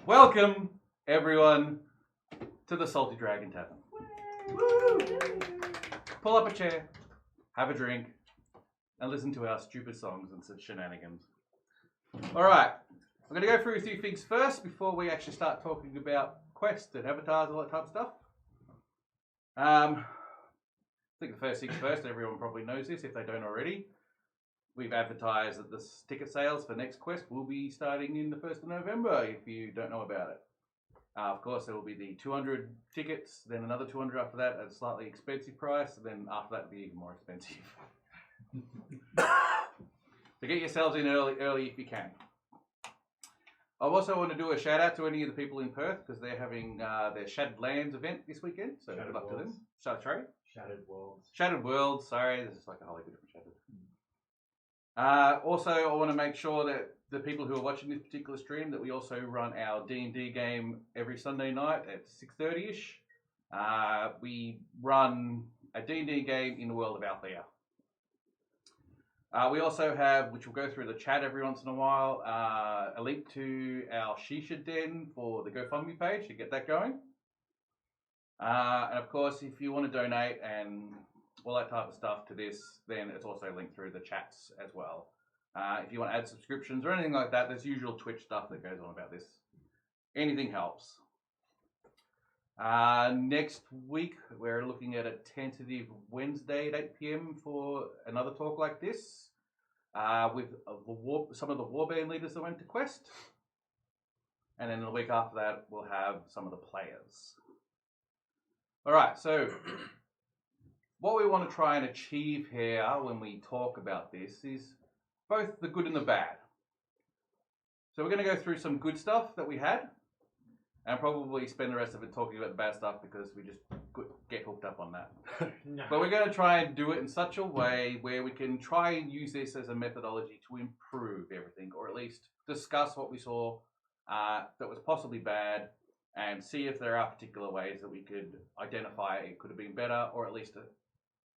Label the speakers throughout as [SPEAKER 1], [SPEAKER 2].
[SPEAKER 1] Welcome, everyone, to the Salty Dragon Tavern. Woo! Pull up a chair, have a drink, and listen to our stupid songs and some shenanigans. Alright, I'm going to go through a few things first before we actually start talking about quests and avatars and all that type of stuff. I think the first things first, everyone probably knows this if they don't already. We've advertised that the ticket sales for next quest will be starting in the 1st of November if you don't know about it. Of course, there will be the 200 tickets, then another 200 after that at a slightly expensive price, and then after that it'll be even more expensive. So get yourselves in early if you can. I also want to do a shout out to any of the people in Perth because they're having their Shattered Lands event this weekend, so good luck to them. Sorry?
[SPEAKER 2] Shattered Worlds.
[SPEAKER 1] Shattered Worlds, sorry, this is like a whole heap of different Shattered. Also, I want to make sure that the people who are watching this particular stream that we also run our D&D game every Sunday night at 6:30ish. We run a D&D game in the world of Althea. We also have, which we'll go through the chat every once in a while, a link to our Shisha Den for the GoFundMe page to get that going. And of course, if you want to donate and all that type of stuff to this, then it's also linked through the chats as well. If you want to add subscriptions or anything like that, there's usual Twitch stuff that goes on about this. Anything helps. Next week, we're looking at a tentative Wednesday at 8 PM for another talk like this with some of the warband leaders that went to Quest. And then the week after that, we'll have some of the players. All right, so what we want to try and achieve here when we talk about this is both the good and the bad. So we're going to go through some good stuff that we had and probably spend the rest of it talking about the bad stuff because we just get hooked up on that. No. But we're going to try and do it in such a way where we can try and use this as a methodology to improve everything, or at least discuss what we saw that was possibly bad and see if there are particular ways that we could identify it could have been better, or at least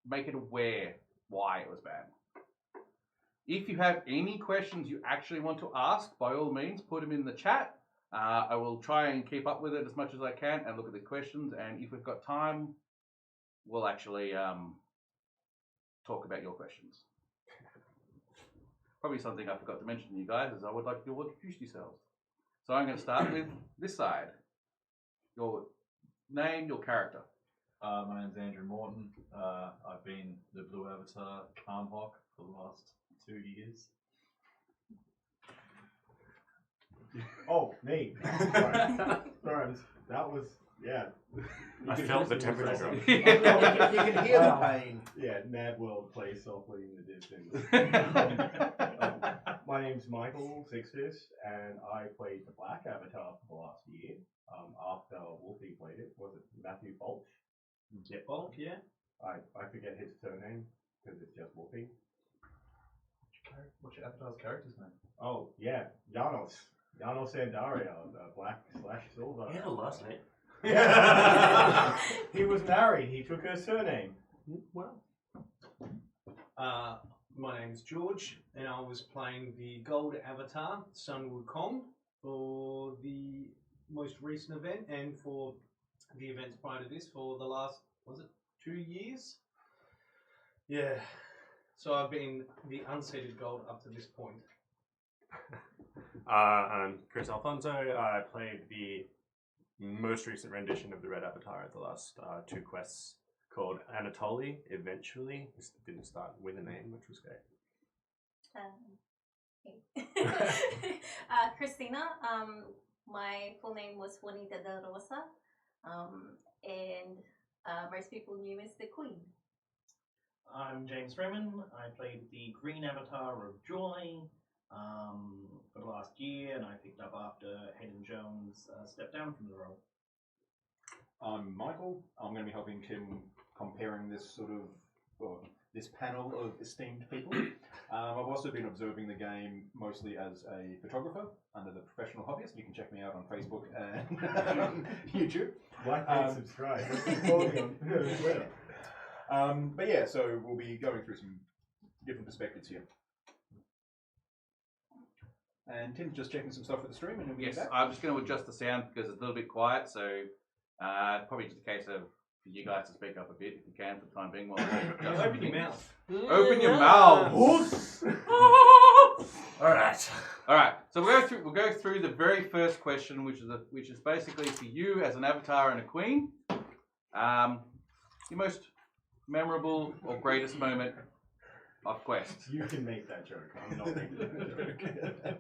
[SPEAKER 1] make it aware why it was bad. If you have any questions you actually want to ask, by all means, put them in the chat. I will try and keep up with it as much as I can and look at the questions. And if we've got time, we'll actually talk about your questions. Probably something I forgot to mention to you guys is I would like you to introduce yourselves. So I'm going to start with this side. Your name, your character.
[SPEAKER 2] My name's Andrew Morton. I've been the Blue Avatar Calmhawk for the last 2 years.
[SPEAKER 3] Oh, me. Sorry, that was, yeah.
[SPEAKER 4] I felt the temperature drop.
[SPEAKER 3] You can hear the pain. Yeah, Mad World plays softly in the distance. My name's Michael Sixtus, and I played the Black Avatar for the last year. After Wolfie played it, was it Matthew Bolch?
[SPEAKER 2] Jet Bulk, yeah.
[SPEAKER 3] I forget his surname because it's just Wolfie.
[SPEAKER 2] What's your Avatar's character's name?
[SPEAKER 3] Oh yeah, Janos Sandaria, Black/Silver.
[SPEAKER 4] He had a last name.
[SPEAKER 3] Yeah. He was married. He took her surname.
[SPEAKER 5] Well, my name's George, and I was playing the Gold Avatar, Sun Wukong, for the most recent event, and for the events prior to this for the last, was it 2 years? Yeah. So I've been the unseated gold up to this point.
[SPEAKER 4] I'm Chris Alfonso. I played the most recent rendition of the Red Avatar at the last 2 quests called Anatoly. Eventually, this didn't start with a name, which was great.
[SPEAKER 6] Hey. Christina. My full name was Juanita de Rosa, and most people knew as the Queen.
[SPEAKER 7] I'm James Freeman. I played the Green Avatar of Joy for the last year, and I picked up after Hayden Jones stepped down from the role.
[SPEAKER 8] I'm Michael. I'm going to be helping Tim comparing this this panel of esteemed people. I've also been observing the game mostly as a photographer under the professional hobbyist. You can check me out on Facebook and YouTube.
[SPEAKER 3] Like and subscribe. Follow me on Twitter.
[SPEAKER 8] But yeah, so we'll be going through some different perspectives here. And Tim's just checking some stuff with the stream, and he'll be
[SPEAKER 1] Yes,
[SPEAKER 8] back.
[SPEAKER 1] I'm just going to adjust the sound because it's a little bit quiet, so probably just a case of for you guys to speak up a bit if you can for the time being. While I adjust
[SPEAKER 5] Open your
[SPEAKER 1] everything.
[SPEAKER 5] mouth.
[SPEAKER 1] Open your mouth.
[SPEAKER 4] All right.
[SPEAKER 1] All right. So we'll go through the very first question, which is basically for you as an avatar and a queen. Your most memorable or greatest moment of quest.
[SPEAKER 3] You can make that joke. I'm not making that joke.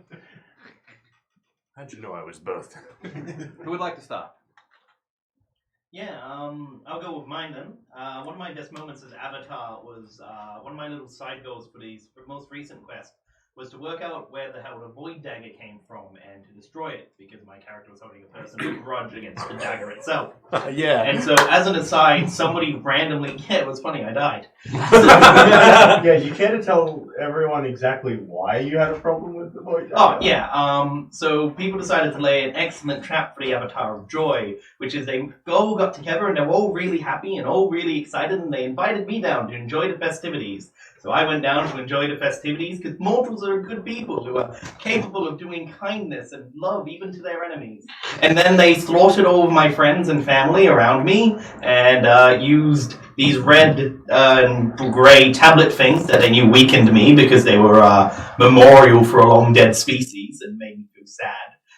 [SPEAKER 4] How'd you know I was both?
[SPEAKER 1] Who would like to start?
[SPEAKER 7] Yeah, I'll go with mine then. One of my best moments as Avatar was one of my little side goals for these most recent quest was to work out where the hell the Void Dagger came from and to destroy it because my character was holding a personal grudge against the dagger itself.
[SPEAKER 4] Yeah.
[SPEAKER 7] And so, as an aside, somebody randomly, it was funny, I died.
[SPEAKER 3] Yeah, you care to tell everyone exactly why you had a problem with the Void Dagger?
[SPEAKER 7] Oh, yeah. So people decided to lay an excellent trap for the Avatar of Joy, which is they all got together and they were all really happy and all really excited and they invited me down to enjoy the festivities. So I went down to enjoy the festivities because mortals are good people who are capable of doing kindness and love even to their enemies. And then they slaughtered all of my friends and family around me and used these red and grey tablet things that they knew weakened me because they were memorial for a long dead species and made me feel sad.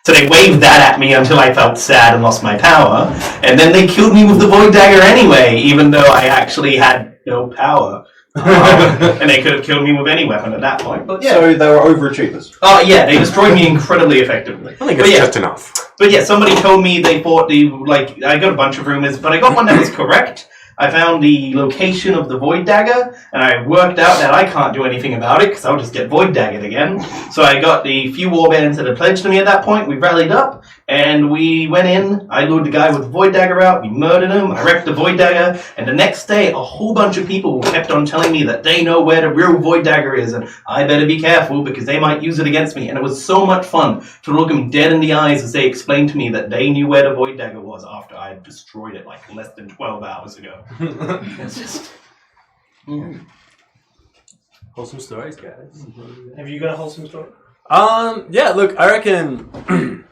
[SPEAKER 7] So they waved that at me until I felt sad and lost my power. And then they killed me with the Void Dagger anyway, even though I actually had no power. And they could have killed me with any weapon at that point. But yeah.
[SPEAKER 8] So they were overachievers.
[SPEAKER 7] Oh yeah, they destroyed me incredibly effectively.
[SPEAKER 4] I think it's just enough.
[SPEAKER 7] But yeah, somebody told me they thought I got a bunch of rumors, but I got one that was correct. I found the location of the Void Dagger, and I worked out that I can't do anything about it because I'll just get Void Daggered again. So I got the few warbands that had pledged to me at that point. We rallied up, and we went in. I lured the guy with the Void Dagger out. We murdered him. I wrecked the Void Dagger, and the next day, a whole bunch of people kept on telling me that they know where the real Void Dagger is, and I better be careful because they might use it against me. And it was so much fun to look them dead in the eyes as they explained to me that they knew where the Void Dagger was after I had destroyed it like less than 12 hours ago. It's just...
[SPEAKER 4] Wholesome stories, guys.
[SPEAKER 5] Have you got a wholesome story?
[SPEAKER 4] Yeah, look, I reckon,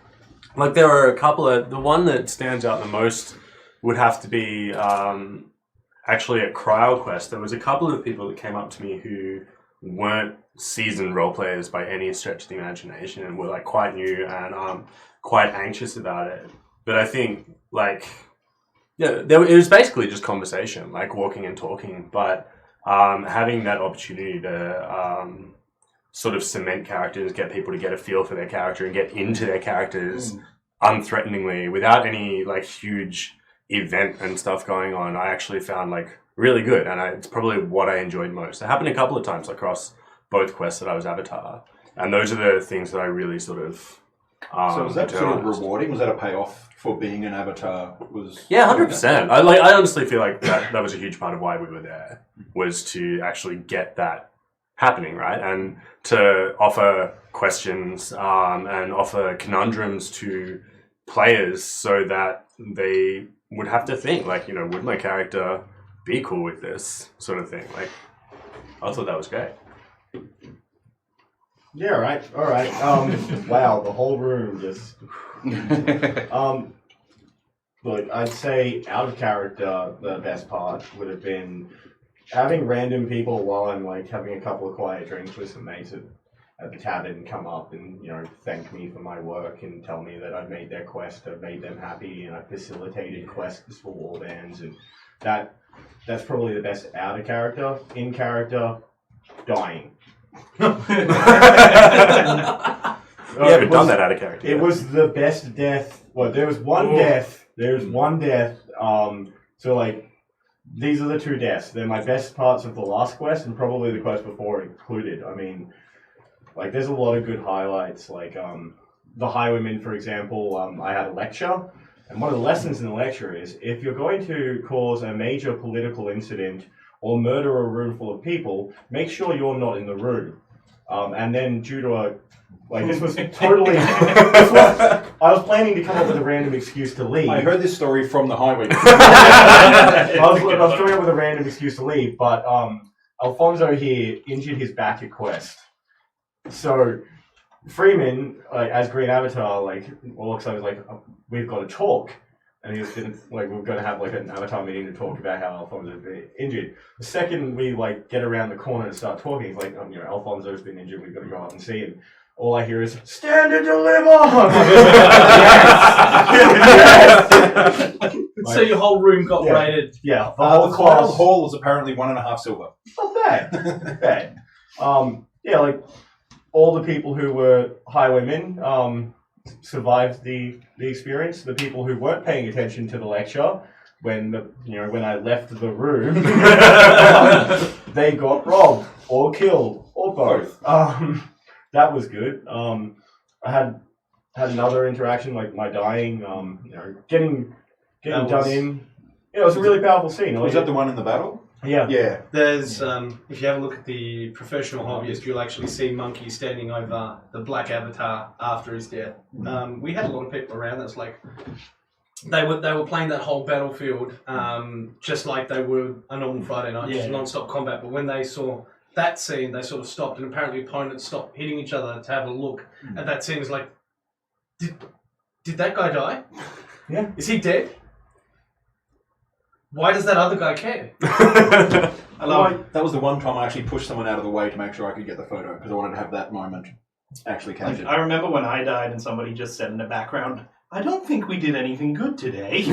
[SPEAKER 4] like, there are a couple of, the one that stands out the most would have to be, actually at CryoQuest. There was a couple of people that came up to me who weren't seasoned role players by any stretch of the imagination and were, like, quite new and, quite anxious about it. But I think, like, yeah, it was basically just conversation, like walking and talking, but having that opportunity to sort of cement characters, get people to get a feel for their character and get into their characters unthreateningly without any like huge event and stuff going on, I actually found like really good, and it's probably what I enjoyed most. It happened a couple of times across both quests that I was Avatar, and those are the things that I really sort of
[SPEAKER 8] so was that sort of
[SPEAKER 4] internalized.
[SPEAKER 8] rewarding? Was that a payoff for being an Avatar?
[SPEAKER 4] Yeah, 100%. I honestly feel like that was a huge part of why we were there, was to actually get that happening, right? And to offer questions and offer conundrums to players so that they would have to think, like, you know, would my character be cool with this sort of thing? Like, I thought that was great.
[SPEAKER 3] Yeah, right. All right. Wow, the whole room just. Look, I'd say out of character, the best part would have been having random people while I'm like having a couple of quiet drinks with some mates at the tavern come up and, you know, thank me for my work and tell me that I've made their quest, I've made them happy, and I've facilitated quests for warbands, and that's probably the best out of character. In character, dying.
[SPEAKER 4] You haven't done that out of character.
[SPEAKER 3] It was the best death. Well, there was one death. There's one death. So like, these are the two deaths. They're my best parts of the last quest and probably the quest before included. I mean, like, there's a lot of good highlights. Like, the Highwaymen, for example. I had a lecture, and one of the lessons in the lecture is if you're going to cause a major political incident or murder a room full of people, make sure you're not in the room. And then due to this was totally... I was planning to come up with a random excuse to leave.
[SPEAKER 8] I heard this story from the highway.
[SPEAKER 3] I was coming up with a random excuse to leave, but Alfonso here injured his back at Quest. So Freeman, like as Green Avatar, like all looks like we've got to talk, and he's been like we're going to have like an Avatar meeting to talk about how Alfonso's been injured. The second we like get around the corner and start talking, he's like, Alfonso's been injured. We've got to go up and see him. All I hear is stand and deliver. Yes.
[SPEAKER 5] So your whole room got raided.
[SPEAKER 3] Yeah,
[SPEAKER 8] The final haul was apparently 1.5 silver.
[SPEAKER 3] Not bad. Not bad. Yeah, like all the people who were highwaymen survived the experience. The people who weren't paying attention to the lecture, when I left the room, they got robbed or killed or both. That was good. I had another interaction, like my dying, getting done in. Yeah, it was a really powerful scene.
[SPEAKER 8] Was that the one in the battle?
[SPEAKER 3] Yeah.
[SPEAKER 8] Yeah.
[SPEAKER 5] There's, if you have a look at the professional hobbyist, you'll actually see Monkey standing over the black avatar after his death. We had a lot of people around that's like, they were playing that whole battlefield just like they were a normal Friday night, just non-stop combat. But when they saw that scene, they sort of stopped, and apparently opponents stopped hitting each other to have a look at that scene. It was like, did that guy die?
[SPEAKER 3] Yeah.
[SPEAKER 5] Is he dead? Why does that other guy care?
[SPEAKER 8] That was the one time I actually pushed someone out of the way to make sure I could get the photo, because I wanted to have that moment actually captured.
[SPEAKER 7] I remember when I died and somebody just said in the background, I don't think we did anything good today.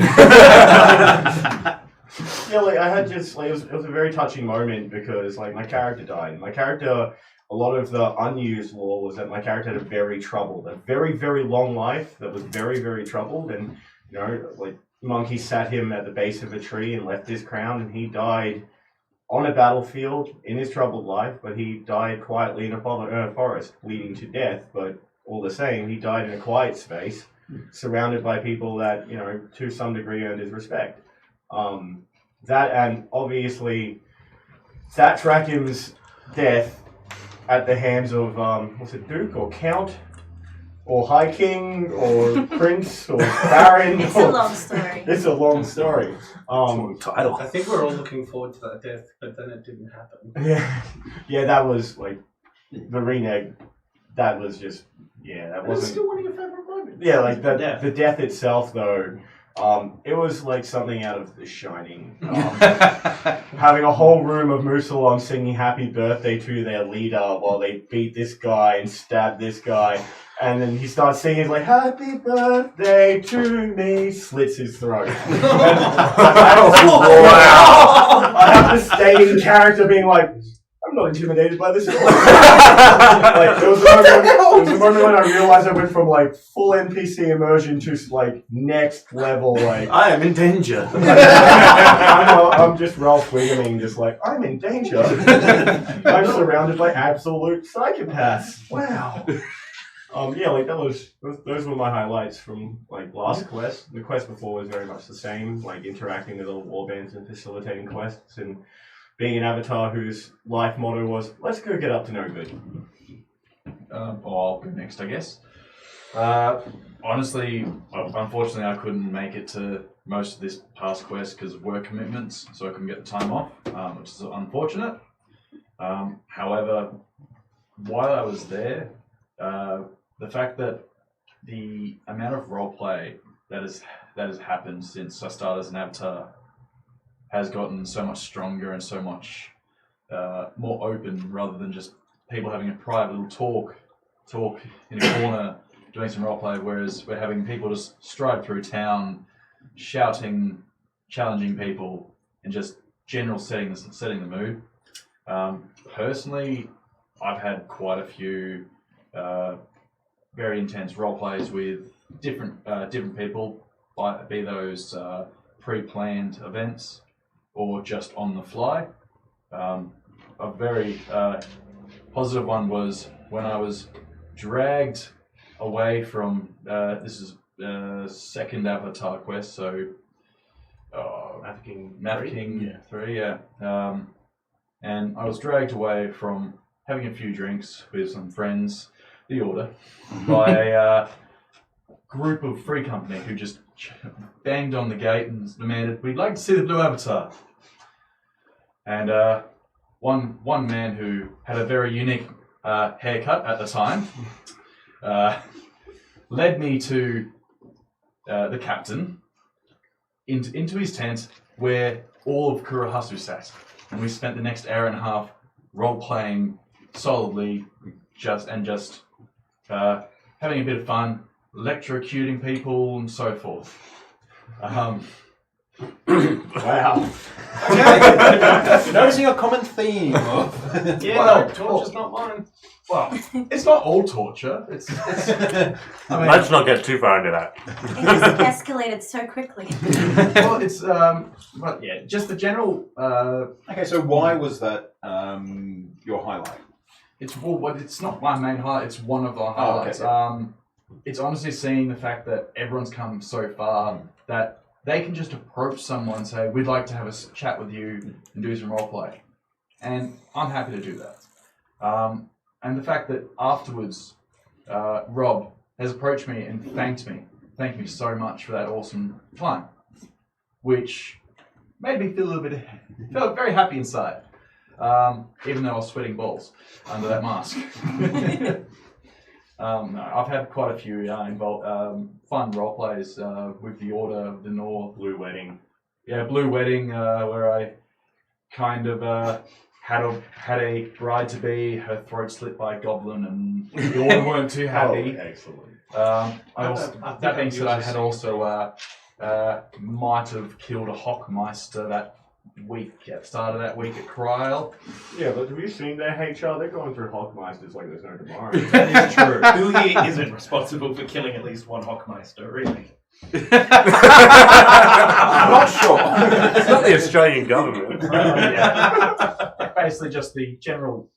[SPEAKER 3] Yeah, like I had just like it was a very touching moment because like my character died. My character, a lot of the unused lore was that my character had a very very long life that was very, very troubled, and like Monkey sat him at the base of a tree and left his crown, and he died on a battlefield in his troubled life, but he died quietly in a forest, bleeding to death. But all the same, he died in a quiet space, surrounded by people that to some degree earned his respect. That and obviously That Trakim's death at the hands of was it Duke or Count or High King or Prince or Baron?
[SPEAKER 6] It's a long story.
[SPEAKER 3] It's a long story.
[SPEAKER 4] Title.
[SPEAKER 5] I think we're all looking forward to that death, but then it didn't happen.
[SPEAKER 3] Yeah, that was like the renege. That was just that
[SPEAKER 5] It's
[SPEAKER 3] wasn't.
[SPEAKER 5] still one of your favorite moments.
[SPEAKER 3] Yeah, like the death itself, though, it was like something out of The Shining. Having a whole room of Musalon singing "Happy Birthday" to their leader while they beat this guy and stab this guy, and then he starts singing he's like "Happy Birthday to me," slits his throat. I have to stay in character, being like, I'm not intimidated by this at all. Like, there was a moment when I realized I went from like full NPC immersion to like next level. Like
[SPEAKER 4] I am in danger.
[SPEAKER 3] I'm just Ralph Wigguming, just like I'm in danger. I'm surrounded by absolute psychopaths. Wow. Yeah, like those were my highlights from like last quest. The quest before was very much the same, like interacting with other warbands and facilitating quests and being an avatar whose life motto was, let's go get up to no good.
[SPEAKER 2] I'll go next, I guess. Honestly, unfortunately, I couldn't make it to most of this past quest because of work commitments, so I couldn't get the time off, which is unfortunate. However, while I was there, the fact that the amount of roleplay that has happened since I started as an avatar has gotten so much stronger and so much more open, rather than just people having a private little talk in a corner doing some roleplay, whereas we're having people just stride through town, shouting, challenging people, and just general setting the mood. Personally, I've had quite a few very intense roleplays with different people, be those pre-planned events or just on the fly. A very positive one was when I was dragged away from, this is second Avatar quest, so Map King 3, yeah. And I was dragged away from having a few drinks with some friends, the Order, by a group of Free Company who just banged on the gate and demanded, we'd like to see the Blue Avatar. And one man who had a very unique haircut at the time led me to the captain into his tent where all of Kurohasu sat. And we spent the next hour and a half role-playing solidly, just having a bit of fun, electrocuting people and so forth.
[SPEAKER 8] Wow.
[SPEAKER 9] Noticing a common theme of...
[SPEAKER 5] Yeah,
[SPEAKER 2] Well,
[SPEAKER 5] no, torture's not mine.
[SPEAKER 2] Well, it's not all torture. It's I mean,
[SPEAKER 4] Let's not get too far into that.
[SPEAKER 6] It just escalated so quickly.
[SPEAKER 2] well, it's but yeah, just the general.
[SPEAKER 9] Okay, so why was that your highlight?
[SPEAKER 2] It's not my main highlight. It's one of the
[SPEAKER 9] okay,
[SPEAKER 2] highlights.
[SPEAKER 9] yeah.
[SPEAKER 2] It's honestly seeing the fact that everyone's come so far that they can just approach someone and say, "We'd like to have a chat with you and do some role play," and I'm happy to do that. And the fact that afterwards, Rob has approached me and thanked me so much for that awesome time, which made me feel a little bit, felt very happy inside, even though I was sweating balls under that mask. No, I've had quite a few fun role plays with the Order of the North.
[SPEAKER 4] Blue Wedding.
[SPEAKER 2] Yeah, Blue Wedding, where I kind of had a bride to be, her throat slit by a goblin, and the Order weren't too happy.
[SPEAKER 3] Oh, excellent.
[SPEAKER 2] That being said, I had also might have killed a Hockmeister that week at the start of that week at Kryl.
[SPEAKER 3] Yeah, but have you seen their HR? They're going through Hockmeisters like there's no tomorrow.
[SPEAKER 7] That is true. Who here isn't responsible for killing at least one Hockmeister, really?
[SPEAKER 9] I'm not sure.
[SPEAKER 4] It's not the Australian government.
[SPEAKER 2] Yeah. Basically, just the general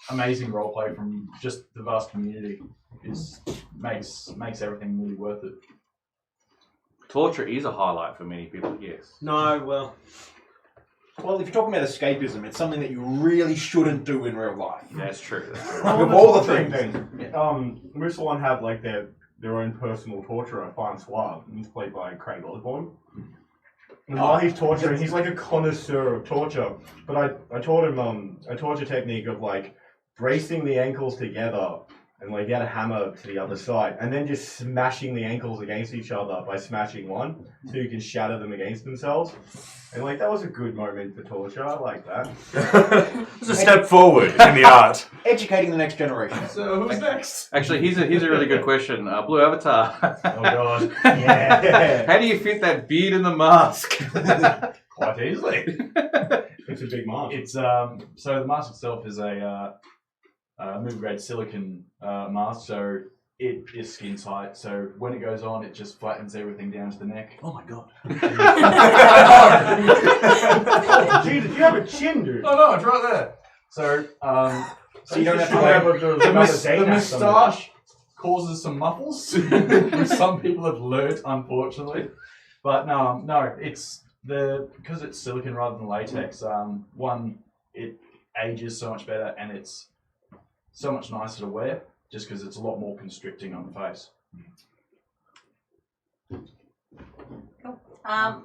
[SPEAKER 2] amazing roleplay from just the vast community makes everything really worth it.
[SPEAKER 1] Torture is a highlight for many people, yes.
[SPEAKER 5] No, well,
[SPEAKER 9] Well, if you're talking about escapism, it's something that you really shouldn't do in real life.
[SPEAKER 1] That's true. That's true.
[SPEAKER 9] Of all the
[SPEAKER 3] things,
[SPEAKER 9] things.
[SPEAKER 3] Ruslan have like their own personal torturer, Francois. He's played by Craig Osborne. And while he's torturing, he's like a connoisseur of torture. But I taught him a torture technique of like bracing the ankles together and like get a hammer to the other side, and then just smashing the ankles against each other by smashing one, so you can shatter them against themselves. And like that was a good moment for torture. I like that.
[SPEAKER 4] It's a step forward in the art.
[SPEAKER 9] Educating the next generation.
[SPEAKER 2] So who's next?
[SPEAKER 1] Actually, here's a really good question. Blue Avatar.
[SPEAKER 2] Oh god,
[SPEAKER 3] Yeah,
[SPEAKER 1] How do you fit that beard in the mask?
[SPEAKER 2] quite easily.
[SPEAKER 3] it's a big mask.
[SPEAKER 2] It's so the mask itself is a movie grade silicon mask, so it is skin tight. So when it goes on, it just flattens everything down to the neck.
[SPEAKER 9] Oh my god.
[SPEAKER 3] Jesus, you have a chin, dude.
[SPEAKER 2] Oh no, it's right there. So
[SPEAKER 9] So you don't have to
[SPEAKER 2] the moustache causes some muffles, which some people have learnt, unfortunately. But no, it's because it's silicon rather than latex. One, it ages so much better, and it's so much nicer to wear, just because it's a lot more constricting on the face.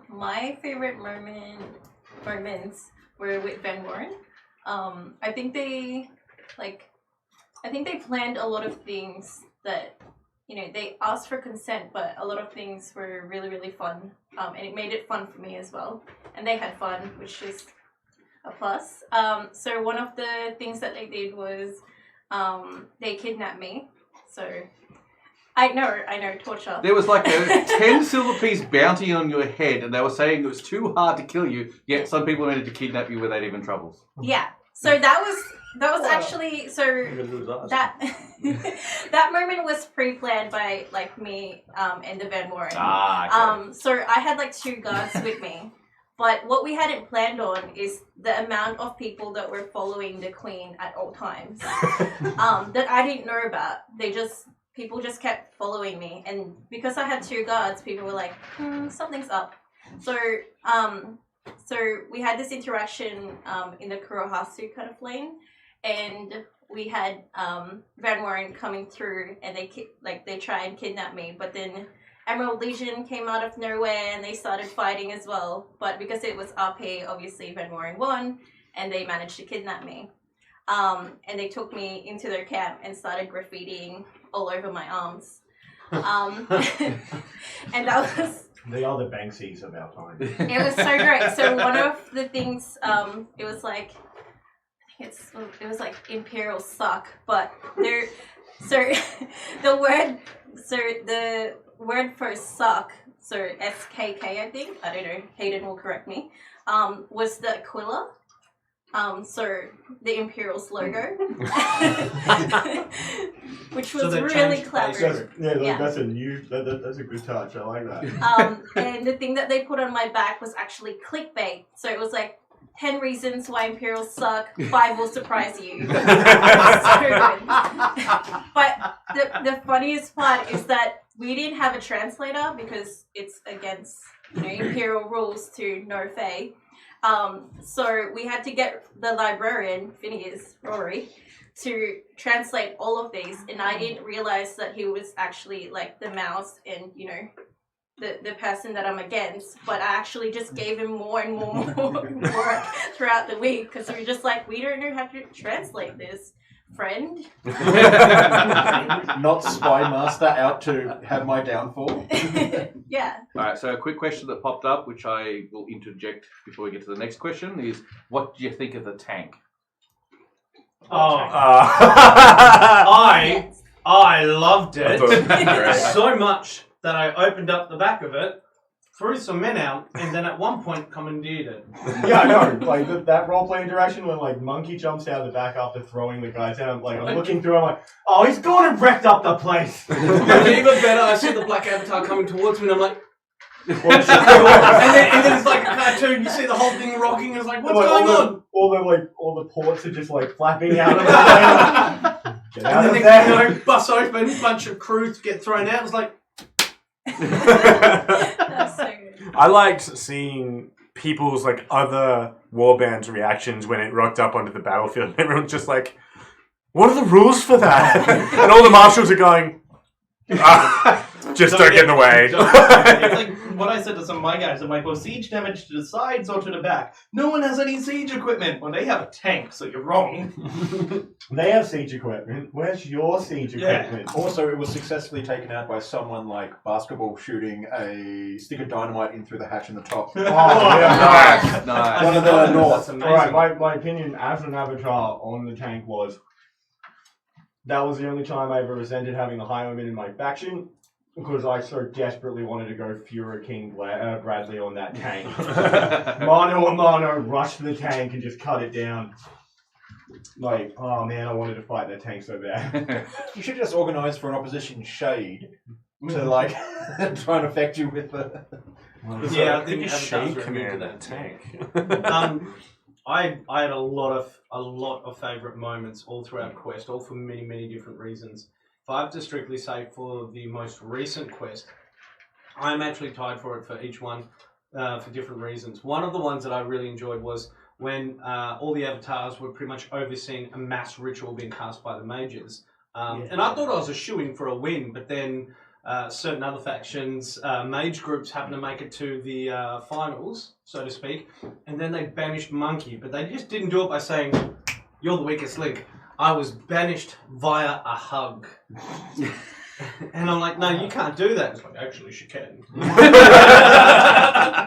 [SPEAKER 6] My favorite moments were with Van Warren. I think they planned a lot of things that, they asked for consent, but a lot of things were really, really fun. And it made it fun for me as well. And they had fun, which is a plus. So one of the things that they did was they kidnapped me. So I know, torture.
[SPEAKER 1] There was like a 10 silver piece bounty on your head, and they were saying it was too hard to kill you, yet some people wanted to kidnap you without even troubles.
[SPEAKER 6] Yeah. So that was actually that that moment was pre-planned by like me and the Van Warren.
[SPEAKER 1] Okay.
[SPEAKER 6] So I had like 2 guards with me. But what we hadn't planned on is the amount of people that were following the Queen at all times. That I didn't know about. People just kept following me, and because I had 2 guards, people were like, something's up. So we had this interaction in the Kurohasu kind of lane, and we had Van Warren coming through, and they try and kidnap me, but then Emerald Legion came out of nowhere and they started fighting as well. But because it was RP, obviously Van Warren won, and they managed to kidnap me. And they took me into their camp and started graffitiing all over my arms. And that was...
[SPEAKER 3] They are the Banksies of our time.
[SPEAKER 6] It was so great. So one of the things, it was like, it was like Imperial suck, but there, so the word for suck, so SKK I think, I don't know, Hayden will correct me, was the Aquila. So the Imperial's logo, which was really clever.
[SPEAKER 3] That's a new. That's a good touch. I like that.
[SPEAKER 6] And the thing that they put on my back was actually clickbait. So it was like 10 reasons why Imperials suck. 5 will surprise you. So good. But the funniest part is that we didn't have a translator because it's against Imperial rules to no Fae. So we had to get the librarian, Phineas Rory, to translate all of these, and I didn't realize that he was actually like the mouse and the person that I'm against. But I actually just gave him more and more work throughout the week because we were just like, we don't know how to translate this, friend.
[SPEAKER 9] Not Spy Master out to have my downfall.
[SPEAKER 6] Yeah.
[SPEAKER 1] All right, so a quick question that popped up, which I will interject before we get to the next question, is what do you think of the tank?
[SPEAKER 5] I loved it
[SPEAKER 2] Great.
[SPEAKER 5] so much that I opened up the back of it, threw some men out, and then at one point commandeered it.
[SPEAKER 3] Yeah, I know. Like that roleplay interaction when like Monkey jumps out of the back after throwing the guys out. I'm looking through. I'm like, oh, he's gone and wrecked up the place.
[SPEAKER 5] Even better, I see the black avatar coming towards me, and I'm like. and then it's like a cartoon. You see the whole thing rocking, and it's like, what's going on?
[SPEAKER 3] All the ports are just like flapping out of the Get out
[SPEAKER 5] And
[SPEAKER 3] of
[SPEAKER 5] then
[SPEAKER 3] there.
[SPEAKER 5] bus open, bunch of crews get thrown out. It's like.
[SPEAKER 6] That's so good.
[SPEAKER 10] I liked seeing people's like other warbands' reactions when it rocked up onto the battlefield. Everyone's just like, "What are the rules for that?" And all the marshals are going, "Just don't get in the way."
[SPEAKER 7] It's like what I said to some of my guys. I'm like, well, siege damage to the sides or to the back. No one has any siege equipment. Well, they have a tank, so you're wrong.
[SPEAKER 3] They have siege equipment. Where's your siege equipment?
[SPEAKER 9] Also, it was successfully taken out by someone like basketball shooting a stick of dynamite in through the hatch in the top.
[SPEAKER 3] Oh, yeah.
[SPEAKER 1] Nice.
[SPEAKER 9] One of the north.
[SPEAKER 5] That's amazing.
[SPEAKER 3] Alright, my opinion as an avatar on the tank was that was the only time I ever resented having the Highwayman in my faction because I so desperately wanted to go Fuhrer King Bradley on that tank. Mano a mano, rush the tank and just cut it down. Like, oh man, I wanted to fight that tank so bad.
[SPEAKER 9] You should just organise for an opposition shade to like try and affect you with the.
[SPEAKER 5] Yeah, I think
[SPEAKER 10] you
[SPEAKER 5] avatars
[SPEAKER 10] shade
[SPEAKER 5] were immune to
[SPEAKER 10] command that tank.
[SPEAKER 5] I had a lot of favourite moments all throughout Quest, all for many different reasons. If I have to strictly say for the most recent Quest, I'm actually tied for it for each one for different reasons. One of the ones that I really enjoyed was when all the avatars were pretty much overseeing a mass ritual being cast by the mages. And I thought I was a shoo-in for a win, but then certain other factions, mage groups happened to make it to the finals, so to speak, and then they banished Monkey, but they just didn't do it by saying, "You're the weakest link." I was banished via a hug. And I'm like, no, you can't do that. It's like, actually, she can.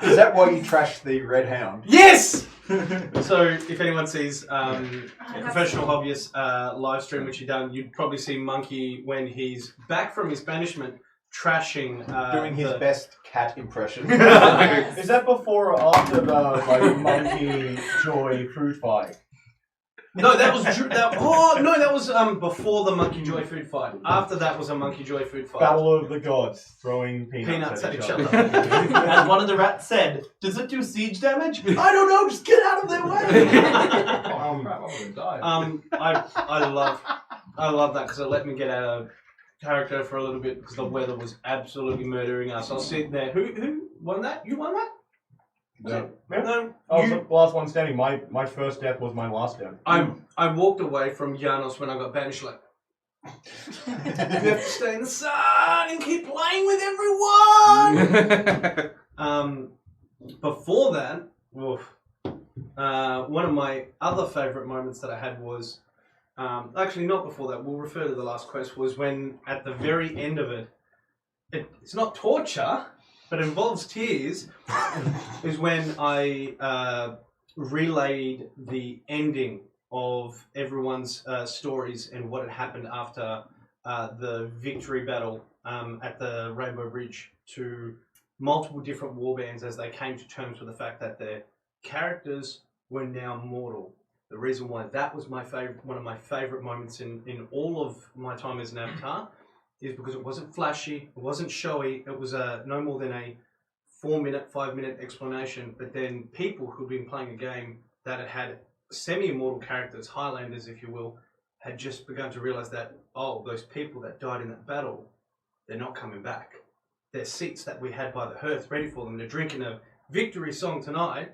[SPEAKER 9] Is that why you trashed the Red Hound?
[SPEAKER 5] Yes! So, if anyone sees a professional hobbyist live stream which you've done, you'd probably see Monkey when he's back from his banishment trashing.
[SPEAKER 9] Doing his best cat impression.
[SPEAKER 3] Is that before or after the Monkey Joy food fight?
[SPEAKER 5] No, that was before the Monkey Joy food fight. After that was a Monkey Joy food fight.
[SPEAKER 3] Battle of the Gods, throwing peanuts
[SPEAKER 5] at each other.
[SPEAKER 7] As one of the rats said, does it do siege damage? I don't know, just get out of their way.
[SPEAKER 8] Oh crap, I would have died.
[SPEAKER 5] I love that because it let me get out of character for a little bit because the weather was absolutely murdering us. I was sitting there. Who won that? You won that?
[SPEAKER 3] No.
[SPEAKER 5] No.
[SPEAKER 3] I was the last one standing. My first death was my last death.
[SPEAKER 5] I walked away from Janos when I got banished. Like, you have to stay in the sun and keep playing with everyone. Before that, one of my other favourite moments that I had was Actually, not before that. We'll refer to the last quest. Was when at the very end of it, it's not torture, but it involves tears. Is when I relayed the ending of everyone's stories and what had happened after the victory battle at the Rainbow Bridge to multiple different warbands as they came to terms with the fact that their characters were now mortal. The reason why that was one of my favourite moments in all of my time as an avatar is because it wasn't flashy, it wasn't showy, it was no more than a 4-minute, 5-minute explanation, but then people who'd been playing a game that had semi-immortal characters, Highlanders if you will, had just begun to realise that, oh, those people that died in that battle, they're not coming back. Their seats that we had by the hearth ready for them, they're drinking a victory song tonight,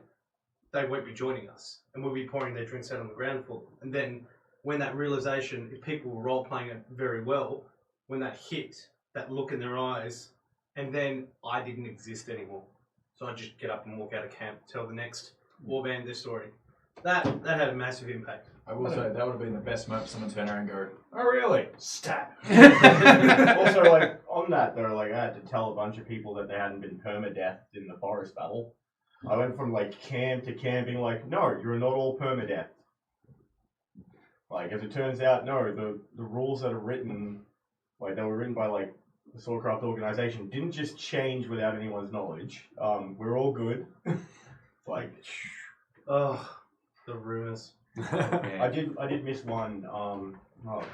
[SPEAKER 5] they won't be joining us. And we'll be pouring their drinks out on the ground for them. And then when that realisation, if people were role-playing it very well, when that hit, that look in their eyes, and then I didn't exist anymore. So I just get up and walk out of camp, tell the next warband their story. That had a massive impact.
[SPEAKER 2] I will say that would have been the best moment. Someone turn around and go, "Oh really?" Stab.
[SPEAKER 3] Also, like on that though, like I had to tell a bunch of people that they hadn't been permadeathed in the forest battle. I went from like camp to camp being like, no, you're not all permadeath. Like as it turns out, no, the rules that are written, like they were written by like the Swordcraft organization, didn't just change without anyone's knowledge. We're all good. Like,
[SPEAKER 5] Oh, the rumors.
[SPEAKER 3] I did miss one. I'm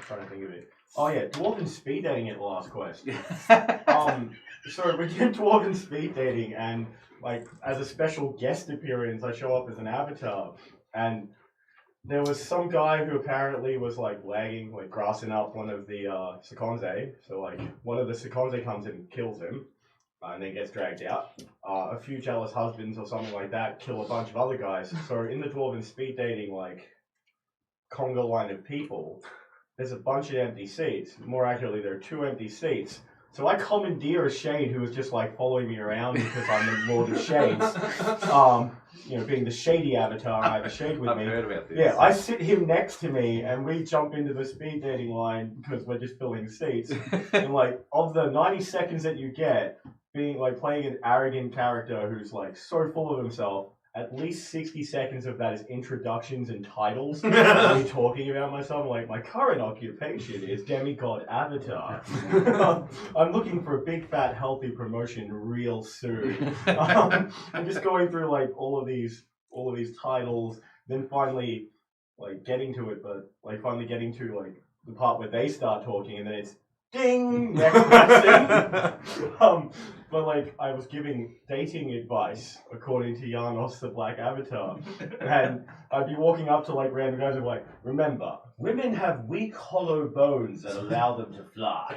[SPEAKER 3] trying to think of it. Oh yeah, Dwarven speed dating at the last quest. So we did Dwarven speed dating, and like as a special guest appearance, I show up as an avatar, and there was some guy who apparently was like lagging, like grassing up one of the Sekonze. So like one of the Sekonze comes in and kills him, and then gets dragged out. A few jealous husbands or something like that kill a bunch of other guys. So in the Dwarven speed dating like conga line of people, there's a bunch of empty seats. More accurately, there are 2 empty seats. So I commandeer a shade who was just like following me around because I'm the Lord of Shades. Being the shady avatar, I have a shade with me.
[SPEAKER 1] I've heard about this.
[SPEAKER 3] Yeah, I sit him next to me and we jump into the speed dating line because we're just filling seats. And like of the 90 seconds that you get, being like playing an arrogant character who's like so full of himself, at least 60 seconds of that is introductions and titles. Me talking about myself, like my current occupation is demigod avatar. I'm looking for a big fat healthy promotion real soon. I'm just going through like all of these titles, then finally like getting to it, but like finally getting to like the part where they start talking, and then it's ding next question. But like I was giving dating advice according to Janos the Black Avatar, and I'd be walking up to like random guys and be like, remember, women have weak hollow bones that allow them to fly.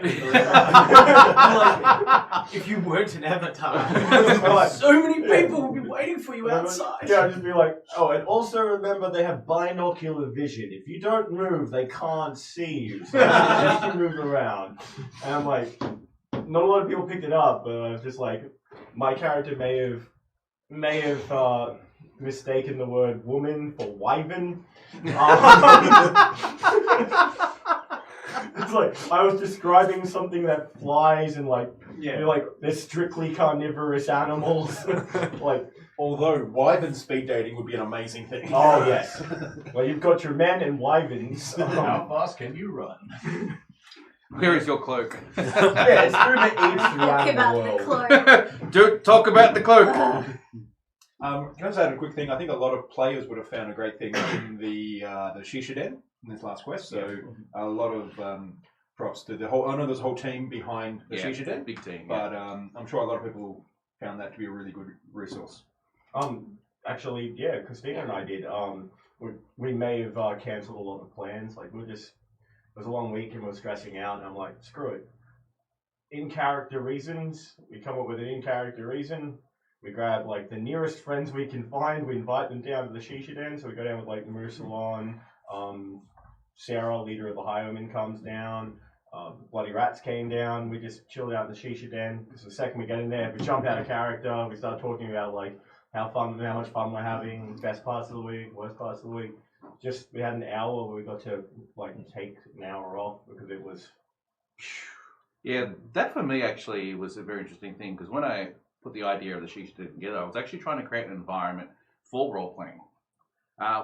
[SPEAKER 5] Like, if you weren't an avatar, so many people would be waiting for you outside.
[SPEAKER 3] Yeah, I'd just be like, oh, and also remember they have binocular vision. If you don't move, they can't see you. So just to move around. And I'm like, not a lot of people picked it up, but I was just like, my character may have mistaken the word woman for wyvern. It's like I was describing something that flies and like, they're strictly carnivorous animals. Like,
[SPEAKER 9] although wyvern speed dating would be an amazing thing.
[SPEAKER 3] Oh yes. Well, you've got your men and wyverns.
[SPEAKER 2] How fast can you run?
[SPEAKER 1] Where is your cloak?
[SPEAKER 3] Yeah, it's through the east
[SPEAKER 6] Talk
[SPEAKER 3] around
[SPEAKER 6] about
[SPEAKER 3] the
[SPEAKER 6] the
[SPEAKER 3] world.
[SPEAKER 6] cloak.
[SPEAKER 1] Talk about the cloak.
[SPEAKER 9] Can I just add a quick thing? I think a lot of players would have found a great thing in the Shisha Den in this last quest. So a lot of props to the whole. I know there's a whole team behind the Shisha Den,
[SPEAKER 1] big team.
[SPEAKER 9] but I'm sure a lot of people found that to be a really good resource.
[SPEAKER 3] Actually, yeah, Christina and I did. We may have cancelled a lot of plans. Like it was a long week and we were stressing out, and I'm like, screw it. In-character reasons. We come up with an in-character reason. We grab like the nearest friends we can find. We invite them down to the Shisha Den. So we go down with like the Moose Salon. Sarah, leader of the Highwaymen, comes down. Bloody Rats came down. We just chilled out in the Shisha Den. Because the second we get in there, we jump out of character. We start talking about like how much fun we're having, best parts of the week, worst parts of the week. we had an hour where we got to like take an hour off because it was.
[SPEAKER 1] Yeah, that for me actually was a very interesting thing because when I put the idea of the Shisha together, I was actually trying to create an environment for role playing.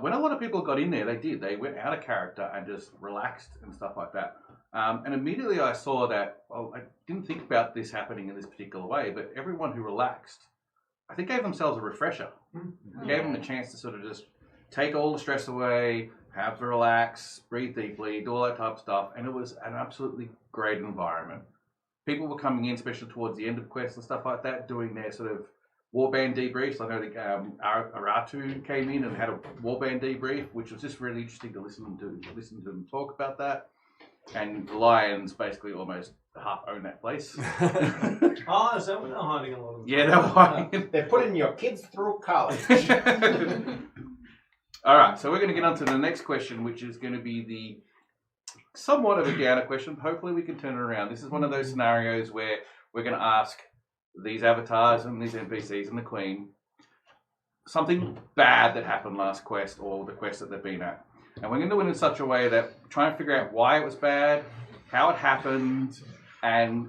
[SPEAKER 1] When a lot of people got in there, they did. They went out of character and just relaxed and stuff like that. And immediately I saw that, well, I didn't think about this happening in this particular way, but everyone who relaxed, I think gave themselves a refresher. Gave them a chance to sort of just take all the stress away, have to relax, breathe deeply, do all that type of stuff. And it was an absolutely great environment. People were coming in, especially towards the end of quests and stuff like that, doing their sort of warband debriefs. I know the Aratu came in and had a warband debrief, which was just really interesting to listen to them talk about that. And the Lions basically almost half own that place.
[SPEAKER 5] Oh, is that what they're hiding a lot of?
[SPEAKER 1] Yeah, they're hiding.
[SPEAKER 9] They're putting your kids through college.
[SPEAKER 1] All right, so we're going to get on to the next question, which is going to be the somewhat of a downer question. Hopefully we can turn it around. This is one of those scenarios where we're going to ask these avatars and these NPCs and the Queen something bad that happened last quest or the quest that they've been at. And we're going to do it in such a way that try and figure out why it was bad, how it happened, and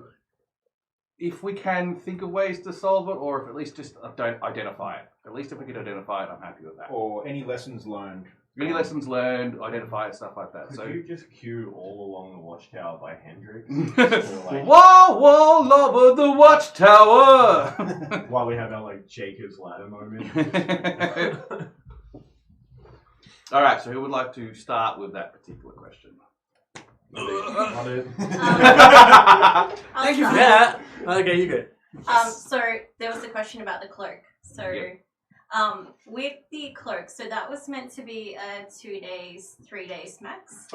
[SPEAKER 1] if we can think of ways to solve it, or if at least just don't identify it. At least if we can identify it, I'm happy with that.
[SPEAKER 9] Or any lessons learned.
[SPEAKER 1] Any lessons learned, identify it, stuff like that.
[SPEAKER 3] Could
[SPEAKER 1] So
[SPEAKER 3] you just cue All Along the Watchtower by Hendrix?
[SPEAKER 1] Whoa, whoa, over the watchtower!
[SPEAKER 3] While we have our like Jacob's Ladder moment.
[SPEAKER 1] All right, so who would like to start with that particular question?
[SPEAKER 6] Thank
[SPEAKER 10] you for that. Okay, you go.
[SPEAKER 6] So there was a question about the cloak. So with the cloak, so that was meant to be 2 days, 3 days max.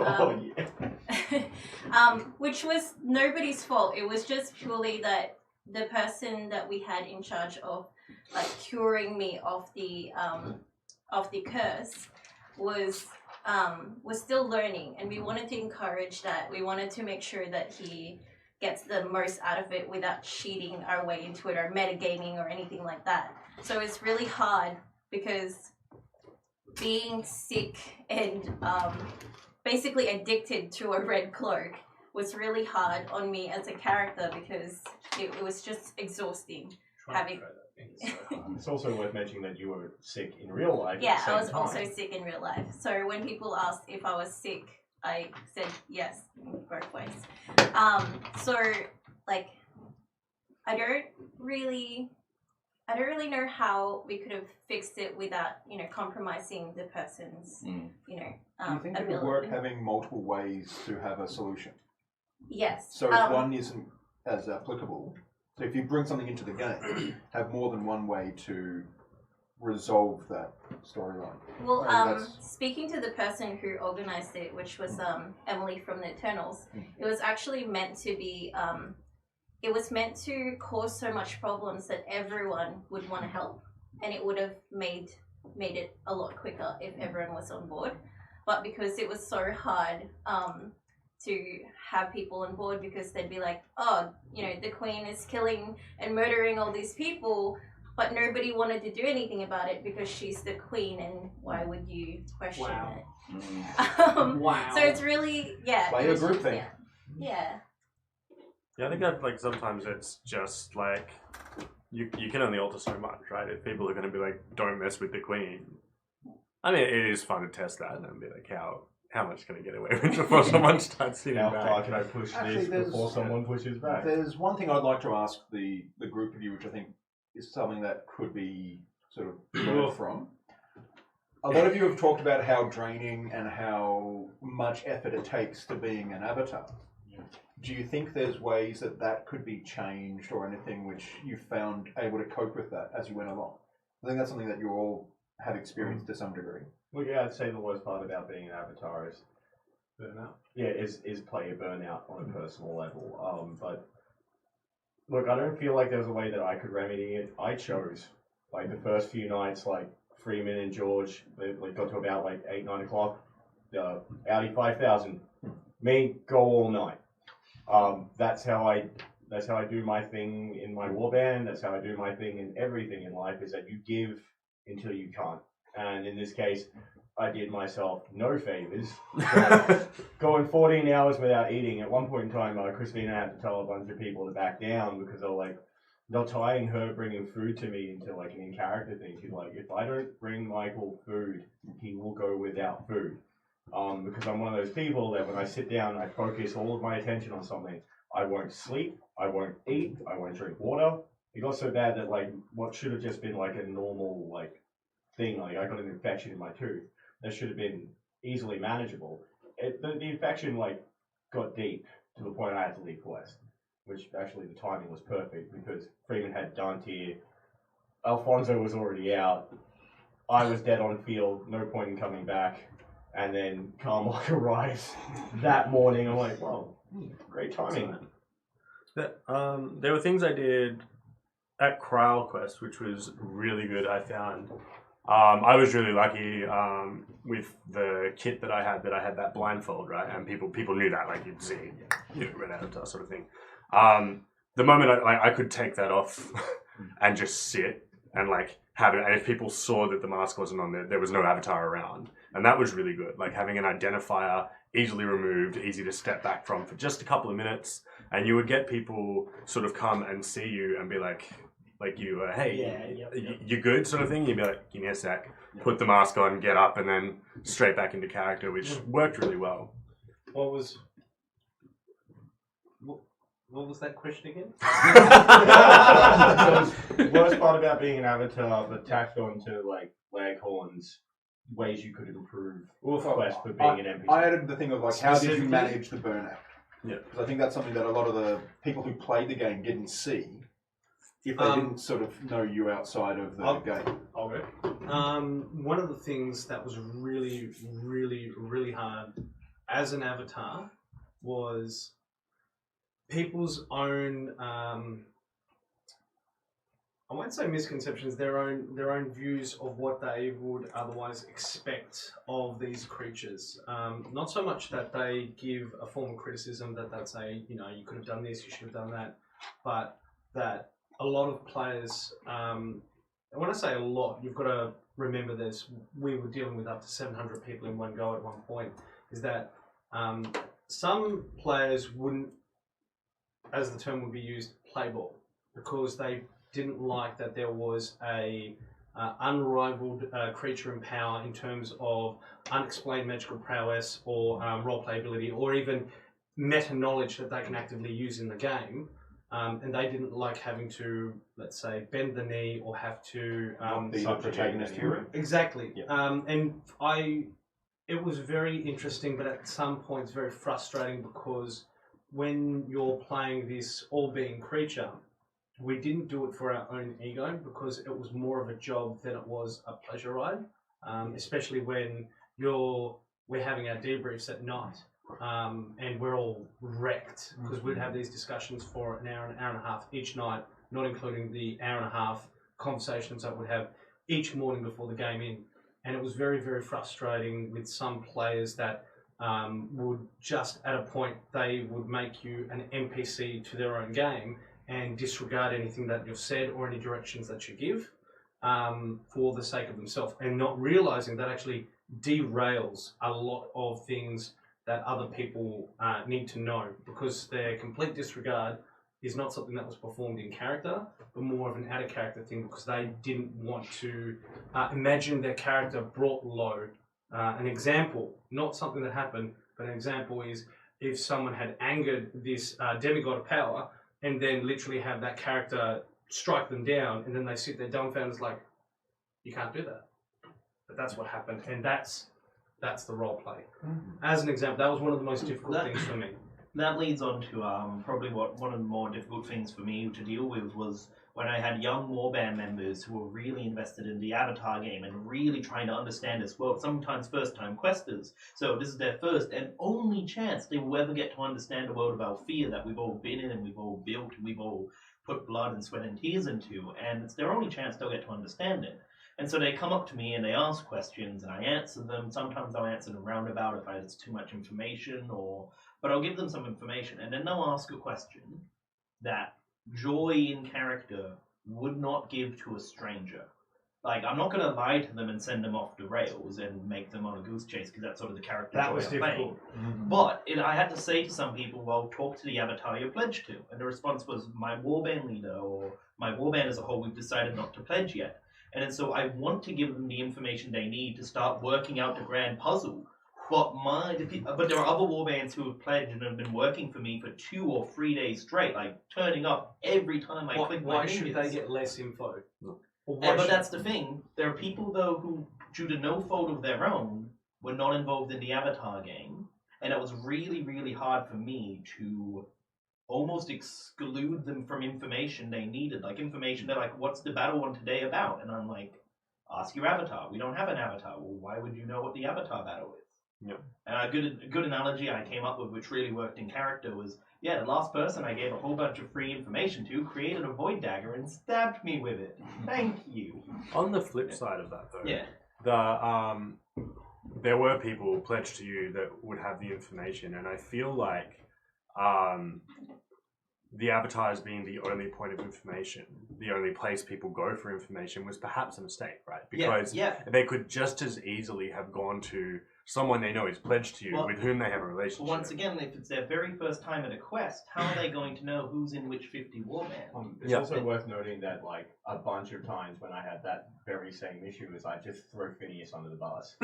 [SPEAKER 6] Which was nobody's fault. It was just purely that the person that we had in charge of like curing me of the curse was still learning, and we wanted to encourage that. We wanted to make sure that he gets the most out of it without cheating our way into it or metagaming or anything like that. So it's really hard because being sick and basically addicted to a red cloak was really hard on me as a character because it was just exhausting having.
[SPEAKER 3] It's also worth mentioning that you were sick in real life.
[SPEAKER 6] Yeah,
[SPEAKER 3] at the same
[SPEAKER 6] I was
[SPEAKER 3] time.
[SPEAKER 6] also sick in real life. So when people asked if I was sick, I said yes, both ways. So like, I don't really know how we could have fixed it without, compromising the person's,
[SPEAKER 9] Do you think it would work having multiple ways to have a solution?
[SPEAKER 6] Yes.
[SPEAKER 9] So if one isn't as applicable, so if you bring something into the game, have more than one way to resolve that storyline.
[SPEAKER 6] Well, speaking to the person who organized it, which was Emily from the Eternals, it was actually meant to be, it was meant to cause so much problems that everyone would want to help, and it would have made it a lot quicker if everyone was on board. But because it was so hard to have people on board, because they'd be like, oh, the Queen is killing and murdering all these people, but nobody wanted to do anything about it because she's the Queen, and why would you question it?
[SPEAKER 5] Wow.
[SPEAKER 6] So it's really,
[SPEAKER 9] Play a group thing.
[SPEAKER 6] Yeah.
[SPEAKER 10] Yeah, I think that like sometimes it's just like you can only alter so much, right? If people are going to be like, don't mess with the Queen. I mean, it is fun to test that and be like, how much can I get away with before someone starts hitting
[SPEAKER 3] How
[SPEAKER 10] back?
[SPEAKER 3] far can I push
[SPEAKER 9] Actually,
[SPEAKER 3] this before someone pushes back?
[SPEAKER 9] There's one thing I'd like to ask the group of you, which I think is something that could be sort of learned from. A lot of you have talked about how draining and how much effort it takes to being an avatar. Do you think there's ways that could be changed, or anything which you found able to cope with that as you went along? I think that's something that you all have experienced to some degree.
[SPEAKER 3] Well, yeah, I'd say the worst part about being an avatar is burnout. Yeah, is player burnout on a personal level. But look, I don't feel like there's a way that I could remedy it. I chose, like, the first few nights, like Freeman and George, they got to about like 8, 9 o'clock. Audi 5000, me go all night. That's how I do my thing in my warband. That's how I do my thing in everything in life. Is that you give until you can't. And in this case, I did myself no favors. Going 14 hours without eating. At one point in time, Christina had to tell a bunch of people to back down because they're tying her bringing food to me into like an in-character thing. She's like, if I don't bring Michael food, he will go without food. Because I'm one of those people that when I sit down, I focus all of my attention on something. I won't sleep, I won't eat, I won't drink water. It got so bad that like what should have just been like a normal like thing, like I got an infection in my tooth that should have been easily manageable. The infection like got deep to the point I had to leave Quest, which actually the timing was perfect because Freeman had Dante, Alfonso was already out, I was dead on field, no point in coming back, and then Carmichael arrives that morning. I'm like, well, great timing.
[SPEAKER 10] There were things I did at Cryle Quest, which was really good, I found. I was really lucky with the kit that I had that blindfold, right? And people knew that, like you'd see, Red Avatar sort of thing. The moment I could take that off and just sit and like have it, and if people saw that the mask wasn't on there was no avatar around. And that was really good, like having an identifier easily removed, easy to step back from for just a couple of minutes. And you would get people sort of come and see you and be like you, hey, you good sort of thing. You'd be like, give me a sec, put the mask on, get up, and then straight back into character, which worked really well.
[SPEAKER 5] What was that question again?
[SPEAKER 3] The worst part about being an avatar, but tacked on to like Leghorn's ways you could improve Quest for being an NPC.
[SPEAKER 9] I added the thing of like, how did you
[SPEAKER 5] Specifically?
[SPEAKER 9] manage the burnout?
[SPEAKER 10] Yeah.
[SPEAKER 9] Because I think that's something that a lot of the people who played the game didn't see if they didn't sort of know you outside of the game.
[SPEAKER 5] I'll go. One of the things that was really, really, really hard as an avatar was people's own I won't say misconceptions, their own views of what they would otherwise expect of these creatures. Not so much that they give a form of criticism that they'd say, you could have done this, you should have done that, but that a lot of players, and when I say a lot, you've got to remember this, we were dealing with up to 700 people in one go at one point, is that some players wouldn't, as the term would be used, play ball, because they didn't like that there was a unrivaled creature in power in terms of unexplained magical prowess or roleplay ability, or even meta knowledge that they can actively use in the game, and they didn't like having to, let's say, bend the knee or have to
[SPEAKER 9] Be the protagonist hero.
[SPEAKER 5] Exactly.
[SPEAKER 9] Yep.
[SPEAKER 5] It was very interesting, but at some points very frustrating, because when you're playing this all-being creature, we didn't do it for our own ego, because it was more of a job than it was a pleasure ride, especially when we're having our debriefs at night, and we're all wrecked, because we'd have these discussions for an hour and a half each night, not including the hour and a half conversations that we'd have each morning before the game in. And it was very, very frustrating with some players that would just, at a point, they would make you an NPC to their own game and disregard anything that you've said or any directions that you give for the sake of themselves, and not realizing that actually derails a lot of things that other people need to know, because their complete disregard is not something that was performed in character, but more of an out of character thing, because they didn't want to imagine their character brought low. An example, not something that happened, but an example is if someone had angered this demigod of power, and then literally have that character strike them down, and then they sit there dumbfounded, like, you can't do that. But that's what happened, and that's the role play. As an example, that was one of the most difficult things for me.
[SPEAKER 7] That leads on to probably one of the more difficult things for me to deal with was when I had young warband members who were really invested in the Avatar game and really trying to understand its world, sometimes first-time questers. So this is their first and only chance they will ever get to understand a world of Althea that we've all been in and we've all built and we've all put blood and sweat and tears into, and it's their only chance they'll get to understand it. And so they come up to me and they ask questions and I answer them. Sometimes I'll answer them roundabout if it's too much information, but I'll give them some information, and then they'll ask a question that Joy in character would not give to a stranger. Like, I'm not going to lie to them and send them off the rails and make them on a goose chase because that's sort of the character
[SPEAKER 3] That
[SPEAKER 7] joy
[SPEAKER 3] was
[SPEAKER 7] I'm playing.
[SPEAKER 3] difficult.
[SPEAKER 7] But I had to say to some people, well, talk to the avatar you're pledged to. And the response was, my warband leader or my warband as a whole, we've decided not to pledge yet. And then so I want to give them the information they need to start working out the grand puzzle. But there are other warbands who have pledged and have been working for me for 2 or 3 days straight, like turning up every time I click my
[SPEAKER 5] Why should
[SPEAKER 7] fingers.
[SPEAKER 5] they get less info?
[SPEAKER 7] But that's the thing. There are people, though, who, due to no fault of their own, were not involved in the Avatar game. And it was really, really hard for me to almost exclude them from information they needed. Like, information, they're like, what's the battle one today about? And I'm like, ask your avatar. We don't have an avatar. Well, why would you know what the avatar battle is?
[SPEAKER 10] Yep.
[SPEAKER 7] And a good analogy I came up with, which really worked in character, was, the last person I gave a whole bunch of free information to created a void dagger and stabbed me with it. Thank you.
[SPEAKER 10] On the flip side of that, though,
[SPEAKER 7] Yeah.
[SPEAKER 10] there were people pledged to you that would have the information, and I feel like the avatars being the only point of information, the only place people go for information, was perhaps a mistake, right? Because they could just as easily have gone to someone they know is pledged to you, with whom they have a relationship.
[SPEAKER 7] Once again, if it's their very first time at a quest, how are they going to know who's in which 50 warband?
[SPEAKER 3] It's also worth noting that, like, a bunch of times when I had that very same issue is I just throw Phineas under the bus.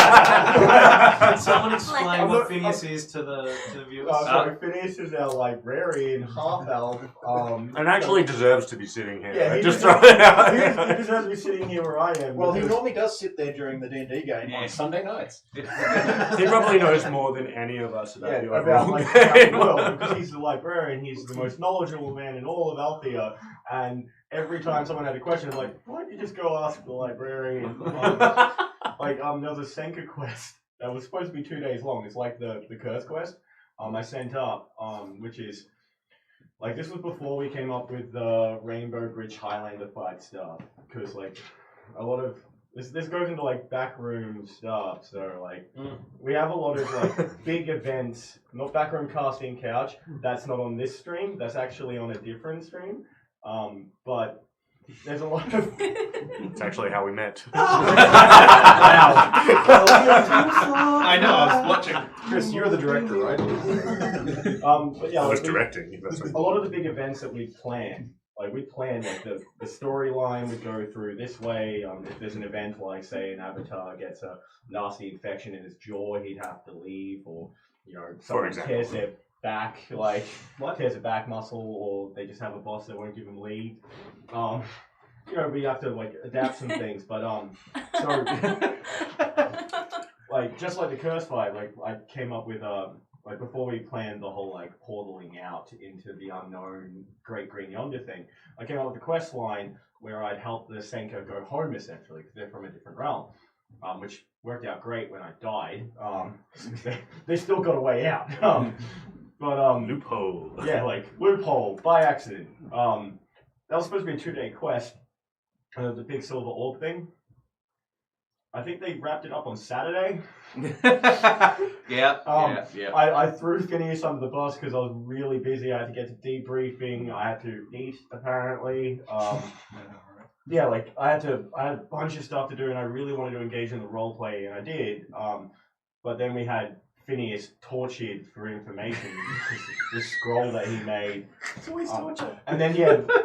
[SPEAKER 5] Can someone explain what Phineas is to the viewers?
[SPEAKER 3] So Phineas is our librarian, half-elf.
[SPEAKER 10] And actually deserves to be sitting here.
[SPEAKER 3] Yeah,
[SPEAKER 10] right?
[SPEAKER 3] he
[SPEAKER 10] Just
[SPEAKER 3] deserves,
[SPEAKER 10] throw it out.
[SPEAKER 3] he deserves to be sitting here where I am.
[SPEAKER 9] Well, he
[SPEAKER 3] because-
[SPEAKER 9] normally does sit there during the D&D game on Sunday nights.
[SPEAKER 10] He probably knows more than any of us about the
[SPEAKER 3] about
[SPEAKER 10] overall
[SPEAKER 3] like
[SPEAKER 10] game.
[SPEAKER 3] the world, because he's the librarian, he's the most knowledgeable man in all of Althea, and every time someone had a question, like, why don't you just go ask the librarian? There was a Senka quest that was supposed to be 2 days long. It's like the curse quest. I sent up, which is like, this was before we came up with the Rainbow Bridge Highlander fight stuff, because like a lot of this goes into like backroom stuff. So like we have a lot of like big events, not backroom casting couch. That's not on this stream. That's actually on a different stream. But there's a lot of.
[SPEAKER 10] It's actually how we met.
[SPEAKER 7] I know, I was watching.
[SPEAKER 9] Chris, you're the director, right?
[SPEAKER 3] But yeah,
[SPEAKER 10] I was
[SPEAKER 3] like,
[SPEAKER 10] directing.
[SPEAKER 3] a lot of the big events that we plan, like the storyline would go through this way. If there's an event like, say, an avatar gets a nasty infection in his jaw, he'd have to leave, or someone tears their back, like tears a back muscle, or they just have a boss that won't give them leave. We have to like adapt some things, but so like just like the curse fight, like I came up with like before we planned the whole like portaling out into the unknown Great Green Yonder thing, I came up with a quest line where I'd help the Senko go home essentially because they're from a different realm, which worked out great when I died. They still got a way out. But
[SPEAKER 10] loophole.
[SPEAKER 3] Yeah, like loophole by accident. That was supposed to be a 2-day quest. The big silver orb thing. I think they wrapped it up on Saturday.
[SPEAKER 1] Yeah.
[SPEAKER 3] I threw Phineas under the bus because I was really busy. I had to get to debriefing. I had to eat apparently. Yeah, like I had a bunch of stuff to do, and I really wanted to engage in the role play, and I did. But then we had Phineas tortured for information. The scroll that he made.
[SPEAKER 9] It's always torture.
[SPEAKER 3] And then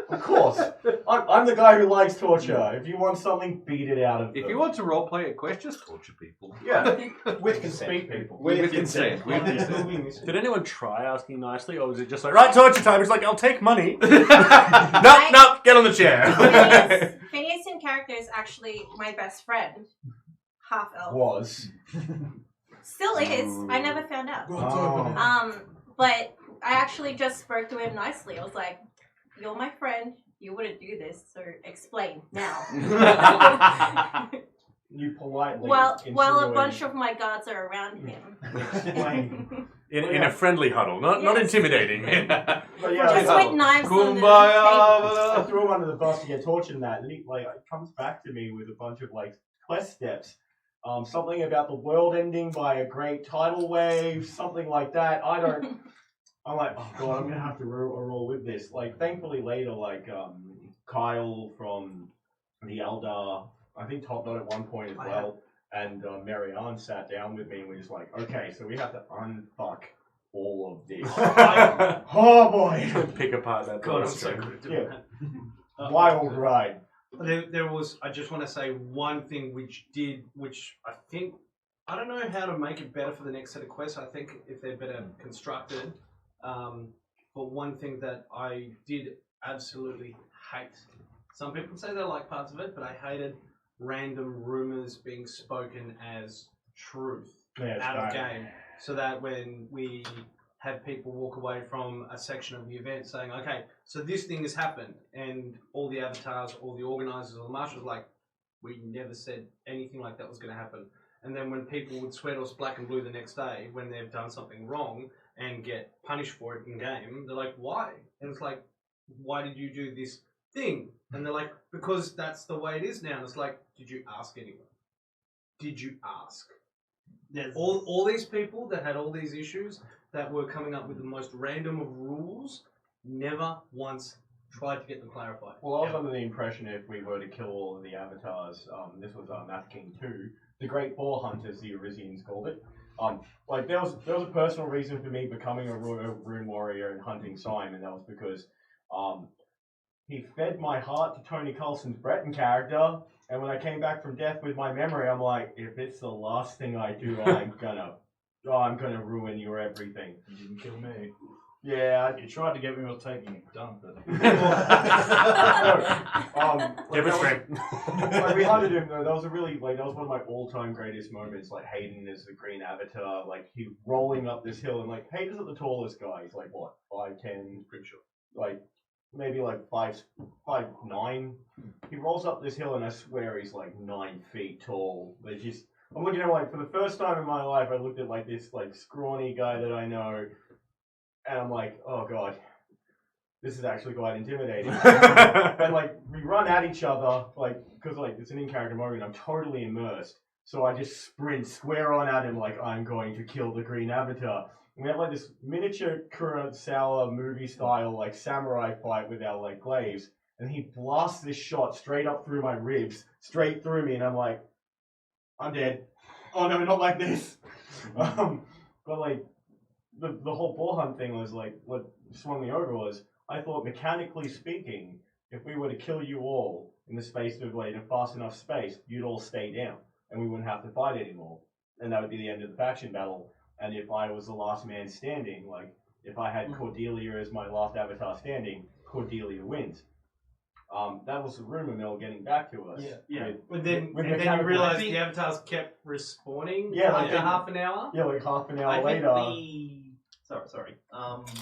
[SPEAKER 3] of course, I'm the guy who likes torture. If you want something, beat it out of them.
[SPEAKER 1] If you want to roleplay a quest, just torture people.
[SPEAKER 3] Yeah,
[SPEAKER 9] with consent.
[SPEAKER 3] Speak people.
[SPEAKER 1] With consent.
[SPEAKER 10] Did anyone try asking nicely, or was it just like, right, torture time? It's like, I'll take money. No, get on the chair.
[SPEAKER 6] Phineas in character is actually my best friend, half elf.
[SPEAKER 3] Was.
[SPEAKER 6] Still is. I never found out.
[SPEAKER 3] Oh.
[SPEAKER 6] But I actually just spoke to him nicely. I was like, "You're my friend. You wouldn't do this, so explain now."
[SPEAKER 3] You politely.
[SPEAKER 6] While a
[SPEAKER 3] insinuated-
[SPEAKER 6] bunch of my guards are around him.
[SPEAKER 3] Explain.
[SPEAKER 10] In a friendly huddle, not intimidating.
[SPEAKER 3] But
[SPEAKER 6] Just with knives on the table.
[SPEAKER 3] I threw him under the bus to get tortured and that. And he comes back to me with a bunch of quest steps. Something about the world ending by a great tidal wave, something like that. I'm like, oh god, I'm gonna have to roll with this. Like, thankfully later, Kyle from the elder, I think Top Knot at one point as well, and Marianne sat down with me and we was like, okay, so we have to unfuck all of this. Oh boy!
[SPEAKER 10] Pick apart that.
[SPEAKER 5] God, I'm
[SPEAKER 10] ball
[SPEAKER 5] so
[SPEAKER 10] string.
[SPEAKER 5] good at doing that.
[SPEAKER 3] Wild ride.
[SPEAKER 5] There was. I just want to say one thing which I think, I don't know how to make it better for the next set of quests. I think if they're better constructed, but one thing that I did absolutely hate. Some people say they like parts of it, but I hated random rumors being spoken as truth out of game. So that when we have people walk away from a section of the event saying, okay, so this thing has happened, and all the avatars, all the organisers, or the marshals like, we never said anything like that was going to happen. And then when people would sweat us black and blue the next day when they've done something wrong and get punished for it in game, they're like, why? And it's like, why did you do this thing? And they're like, because that's the way it is now. And it's like, did you ask anyone? Did you ask? All these people that had all these issues that were coming up with the most random of rules never once tried to get them clarified.
[SPEAKER 3] Well, I was under the impression if we were to kill all of the avatars, this was Math King 2, the Great Boar Hunters, the Arisians called it. Like there was a personal reason for me becoming a rune warrior and hunting Simon, and that was because he fed my heart to Tony Coulson's Breton character, and when I came back from death with my memory, I'm like, if it's the last thing I do, I'm gonna ruin your everything.
[SPEAKER 2] You didn't kill me.
[SPEAKER 3] Yeah,
[SPEAKER 2] You tried to get me while taking it down, but
[SPEAKER 10] Give it straight.
[SPEAKER 3] like we hunted him though. That was a really that was one of my all-time greatest moments. Like Hayden as the green avatar, like he rolling up this hill, and like Hayden's not the tallest guy. He's like what, 5'10", pretty sure. Like maybe like 5'9". He rolls up this hill, and I swear he's like 9 feet tall. They just, I'm looking at him like for the first time in my life, I looked at like this like scrawny guy that I know, and I'm like, oh god. This is actually quite intimidating. And like we run at each other, like because like it's an in-character moment. I'm totally immersed, so I just sprint square on at him like I'm going to kill the green avatar. And we have like this miniature Kurosawa movie style like samurai fight with our like glaives, and he blasts this shot straight up through my ribs, straight through me, and I'm like, I'm dead. Oh no, not like this. But like the whole boar hunt thing was like what swung me over was. I thought, mechanically speaking, if we were to kill you all in the space of like in a fast enough space, you'd all stay down, and we wouldn't have to fight anymore, and that would be the end of the faction battle. And if I was the last man standing, like if I had Cordelia as my last avatar standing, Cordelia wins. That was the rumor mill getting back to us.
[SPEAKER 5] Yeah.
[SPEAKER 3] With
[SPEAKER 5] then you
[SPEAKER 3] mechanical-
[SPEAKER 5] realised the avatars kept respawning
[SPEAKER 3] Yeah,
[SPEAKER 5] after
[SPEAKER 3] like-
[SPEAKER 5] half an hour?
[SPEAKER 3] Yeah, like half an hour
[SPEAKER 7] I think
[SPEAKER 3] later.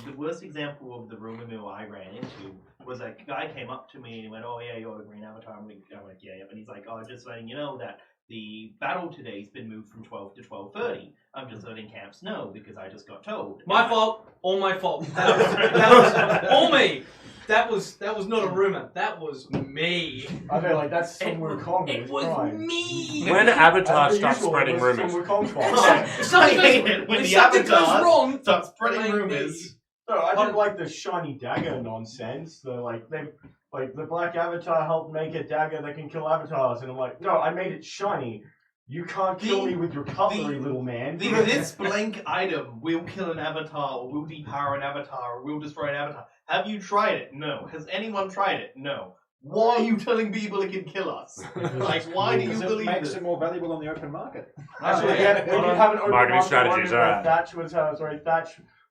[SPEAKER 7] the worst example of the rumor mill I ran into was a guy came up to me and he went, "Oh yeah, you're the green avatar." I'm like, "Yeah." And he's like, "Oh, just letting you know that the battle today's been moved from 12 to 12:30. I'm just letting camps know because I just got told."
[SPEAKER 5] My fault. All my fault. That was all me. That was not a rumor. That was me.
[SPEAKER 3] I feel like that's Sun Wukong.
[SPEAKER 5] It was me.
[SPEAKER 10] When Avatar
[SPEAKER 3] As per
[SPEAKER 10] starts
[SPEAKER 3] usual,
[SPEAKER 10] spreading
[SPEAKER 3] it was
[SPEAKER 10] rumors.
[SPEAKER 3] Sun Wukong's fault.
[SPEAKER 7] I
[SPEAKER 5] Something
[SPEAKER 7] hate
[SPEAKER 5] goes-
[SPEAKER 7] it when
[SPEAKER 5] if
[SPEAKER 7] the
[SPEAKER 5] something goes
[SPEAKER 7] avatars
[SPEAKER 5] wrong,
[SPEAKER 7] start spreading
[SPEAKER 5] blame
[SPEAKER 7] rumors.
[SPEAKER 3] No, I didn't like the shiny dagger nonsense. The black avatar helped make a dagger that can kill avatars, and I'm like, no, I made it shiny. You can't kill me with your cutlery, little man.
[SPEAKER 7] This blank item will kill an avatar, or will depower an avatar, or will destroy an avatar. Have you tried it? No. Has anyone tried it? No. Why are you telling people it can kill us? Like, why do you
[SPEAKER 9] Because it
[SPEAKER 7] believe
[SPEAKER 9] makes
[SPEAKER 7] this?
[SPEAKER 9] it more valuable on the open market.
[SPEAKER 3] Actually, yeah, we did have an open
[SPEAKER 10] Marketing
[SPEAKER 3] market
[SPEAKER 10] strategies,
[SPEAKER 3] moment where
[SPEAKER 10] alright.
[SPEAKER 3] Thatch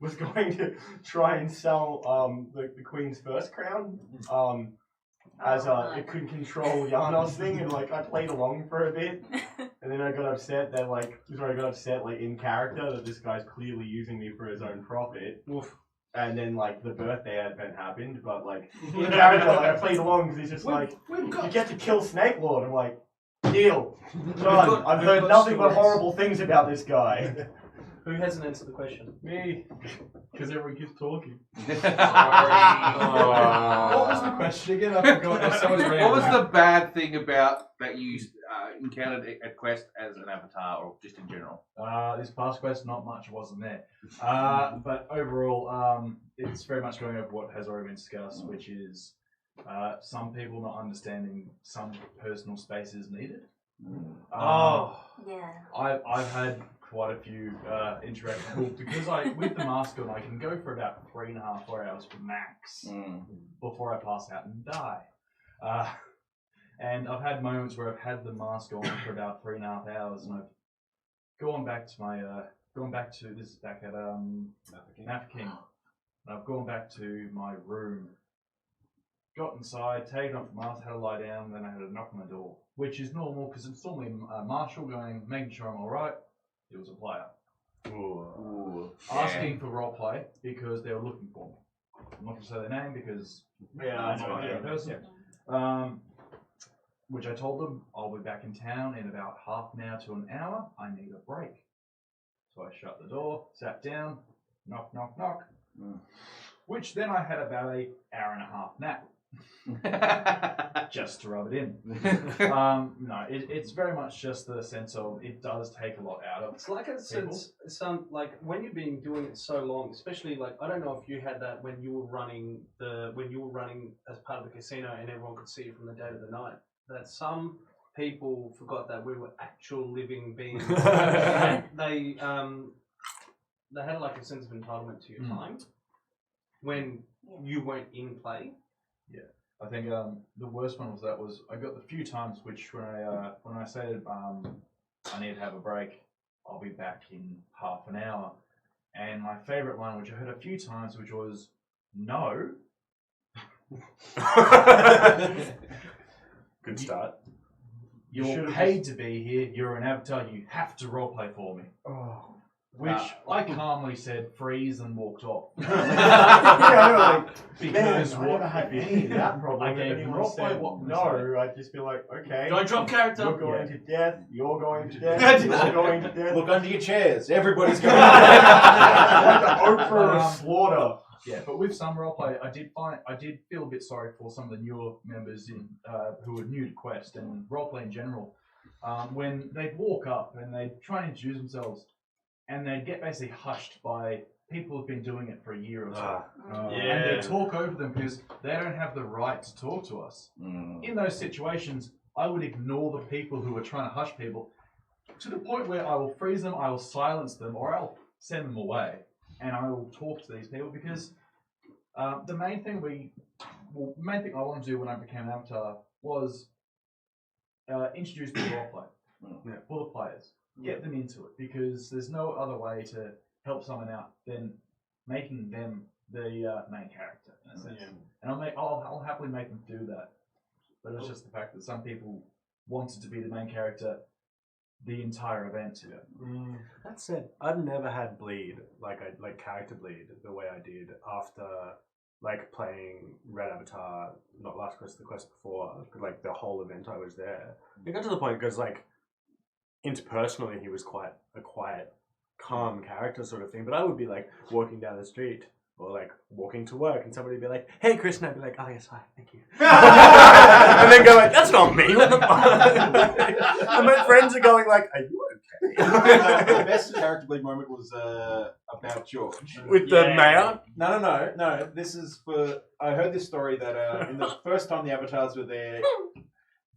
[SPEAKER 3] was going to try and sell the Queen's first crown. As it could control Janos thing, and like I played along for a bit, and then I got upset that in character that this guy's clearly using me for his own profit.
[SPEAKER 5] Oof.
[SPEAKER 3] And then like the birthday event happened, but like in character, like I played along because he's just like, you get to kill Snake Lord. I'm like, deal, done. I've heard nothing but horrible things about this guy.
[SPEAKER 5] Who hasn't answered the question?
[SPEAKER 2] me, because everyone keeps talking.
[SPEAKER 1] What
[SPEAKER 2] What was the question again? I forgot. It was so much
[SPEAKER 1] What was the bad thing about that you encountered at Quest as an avatar, or just in general?
[SPEAKER 2] This past quest, not much wasn't there. But overall, it's very much going over what has already been discussed, which is some people not understanding some personal space is needed.
[SPEAKER 6] Yeah.
[SPEAKER 2] I've had quite a few interactions because with the mask on, I can go for about 3.5 4 hours max before I pass out and die. And I've had moments where I've had the mask on for about 3.5 hours, and I've gone back to this is back at Math King. And I've gone back to my room, got inside, taken off the mask, had to lie down, then I had a knock on the door, which is normal because it's normally a marshal making sure I'm all right. It was a player. Asking for role play because they were looking for me. I'm not going to say their name because I'm not a person. Which I told them I'll be back in town in about half an hour to an hour. I need a break. So I shut the door, sat down, knock, knock, knock. Which then I had about an hour and a half nap. Just to rub it in. No, it's very much just the sense of it does take a lot out of
[SPEAKER 5] It's like a
[SPEAKER 2] people.
[SPEAKER 5] sense, like when you've been doing it so long, especially like I don't know if you had that when you were running as part of the casino and everyone could see you from the day to the night. That some people forgot that we were actual living beings. They had like a sense of entitlement to your time when you weren't in play.
[SPEAKER 2] Yeah, I think the worst one was I got the few times which when I said I need to have a break, I'll be back in half an hour, and my favourite one, which I heard a few times, which was no.
[SPEAKER 10] Good start.
[SPEAKER 2] You're paid to be here. You're an avatar. You have to roleplay for me. Which I calmly said freeze and walked off. Because
[SPEAKER 3] I never had any of that problem.
[SPEAKER 2] I gave them roleplay.
[SPEAKER 3] No, I'd just be like, okay.
[SPEAKER 1] Don't drop character.
[SPEAKER 3] You're going to death. You're going to death. You're going to death.
[SPEAKER 9] Look under your chairs. Everybody's going.
[SPEAKER 3] Like the Oprah slaughter.
[SPEAKER 2] Yeah, but with some roleplay, I did feel a bit sorry for some of the newer members who were new to Quest and roleplay in general. When they'd walk up and they'd try and introduce themselves, and they'd get basically hushed by people who've been doing it for a year or so. And they talk over them because they don't have the right to talk to us. In those situations, I would ignore the people who are trying to hush people to the point where I will freeze them, I will silence them, or I'll send them away. And I will talk to these people because the main thing I wanted to do when I became an avatar was introduce the roleplay for the players. Get them into it because there's no other way to help someone out than making them the main character in a sense. And I'll happily make them do that. But it's just the fact that some people wanted to be the main character the entire event.
[SPEAKER 10] That said, I've never had bleed like character bleed the way I did after like playing Red Avatar, not last quest, the quest before, like the whole event I was there. It got to the point because like interpersonally he was quite a quiet, calm character sort of thing, but I would be like walking down the street or like walking to work and somebody would be like, "Hey Chris," and I'd be like, "Oh yes, hi, thank you." And then go like, "That's not me." What the fuck? And my friends are going like, "Are you okay?"
[SPEAKER 9] The best character bleed moment was about George.
[SPEAKER 10] With the mayor?
[SPEAKER 9] No. This is for. I heard this story that in the first time the avatars were there,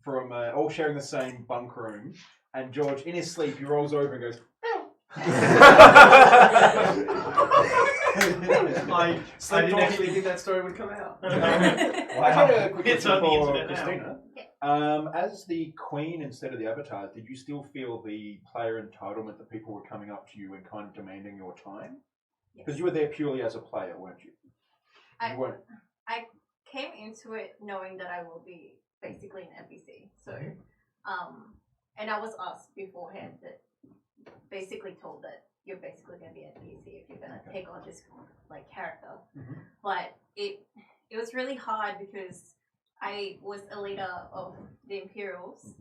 [SPEAKER 9] from all sharing the same bunk room, and George in his sleep he rolls over and goes.
[SPEAKER 5] I didn't actually think that story would come out.
[SPEAKER 9] I had a quick
[SPEAKER 7] It's
[SPEAKER 9] question
[SPEAKER 7] on the
[SPEAKER 9] for
[SPEAKER 7] internet
[SPEAKER 9] Christina. As the queen instead of the avatars, did you still feel the player entitlement that people were coming up to you and kind of demanding your time? Because you were there purely as a player, weren't you? You weren't.
[SPEAKER 6] I came into it knowing that I will be basically an NPC. So, and I was asked beforehand that basically told that you're basically going to be an NPC if you're going to take on this like character. But it was really hard because I was a leader of the Imperials,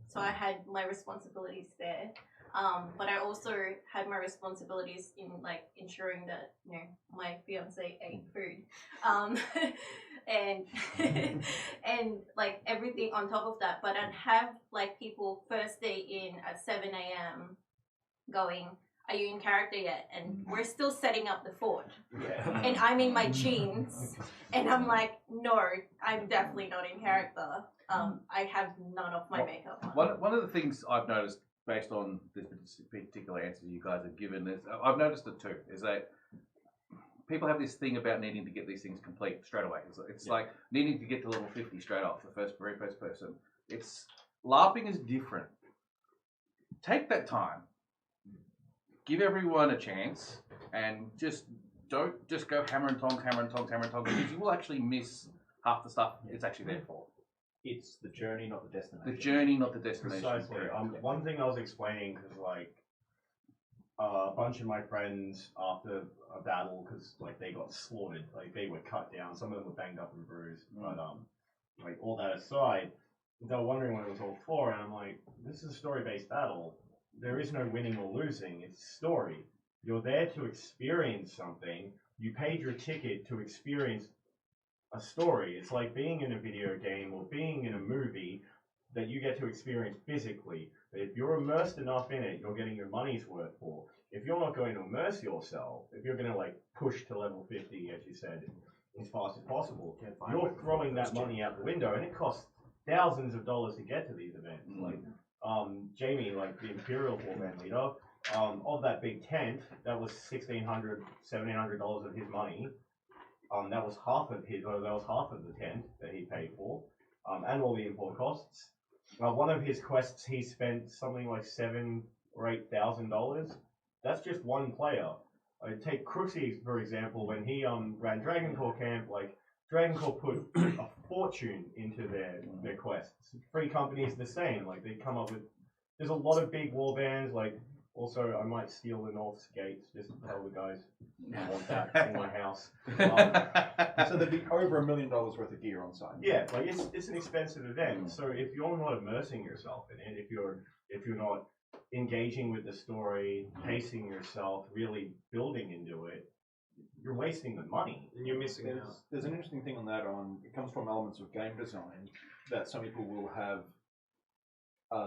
[SPEAKER 6] so I had my responsibilities there. But I also had my responsibilities in like ensuring that my fiance ate food, and and like everything on top of that. But I'd have like people first day in at 7 a.m. going, are you in character yet? And we're still setting up the fort.
[SPEAKER 3] Yeah.
[SPEAKER 6] And I'm in my jeans, and I'm like, no, I'm definitely not in character. I have none of my makeup on.
[SPEAKER 1] One of the things I've noticed based on this particular answer you guys have given is, I've noticed it too, is that people have this thing about needing to get these things complete straight away. It's like needing to get to level 50 straight off, the very first person. LARPing is different. Take that time. Give everyone a chance, and don't just go hammer and tongs, because you will actually miss half the stuff it's actually there for.
[SPEAKER 8] It's the journey, not the destination.
[SPEAKER 1] The journey, not the destination.
[SPEAKER 3] Precisely. One thing I was explaining, because like a bunch of my friends after a battle, because like they got slaughtered, like they were cut down. Some of them were banged up and bruised. But like all that aside, they were wondering what it was all for, and I'm like, this is a story-based battle. There is no winning or losing. It's story. You're there to experience something. You paid your ticket to experience a story. It's like being in a video game or being in a movie that you get to experience physically. But if you're immersed enough in it, you're getting your money's worth for. If you're not going to immerse yourself, if you're going to like push to level 50, as you said, as fast as possible, you're throwing that money out the window, and it costs thousands of dollars to get to these events. Like Jamie, like the Imperial Warband leader, of that big tent, that was $1,600, $1,700 of his money. That was half of the tent that he paid for, and all the import costs. One of his quests, he spent something like $7,000 or $8,000. That's just one player. Take Crooksy, for example, when he ran Dragon Core Camp, like Dragon Core put a fortune into their quests. Free Company's the same. Like they come up with. There's a lot of big war bands. Like also, I might steal the North's Gates just to tell the guys I want that in my house.
[SPEAKER 9] So there'd be over $1 million worth of gear on site.
[SPEAKER 3] Yeah, like it's an expensive event. So if you're not immersing yourself in it, if you're not engaging with the story, pacing yourself, really building into it, you're wasting the money.
[SPEAKER 5] And you're missing out.
[SPEAKER 9] There's an interesting thing on that. It comes from elements of game design that some people will have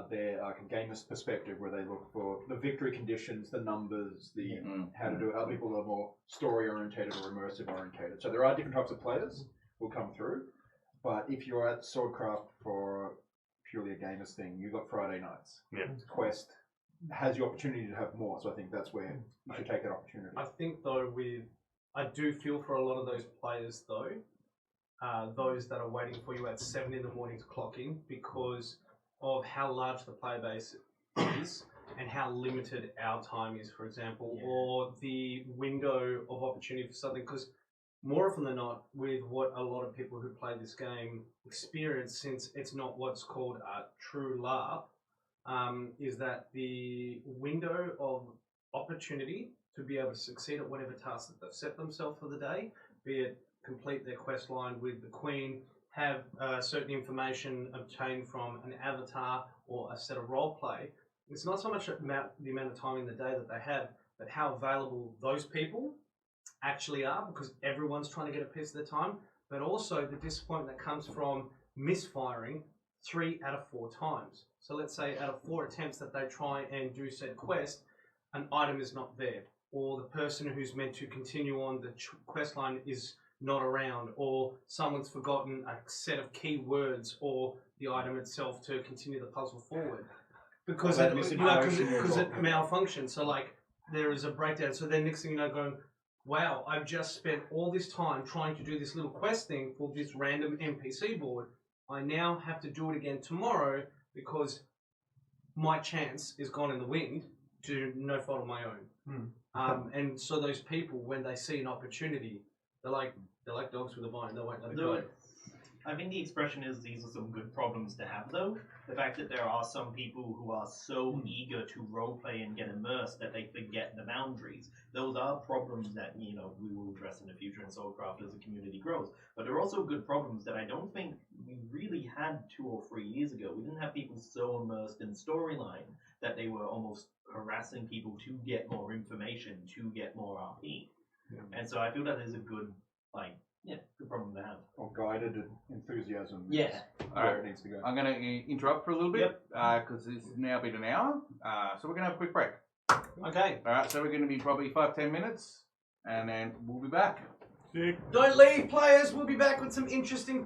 [SPEAKER 9] their gamer's perspective, where they look for the victory conditions, the numbers, the how to do it. Other people are more story orientated or immersive orientated. So there are different types of players who will come through. But if you're at Swordcraft for purely a gamer's thing, you've got Friday nights.
[SPEAKER 10] Yeah.
[SPEAKER 9] Quest has the opportunity to have more, so I think that's where you should take that opportunity.
[SPEAKER 5] I think though, I do feel for a lot of those players though, those that are waiting for you at 7 in the morning to clock in, because of how large the player base is and how limited our time is, for example, or the window of opportunity for something. Because more often than not, with what a lot of people who play this game experience, since it's not what's called a true LARP, is that the window of opportunity to be able to succeed at whatever task that they've set themselves for the day, be it complete their quest line with the Queen, have certain information obtained from an avatar or a set of role play. It's not so much about the amount of time in the day that they have, but how available those people actually are, because everyone's trying to get a piece of their time, but also the disappointment that comes from misfiring 3 out of 4 times. So let's say out of 4 attempts that they try and do said quest, an item is not there, or the person who's meant to continue on the quest line is not around, or someone's forgotten a set of key words or the item itself to continue the puzzle forward because it malfunctioned. So like there is a breakdown. So then next thing you know, going, wow, I've just spent all this time trying to do this little quest thing for this random NPC board. I now have to do it again tomorrow because my chance is gone in the wind to no fault of my own. And so those people, when they see an opportunity, they're like dogs with a bone. They won't let it go.
[SPEAKER 7] I think the expression is these are some good problems to have, though. The fact that there are some people who are so eager to roleplay and get immersed that they forget the boundaries. Those are problems that, we will address in the future in Soulcraft as the community grows. But there are also good problems that I don't think we really had 2 or 3 years ago. We didn't have people so immersed in storyline that they were almost harassing people to get more information, to get more RP. And so I feel that is a good, good problem to have.
[SPEAKER 9] Or guided enthusiasm.
[SPEAKER 7] Yeah.
[SPEAKER 9] Where it needs to go.
[SPEAKER 1] I'm going to interrupt for a little bit because it's now been an hour. So we're going to have a quick break.
[SPEAKER 5] Okay.
[SPEAKER 1] All right, so we're going to be probably 5-10 minutes, and then we'll be back.
[SPEAKER 5] Don't leave, players. We'll be back with some interesting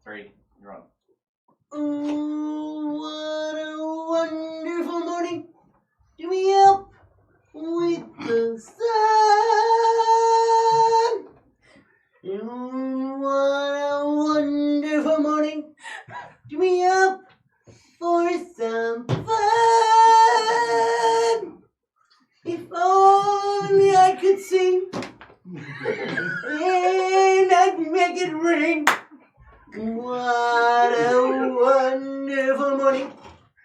[SPEAKER 1] 3, you're on.
[SPEAKER 5] Oh, what a wonderful morning to be up with the sun. What a wonderful morning to be up for some fun. If only I could sing and I'd make it ring. What a wonderful morning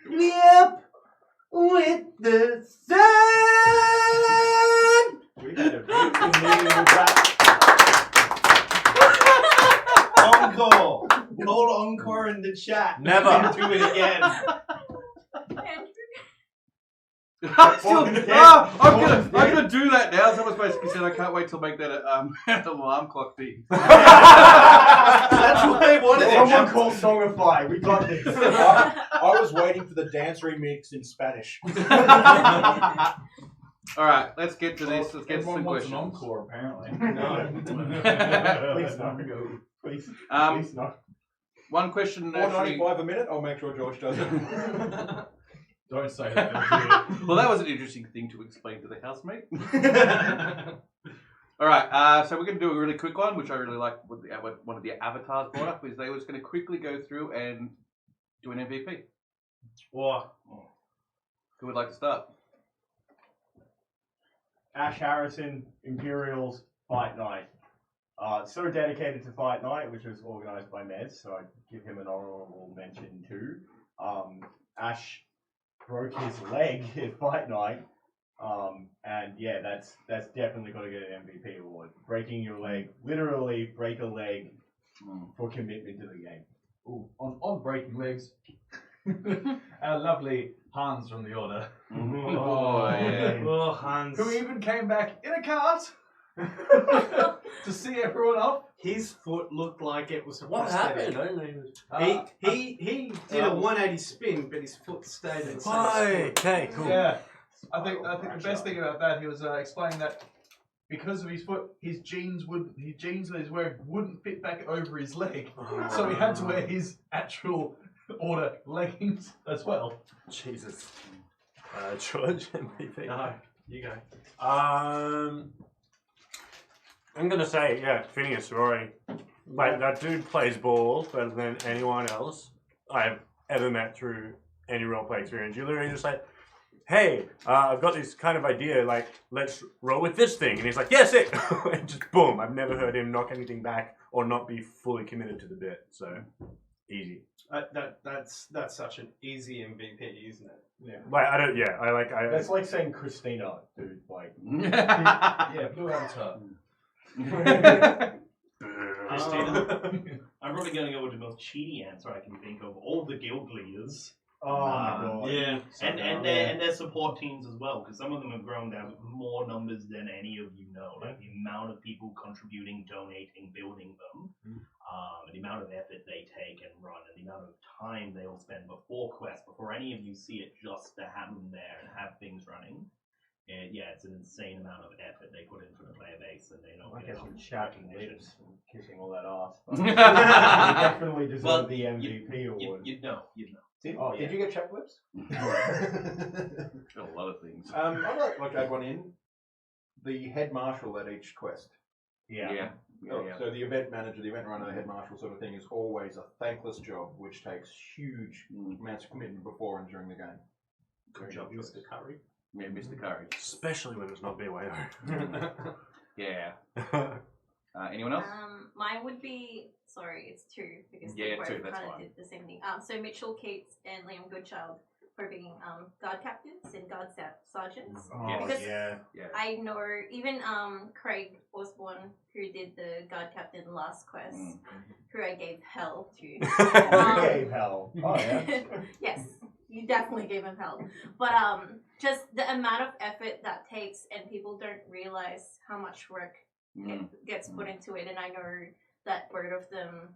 [SPEAKER 5] to be up with the sun.
[SPEAKER 3] We had a beautiful meeting with that.
[SPEAKER 7] Encore! Call encore in the chat.
[SPEAKER 10] Never.
[SPEAKER 7] Do it again.
[SPEAKER 1] I'm gonna do that now. Someone's basically said I can't wait to make that an alarm clock thing.
[SPEAKER 7] That's what they wanted.
[SPEAKER 3] Someone call Songify. We got this.
[SPEAKER 9] I was waiting for the dance remix in Spanish.
[SPEAKER 1] All right, let's get to this. Let's get to some
[SPEAKER 2] Everyone wants an
[SPEAKER 1] questions.
[SPEAKER 2] encore, apparently.
[SPEAKER 3] Please no. Please.
[SPEAKER 1] Um,
[SPEAKER 3] Please no.
[SPEAKER 1] One question actually.
[SPEAKER 9] $4.95 a minute. I'll make sure George does it.
[SPEAKER 2] Don't say that.
[SPEAKER 1] Well, that was an interesting thing to explain to the housemate. All right, so we're going to do a really quick one, which I really like. What one of the avatars brought up is they was going to quickly go through and do an MVP.
[SPEAKER 5] Whoa.
[SPEAKER 1] Who would like to start?
[SPEAKER 3] Ash Harrison, Imperials, Fight Night. So dedicated to Fight Night, which was organised by Mez, so I'd give him an honourable mention too. Ash broke his leg at Fight Night, and yeah, that's definitely got to get an MVP award. Breaking your leg, literally break a leg for commitment to the game.
[SPEAKER 2] Ooh, on breaking legs, our lovely Hans from the Order,
[SPEAKER 1] Oh, yeah.
[SPEAKER 5] Oh, Hans.
[SPEAKER 2] who even came back in a cart to see everyone off.
[SPEAKER 5] His foot looked like it was a
[SPEAKER 10] What
[SPEAKER 5] prosthetic.
[SPEAKER 10] happened?
[SPEAKER 5] He did a 180 spin, but his foot stayed in the same spot.
[SPEAKER 2] Okay,
[SPEAKER 10] cool.
[SPEAKER 2] Yeah, I think the best thing about that, he was explaining that because of his foot, his jeans that he's wearing wouldn't fit back over his leg, so he had to wear his actual Order leggings as well.
[SPEAKER 10] Jesus. George, MVP.
[SPEAKER 5] No, you go.
[SPEAKER 10] I'm gonna say, Phineas Rory. Like, that dude plays ball better than anyone else I've ever met through any roleplay experience. You literally just like, hey, I've got this kind of idea, like, let's roll with this thing. And he's like, yes, it! And just boom. I've never heard him knock anything back or not be fully committed to the bit. So, easy.
[SPEAKER 5] That's such an easy MVP, isn't it?
[SPEAKER 3] Yeah.
[SPEAKER 10] Like,
[SPEAKER 3] That's like saying Christina, dude. Like,
[SPEAKER 2] Yeah, Blue Avatar.
[SPEAKER 7] Christina. I'm probably going to go with the most cheaty answer I can think of. All the guild leaders.
[SPEAKER 3] oh my god.
[SPEAKER 5] Yeah.
[SPEAKER 7] And their support teams as well, because some of them have grown down more numbers than any of you know. Like the amount of people contributing, donating, building them, and the amount of effort they take and run, and the amount of time they will spend before quest, before any of you see it, just to have them there and have things running. And yeah, it's an insane amount of effort they put into the player base, and they don't
[SPEAKER 3] I
[SPEAKER 7] get
[SPEAKER 3] guess
[SPEAKER 7] enough
[SPEAKER 3] I'm shouting
[SPEAKER 7] recognition.
[SPEAKER 3] lips and kissing all that ass. But they definitely deserve
[SPEAKER 7] Well,
[SPEAKER 3] the MVP award.
[SPEAKER 7] You'd know.
[SPEAKER 9] Did,
[SPEAKER 3] Oh, yeah.
[SPEAKER 9] did you get chap lips?
[SPEAKER 1] A lot of things.
[SPEAKER 9] I'd like to add one in. The head marshal at each quest.
[SPEAKER 3] Yeah.
[SPEAKER 9] So the event manager, the event runner, the head marshal sort of thing is always a thankless job, which takes huge amounts of commitment before and during the game.
[SPEAKER 5] Good job, Mr. Curry.
[SPEAKER 1] Yeah, Mr. Curry.
[SPEAKER 10] Especially when it's not BYO.
[SPEAKER 1] Yeah. Anyone else?
[SPEAKER 6] Mine would be, sorry, it's two because
[SPEAKER 1] Yeah,
[SPEAKER 6] they both
[SPEAKER 1] two, that's
[SPEAKER 6] kind of
[SPEAKER 1] fine.
[SPEAKER 6] did the same thing. So Mitchell Keats and Liam Goodchild for being guard captains and guard sergeants.
[SPEAKER 3] Oh,
[SPEAKER 6] Because
[SPEAKER 10] yeah.
[SPEAKER 1] Yeah.
[SPEAKER 6] I know even Craig Osborne, who did the guard captain last quest, who I gave hell to.
[SPEAKER 3] You gave hell. Oh, yeah.
[SPEAKER 6] Yes, you definitely gave him hell. But just the amount of effort that takes, and people don't realize how much work gets put into it. And I know that both of them,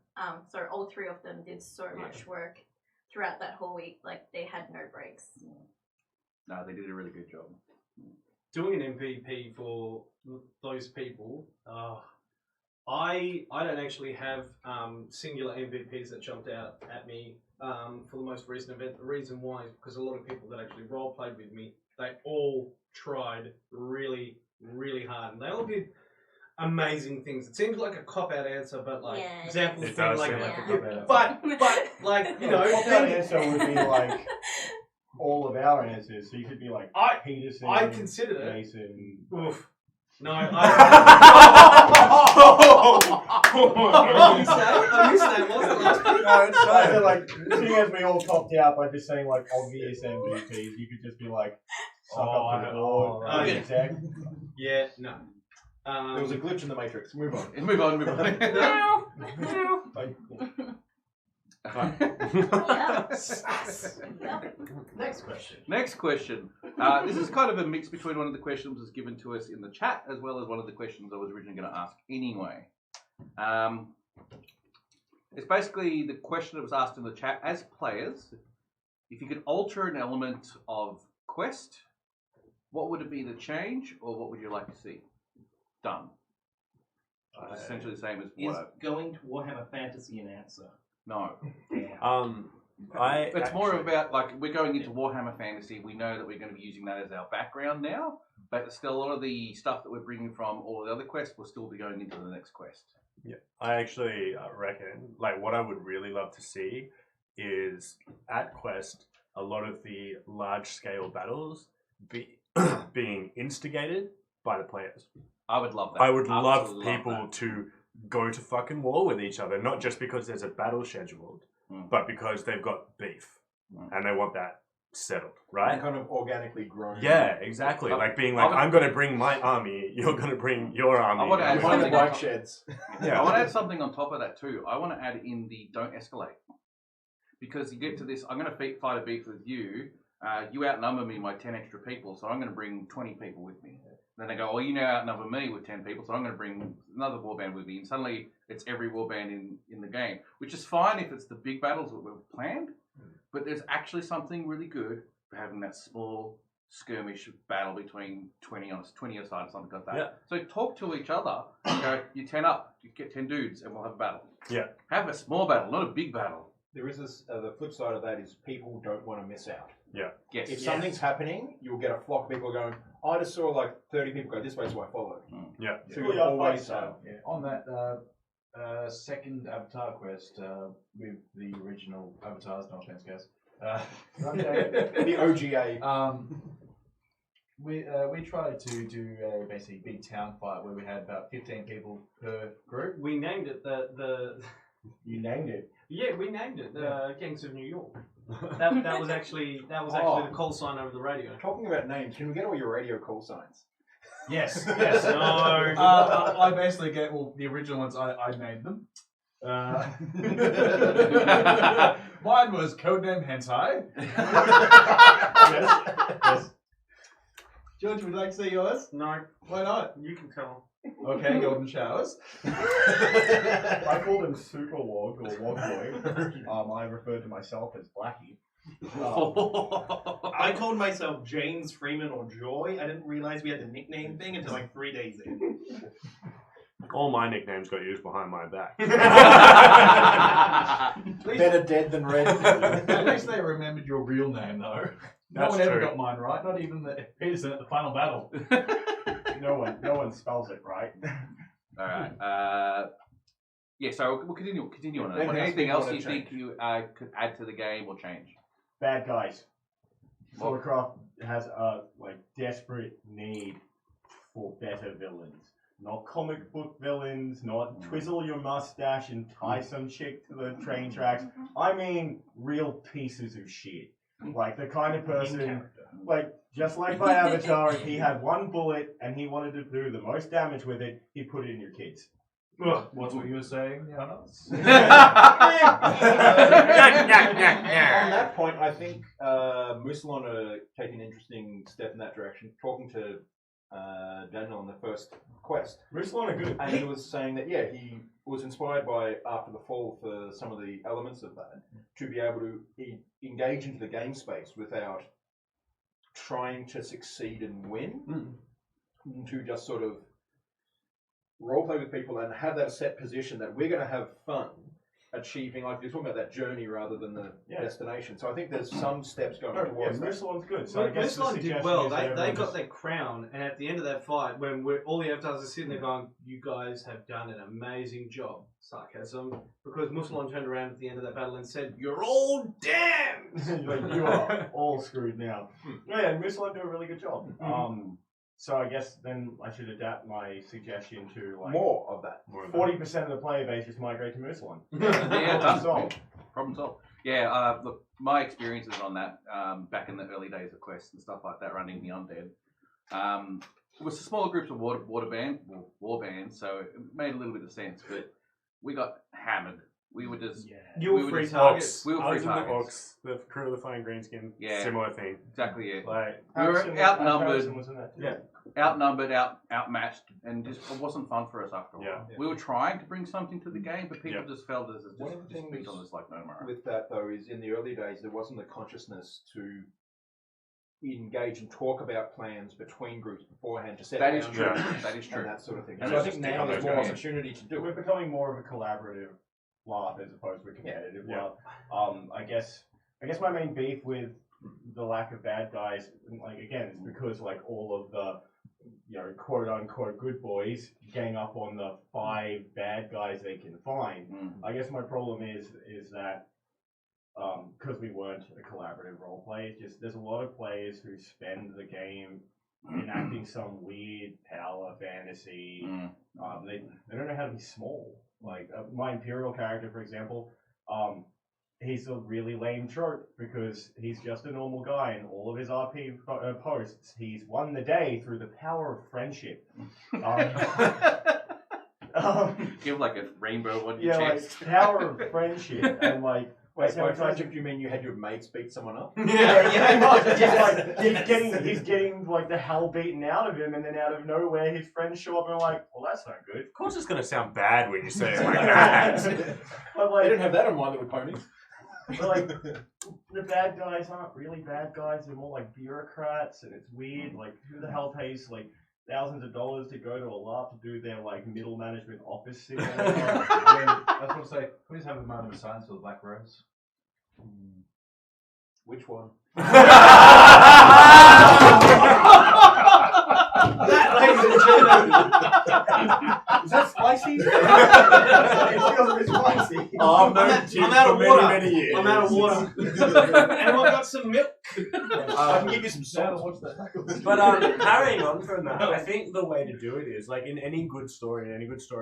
[SPEAKER 6] all three of them did so much work throughout that whole week. Like, they had no breaks.
[SPEAKER 1] No, they did a really good job.
[SPEAKER 5] Doing an MVP for those people, I don't actually have singular MVPs that jumped out at me for the most recent event. The reason why is because a lot of people that actually role played with me, they all tried really, really hard, and they all did amazing things. It seems like a cop out answer, but like examples
[SPEAKER 10] It
[SPEAKER 5] being
[SPEAKER 10] does
[SPEAKER 5] like,
[SPEAKER 10] seem like a
[SPEAKER 5] but like you know,
[SPEAKER 3] Well, that answer would be like all of our answers. So you could be like Peterson.
[SPEAKER 5] I considered it.
[SPEAKER 3] Mason.
[SPEAKER 5] Oof. No,
[SPEAKER 3] I
[SPEAKER 5] missed that. What was the last pick?
[SPEAKER 3] No, it's so like seeing as we all topped out by just saying like obvious MVPs, you could just be like suck up to the board.
[SPEAKER 5] right.
[SPEAKER 3] Exact.
[SPEAKER 5] Yeah, no.
[SPEAKER 9] There was a glitch in the Matrix. Move on.
[SPEAKER 1] Move on.
[SPEAKER 7] Next question.
[SPEAKER 1] Next question. This is kind of a mix between one of the questions that was given to us in the chat as well as one of the questions I was originally going to ask anyway. It's basically the question that was asked in the chat. As players, if you could alter an element of Quest, what would it be the change, or what would you like to see done? It's essentially the same as
[SPEAKER 7] Is
[SPEAKER 1] what
[SPEAKER 7] going to Warhammer Fantasy an answer?
[SPEAKER 1] No.
[SPEAKER 10] I
[SPEAKER 1] It's more about, like, we're going into Warhammer Fantasy. We know that we're going to be using that as our background now, but still a lot of the stuff that we're bringing from all the other quests will still be going into the next quest.
[SPEAKER 10] Yeah, I actually reckon, like, what I would really love to see is at Quest a lot of the large-scale battles being instigated by the players.
[SPEAKER 1] I would love that.
[SPEAKER 10] I would love
[SPEAKER 1] Absolutely
[SPEAKER 10] people
[SPEAKER 1] that.
[SPEAKER 10] to go to fucking war with each other, not just because there's a battle scheduled, but because they've got beef and they want that settled, right?
[SPEAKER 9] And kind of organically growing.
[SPEAKER 10] Yeah, exactly. Like being like, I'm going to bring my army, you're going to bring your army.
[SPEAKER 1] I want to add
[SPEAKER 9] One of the
[SPEAKER 1] something on
[SPEAKER 9] bike
[SPEAKER 1] top.
[SPEAKER 9] sheds.
[SPEAKER 1] Yeah, I want to add something on top of that too. I want to add in the don't escalate. Because you get to this, I'm going to fight a beef with you. You outnumber me by 10 extra people, so I'm going to bring 20 people with me. Then they go, well, you now outnumber me with 10 people, so I'm going to bring another warband with me. And suddenly it's every warband in the game, which is fine if it's the big battles that we've planned. But there's actually something really good for having that small skirmish battle between 20 on your side or something like that.
[SPEAKER 10] Yeah.
[SPEAKER 1] So talk to each other. Go, you 10 up, you get 10 dudes, and we'll have a battle.
[SPEAKER 10] Yeah.
[SPEAKER 1] Have a small battle, not a big battle.
[SPEAKER 9] There is this, the flip side of that is people don't want to miss out.
[SPEAKER 10] Yeah.
[SPEAKER 1] Yes.
[SPEAKER 9] If something's happening, you'll get a flock of people going, I just saw like 30 people go this way, so I followed.
[SPEAKER 10] Yeah.
[SPEAKER 9] So you'll always
[SPEAKER 2] On that second Avatar quest with the original avatars, no offense, guys.
[SPEAKER 9] the OGA.
[SPEAKER 2] We tried to do a basically big town fight where we had about 15 people per group.
[SPEAKER 5] We named it the.
[SPEAKER 3] You named it.
[SPEAKER 5] Yeah, we named it the Gangs of New York. That was actually the call sign over the radio.
[SPEAKER 9] Talking about names, can we get all your radio call signs?
[SPEAKER 2] Yes.
[SPEAKER 5] No.
[SPEAKER 2] I basically get the original ones. I made them. Mine was codename Hentai. yes. George, would you like to say yours?
[SPEAKER 5] No.
[SPEAKER 2] Why not?
[SPEAKER 5] You can tell.
[SPEAKER 2] Okay, golden showers.
[SPEAKER 3] I called him Super Wog or Wog Boy. I referred to myself as Blackie.
[SPEAKER 7] I called myself James Freeman or Joy. I didn't realize we had the nickname thing until like 3 days in.
[SPEAKER 10] All my nicknames got used behind my back.
[SPEAKER 9] Better dead than red.
[SPEAKER 2] At least they remembered your real name, though.
[SPEAKER 10] That's
[SPEAKER 2] no one ever
[SPEAKER 10] true.
[SPEAKER 2] got mine right. Not even the Peterson at the final battle.
[SPEAKER 3] No one spells it right.
[SPEAKER 1] All right. Yeah, so we'll continue on it.
[SPEAKER 3] Anything
[SPEAKER 1] Anything
[SPEAKER 3] else
[SPEAKER 1] else
[SPEAKER 3] you
[SPEAKER 1] you
[SPEAKER 3] wanna
[SPEAKER 1] think you could add to the game or change?
[SPEAKER 3] Bad guys. Solarcraft has a desperate need for better villains. Not comic book villains, not twizzle your mustache and tie some chick to the train tracks. I mean real pieces of shit. Like the kind of person, just like my avatar, if he had one bullet and he wanted to do the most damage with it, he'd put it in your kids.
[SPEAKER 2] What's what you were saying, Jonas?
[SPEAKER 9] On that point, I think Musalon are taking an interesting step in that direction. Talking to Daniel on the first quest.
[SPEAKER 3] Musalon are good.
[SPEAKER 9] And he was saying that, yeah, he was inspired by After the Fall for some of the elements of that, to be able to engage into the game space without trying to succeed and win, to just sort of roleplay with people and have that set position that we're going to have fun achieving, like you're talking about that journey rather than the destination. So I think there's some steps going towards that.
[SPEAKER 3] Moosline's good. So I guess the
[SPEAKER 5] Moosline did
[SPEAKER 3] suggestion
[SPEAKER 5] well.
[SPEAKER 3] is that
[SPEAKER 5] They
[SPEAKER 3] everyone
[SPEAKER 5] got
[SPEAKER 3] just-
[SPEAKER 5] their crown, and at the end of that fight, when all the avatars are sitting there going, "You guys have done an amazing job," sarcasm, because Moosline turned around at the end of that battle and said, "You're all damned."
[SPEAKER 3] like, you are all screwed now. Yeah, Moosline do a really good job. So I guess then I should adapt my suggestion to like
[SPEAKER 9] More of that.
[SPEAKER 3] 40% of the player base just migrate to Moosline.
[SPEAKER 1] Yeah,
[SPEAKER 3] Problem
[SPEAKER 1] done.
[SPEAKER 3] solved.
[SPEAKER 1] Problem solved. Yeah, look, my experiences on that back in the early days of quests and stuff like that, running the undead, it was smaller groups of war bands, so it made a little bit of sense. But we got hammered. We were just
[SPEAKER 5] You
[SPEAKER 1] we
[SPEAKER 5] were
[SPEAKER 1] were
[SPEAKER 5] free
[SPEAKER 1] just-
[SPEAKER 5] targets.
[SPEAKER 1] We were
[SPEAKER 10] I
[SPEAKER 1] free
[SPEAKER 10] was in the
[SPEAKER 1] targets.
[SPEAKER 10] Orcs, the crew of the Flying Greenskin.
[SPEAKER 1] Yeah.
[SPEAKER 10] Similar thing.
[SPEAKER 1] Exactly. Yeah.
[SPEAKER 10] Like,
[SPEAKER 1] We were
[SPEAKER 3] Harrison
[SPEAKER 1] outnumbered.
[SPEAKER 3] was in that too.
[SPEAKER 10] Yeah.
[SPEAKER 1] Outnumbered, outmatched, and just it wasn't fun for us after a while.
[SPEAKER 10] Yeah.
[SPEAKER 1] We were trying to bring something to the game, but people just felt as
[SPEAKER 9] One of the
[SPEAKER 1] just
[SPEAKER 9] things
[SPEAKER 1] on this like no more.
[SPEAKER 9] with that though is in the early days there wasn't the consciousness to engage and talk about plans between groups beforehand to set
[SPEAKER 1] That is true.
[SPEAKER 9] boundaries
[SPEAKER 1] That is true.
[SPEAKER 9] and that sort of thing.
[SPEAKER 10] And
[SPEAKER 9] So I
[SPEAKER 10] it's
[SPEAKER 9] think
[SPEAKER 10] just
[SPEAKER 9] now there's more
[SPEAKER 10] becoming-
[SPEAKER 9] opportunity to do
[SPEAKER 3] We're
[SPEAKER 9] it.
[SPEAKER 3] becoming more of a collaborative LARP as opposed to a competitive LARP. I guess my main beef with the lack of bad guys, like again, it's because like all of the quote unquote good boys gang up on the 5 bad guys they can find. I guess my problem is that because we weren't a collaborative role play, it's just there's a lot of players who spend the game enacting some weird power fantasy. They don't know how to be small. Like my Imperial character, for example, he's a really lame trope because he's just a normal guy, and all of his RP posts, he's won the day through the power of friendship.
[SPEAKER 1] Give like a rainbow on your
[SPEAKER 3] Yeah,
[SPEAKER 1] chest.
[SPEAKER 3] like power of friendship, and like.
[SPEAKER 9] Wait,
[SPEAKER 3] every
[SPEAKER 9] by
[SPEAKER 3] time-
[SPEAKER 9] friendship, do you mean you had your mates beat someone up?
[SPEAKER 3] pretty much. It's just like he's getting like the hell beaten out of him, and then out of nowhere his friends show up and are like, well, that's not good.
[SPEAKER 10] of course, it's going to sound bad when you say it like that.
[SPEAKER 3] But
[SPEAKER 9] They
[SPEAKER 3] like,
[SPEAKER 9] didn't have that on My Little Ponies.
[SPEAKER 3] but, like the bad guys aren't really bad guys; they're more like bureaucrats, and it's weird. Like, who the hell pays like thousands of dollars to go to a LARP to do their like middle management office thing?
[SPEAKER 8] I was going to say, can we just have a moment of silence for the Black Rose?
[SPEAKER 9] Which one?
[SPEAKER 5] That, ladies and gentlemen,
[SPEAKER 3] Is that spicy? It feels a bit spicy.
[SPEAKER 10] Oh, no,
[SPEAKER 5] I'm out
[SPEAKER 10] gin
[SPEAKER 5] of
[SPEAKER 10] for
[SPEAKER 5] water.
[SPEAKER 10] many years.
[SPEAKER 5] I'm out of water. Anyone got some milk?
[SPEAKER 9] I can give you some salt.
[SPEAKER 10] But carrying on from that, I think the way to do it is like in any good story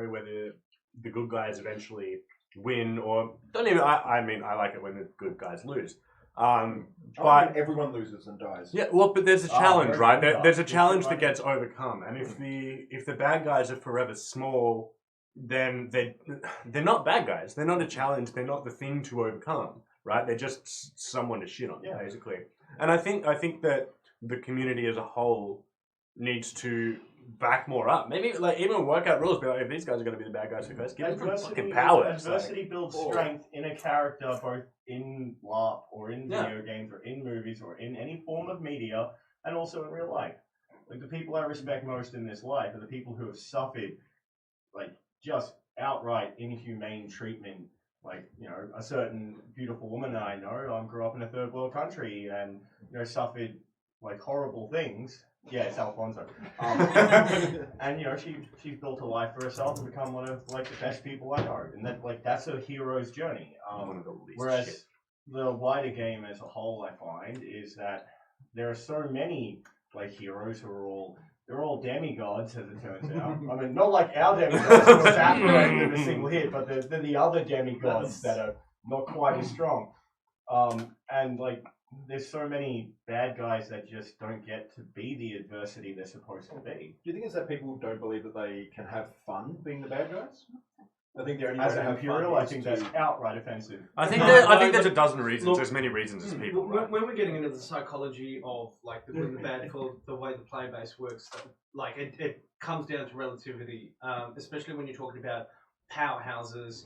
[SPEAKER 10] where the good guys eventually win, or don't even. I mean, I like it when the good guys lose. But
[SPEAKER 9] everyone loses and dies.
[SPEAKER 10] yeah, well, but there's a challenge,
[SPEAKER 3] very
[SPEAKER 10] right?
[SPEAKER 3] good
[SPEAKER 10] There's a
[SPEAKER 3] job.
[SPEAKER 10] challenge that gets overcome, and if the bad guys are forever small, then they're not bad guys. They're not a challenge. They're not the thing to overcome, right? They're just someone to shit on, basically. And I think that the community as a whole needs to back more up. Maybe like even work out rules. Be like, if these guys are going to be the bad guys first, give them some fucking powers.
[SPEAKER 3] Adversity builds strength in a character, both in LARP or in video games or in movies or in any form of media, and also in real life. Like the people I respect most in this life are the people who have suffered, like just outright inhumane treatment. Like, you know, a certain beautiful woman that I know grew up in a third world country and, you know, suffered like horrible things. Yeah, it's Alfonso. And, you know, she's built a life for herself and become one of like the best people I know. And that's a hero's journey. Whereas the wider game as a whole, I find, is that there are so many like heroes who they're all demigods, as it turns out. I mean, not like our demigods who are evaporated with a single hit, but they're the other demigods that are not quite as strong. And like, there's so many bad guys that just don't get to be the adversity they're supposed to be.
[SPEAKER 9] Do you think it's that people don't believe that they can have fun being the bad guys? I think the only
[SPEAKER 3] As
[SPEAKER 9] way to
[SPEAKER 3] an
[SPEAKER 9] have
[SPEAKER 3] Imperial,
[SPEAKER 9] fun
[SPEAKER 3] I
[SPEAKER 9] is
[SPEAKER 3] think
[SPEAKER 9] to...
[SPEAKER 3] that's outright offensive.
[SPEAKER 10] I think
[SPEAKER 5] No,
[SPEAKER 10] there's a dozen reasons.
[SPEAKER 5] look,
[SPEAKER 10] There's many reasons as people, right?
[SPEAKER 5] When we're getting into the psychology of like the good and the bad for the way the play base works, like it comes down to relativity, especially when you're talking about powerhouses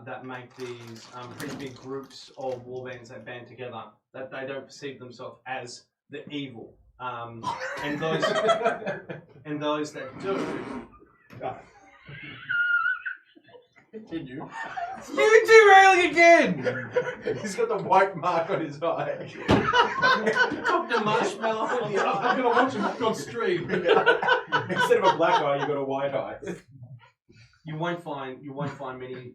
[SPEAKER 5] that make these pretty big groups of warbands that band together, that they don't perceive themselves as the evil, and those that do
[SPEAKER 9] Continue.
[SPEAKER 1] You derailing again!
[SPEAKER 9] He's got the white mark on his eye.
[SPEAKER 5] Took the marshmallow on the
[SPEAKER 9] I'm
[SPEAKER 5] eye.
[SPEAKER 9] gonna watch him on stream. Instead of a black eye, you got a white eye.
[SPEAKER 5] You won't find many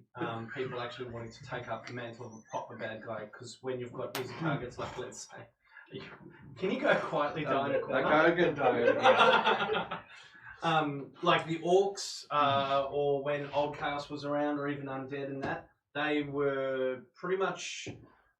[SPEAKER 5] people actually wanting to take up the mantle of a proper bad guy, because when you've got easy targets like, let's say, can you go quietly down a corner?
[SPEAKER 1] I go down.
[SPEAKER 5] Like the orcs, or when Old Chaos was around, or even Undead and that, they were pretty much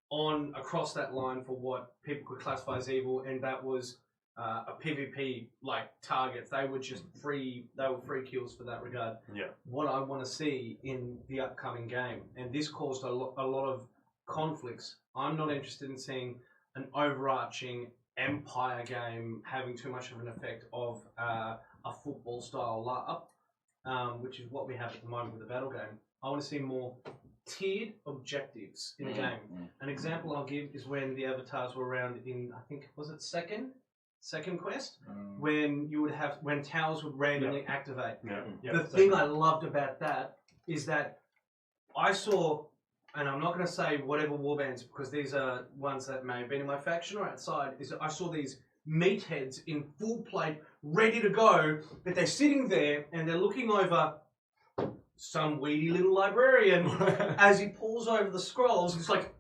[SPEAKER 5] on across that line for what people could classify as evil, and that was a PvP like targets. They were just free. They were free kills for that regard.
[SPEAKER 4] Yeah.
[SPEAKER 5] What I want to see in the upcoming game, and this caused a lot of conflicts. I'm not interested in seeing an overarching empire game having too much of an effect of a football style LARP, which is what we have at the moment with the battle game. I want to see more tiered objectives in the game. An example I'll give is when the avatars were around in, I think, was it second quest, when you would have when towers would randomly activate. The thing I loved about that is that I saw, and I'm not going to say whatever warbands because these are ones that may have been in my faction or outside, is that I saw these meatheads in full plate ready to go, but they're sitting there and they're looking over some weedy little librarian as he pulls over the scrolls. It's like,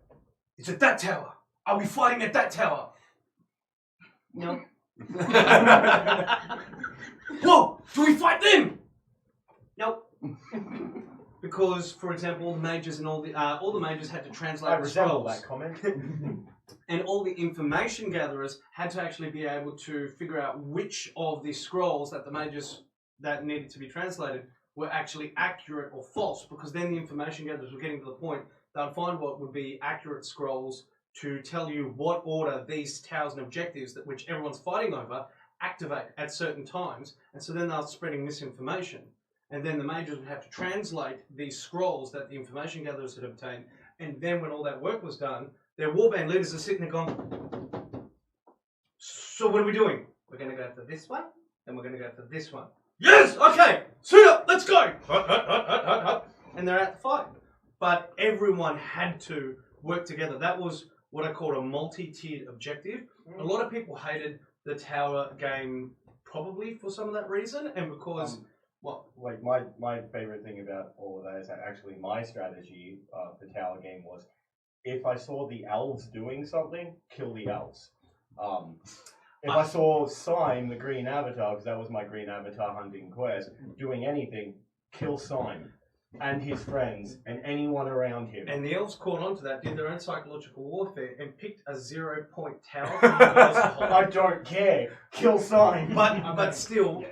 [SPEAKER 5] it's at that tower. Are we fighting at that tower? No. Whoa! Do we fight them? Nope. Because, for example, the mages and all the mages had to translate
[SPEAKER 3] I
[SPEAKER 5] the
[SPEAKER 3] resemble
[SPEAKER 5] scrolls.
[SPEAKER 3] that comment.
[SPEAKER 5] And all the information gatherers had to actually be able to figure out which of the scrolls that the mages that needed to be translated were actually accurate or false, because then the information gatherers were getting to the point they'd find what would be accurate scrolls to tell you what order these towers and objectives that which everyone's fighting over activate at certain times, and so then they're spreading misinformation. And then the mages would have to translate these scrolls that the information gatherers had obtained, and then when all that work was done, their warband leaders are sitting there going, so what are we doing? We're going to go for this one, and we're going to go for this one. Yes, okay, suit up, let's go. And they're out to fight. But everyone had to work together. That was what I call a multi-tiered objective. A lot of people hated the tower game probably for some of that reason, and because
[SPEAKER 3] like my favorite thing about all of that is that actually my strategy of the tower game was, if I saw the elves doing something, kill the elves. If I saw Syme, the green avatar, because that was my green avatar hunting quest, doing anything, kill Syme and his friends and anyone around him.
[SPEAKER 5] And the elves caught on to that, did their own psychological warfare, and picked a 0-point tower for you guys to hold.
[SPEAKER 3] I don't care. Kill Syme.
[SPEAKER 5] But still,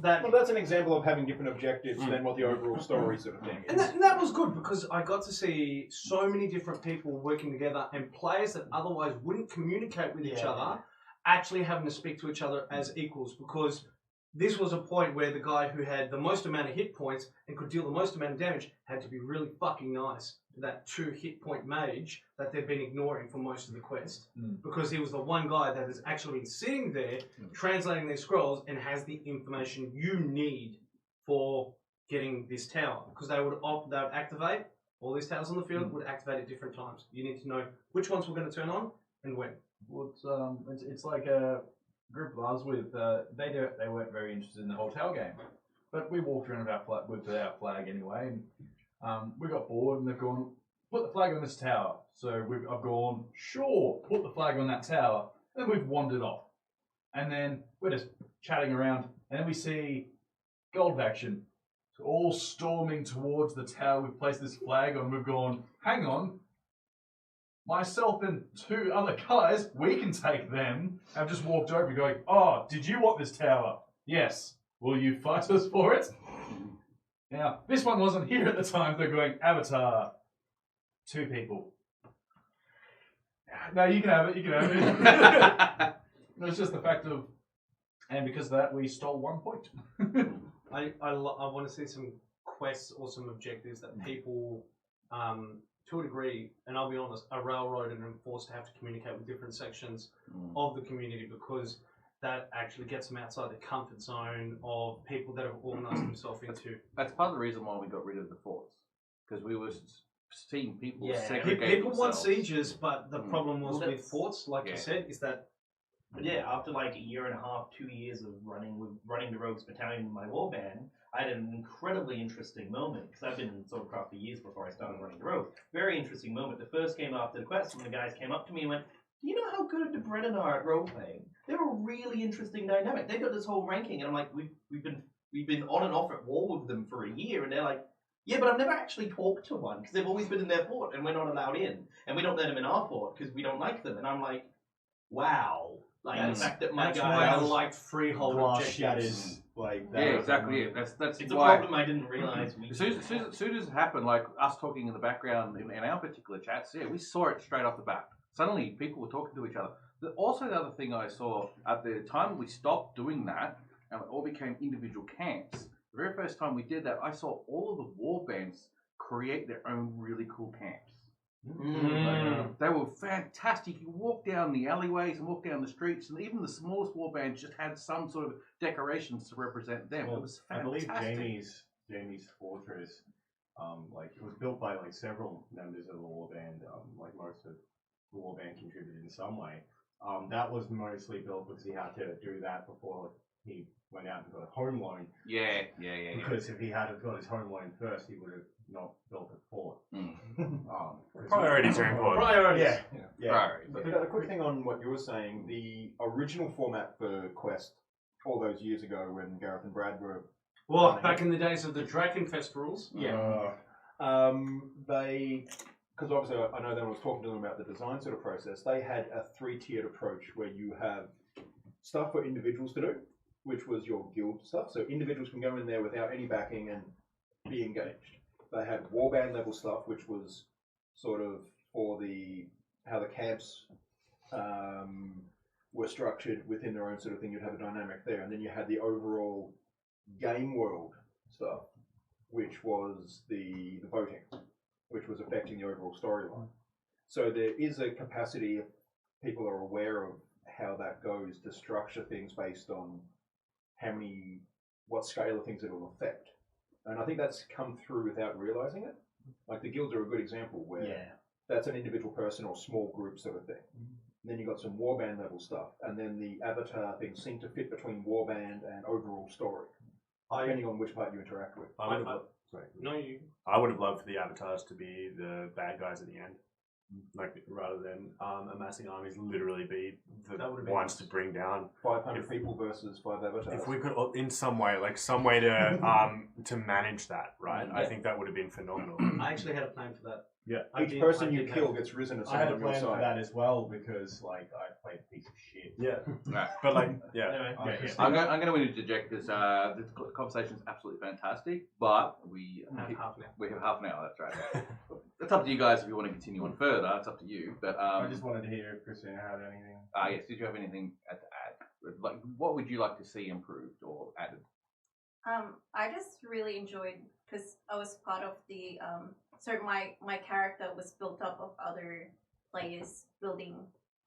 [SPEAKER 5] that...
[SPEAKER 9] Well, that's an example of having different objectives than what the overall story sort of thing is.
[SPEAKER 5] And that was good, because I got to see so many different people working together, and players that otherwise wouldn't communicate with each other actually having to speak to each other as equals, because this was a point where the guy who had the most amount of hit points and could deal the most amount of damage had to be really fucking nice to that 2 hit point mage that they've been ignoring for most of the quest, because he was the one guy that has actually been sitting there translating these scrolls and has the information you need for getting this tower, because they would activate all these towers on the field, would activate at different times. You need to know which ones we're going to turn on and when.
[SPEAKER 2] Well, it's like a group of us with they weren't very interested in the whole tower game, but we walked around with our flag anyway, and we got bored, and they've gone, put the flag on this tower. So I've gone, sure, put the flag on that tower, and then we've wandered off, and then we're just chatting around, and then we see Gold Faction all storming towards the tower we've placed this flag on. We've gone, hang on. Myself and 2 other guys, we can take them. I've just walked over going, oh, did you want this tower? Yes. Will you fight us for it? Now, this one wasn't here at the time. They're going, Avatar. 2 people. No, you can have it. You can have it. It's just the fact of, and because of that, we stole 1 point.
[SPEAKER 5] I want to see some quests or some objectives that people, to a degree, and I'll be honest, are railroaded and forced to have to communicate with different sections of the community, because that actually gets them outside the comfort zone of people that have organised themselves into.
[SPEAKER 1] That's part of the reason why we got rid of the forts, because we were seeing people
[SPEAKER 5] Yeah,
[SPEAKER 1] segregate
[SPEAKER 5] people want
[SPEAKER 1] themselves.
[SPEAKER 5] sieges, but the problem was
[SPEAKER 7] Well,
[SPEAKER 5] with forts, like you said, is that
[SPEAKER 7] But yeah, after like a year and a half, 2 years of running the Rogues Battalion in my warband, I had an incredibly interesting moment, because I've been in Swordcraft for years before I started running the Rogues. Very interesting moment. The first came after the quest, when the guys came up to me and went, "Do you know how good the Brennan are at role playing? They're a really interesting dynamic. They've got this whole ranking," and I'm like, we've been on and off at war with them for a year, and they're like, "Yeah, but I've never actually talked to one, because they've always been in their fort, and we're not allowed in, and we don't let them in our fort, because we don't like them." And I'm like, wow. Like, the fact that my
[SPEAKER 5] that's
[SPEAKER 7] guys...
[SPEAKER 5] why I like freehold
[SPEAKER 3] Glass
[SPEAKER 5] objectives.
[SPEAKER 3] shattered, like
[SPEAKER 1] Yeah, exactly. Yeah, that's
[SPEAKER 7] It's a
[SPEAKER 1] why.
[SPEAKER 7] problem I didn't realise we...
[SPEAKER 1] As soon as it happened, like us talking in the background in our particular chats, yeah, we saw it straight off the bat. Suddenly, people were talking to each other. Also, the other thing I saw at the time we stopped doing that, and it all became individual camps. The very first time we did that, I saw all of the war bands create their own really cool camps. They were fantastic. You walk down the alleyways and walk down the streets, and even the smallest war bands just had some sort of decorations to represent them.
[SPEAKER 3] Well,
[SPEAKER 1] It was
[SPEAKER 3] I
[SPEAKER 1] fantastic.
[SPEAKER 3] believe Jamie's fortress, like it was built by like several members of the warband. Like most of the warband contributed in some way. That was mostly built because he had to do that before he went out and got a home loan.
[SPEAKER 1] Yeah.
[SPEAKER 3] Because if he had got his home loan first, he would have not built a fort.
[SPEAKER 10] Priorities are important.
[SPEAKER 5] Priorities.
[SPEAKER 3] Yeah.
[SPEAKER 1] Priorities.
[SPEAKER 9] But a quick thing on what you were saying, the original format for Quest all those years ago when Gareth and Brad were...
[SPEAKER 5] Well, back in the days of the Drakenfest rules.
[SPEAKER 9] They... Because obviously I know that I was talking to them about the design sort of process, they had a 3-tiered approach where you have stuff for individuals to do, which was your guild stuff. So individuals can go in there without any backing and be engaged. They had warband level stuff, which was sort of for how the camps were structured within their own sort of thing. You'd have a dynamic there, and then you had the overall game world stuff, which was the voting, which was affecting the overall storyline. So there is a capacity, if people are aware of how that goes, to structure things based on what scale of things it will affect. And I think that's come through without realizing it. Like the guilds are a good example where that's an individual person or small group sort of thing. And then you've got some warband level stuff, and then the avatar things seem to fit between warband and overall story, depending on which part you interact with.
[SPEAKER 10] I would have loved for the avatars to be the bad guys at the end. Like, rather than amassing armies, literally be the ones to bring down
[SPEAKER 9] 500 people versus 5 avatars.
[SPEAKER 10] If we could, in some way, like some way to manage that, right? I think that would have been phenomenal.
[SPEAKER 5] I actually had a plan for that.
[SPEAKER 9] Yeah, each person you kill gets risen at
[SPEAKER 3] I had a
[SPEAKER 9] someone on your
[SPEAKER 3] plan for
[SPEAKER 9] side.
[SPEAKER 3] that as well because like I played a piece of shit.
[SPEAKER 10] Yeah, but like,
[SPEAKER 7] Anyway,
[SPEAKER 1] I'm going to interject because the conversation is absolutely fantastic, but we have half an hour. That's right. It's up to you guys if you want to continue on further. It's up to you. But
[SPEAKER 3] I just wanted to hear if Christina had anything.
[SPEAKER 1] Yes. Did you have anything to add? Like, what would you like to see improved or added?
[SPEAKER 6] I just really enjoyed because I was part of the so my character was built up of other players building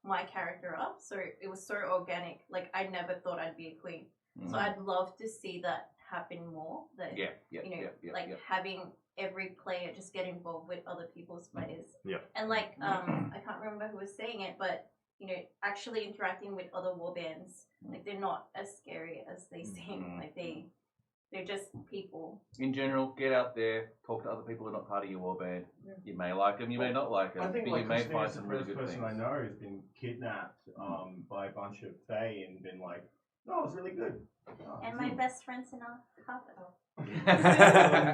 [SPEAKER 6] my character up, so it was so organic. Like I never thought I'd be a queen, so I'd love to see that happen more. That having every player just get involved with other people's players. And like I can't remember who was saying it, but actually interacting with other warbands, like they're not as scary as they seem. Like they're just people.
[SPEAKER 1] In general, get out there, talk to other people who are not part of your warband. You may like them, you may not like them,
[SPEAKER 3] I think
[SPEAKER 1] but
[SPEAKER 3] like
[SPEAKER 1] you may find
[SPEAKER 3] Christina's
[SPEAKER 1] some
[SPEAKER 3] the
[SPEAKER 1] really
[SPEAKER 3] first
[SPEAKER 1] good
[SPEAKER 3] person
[SPEAKER 1] things.
[SPEAKER 3] I know who's been kidnapped by a bunch of fae and been like, no, it's really good.
[SPEAKER 6] And my best friend's in a carpet.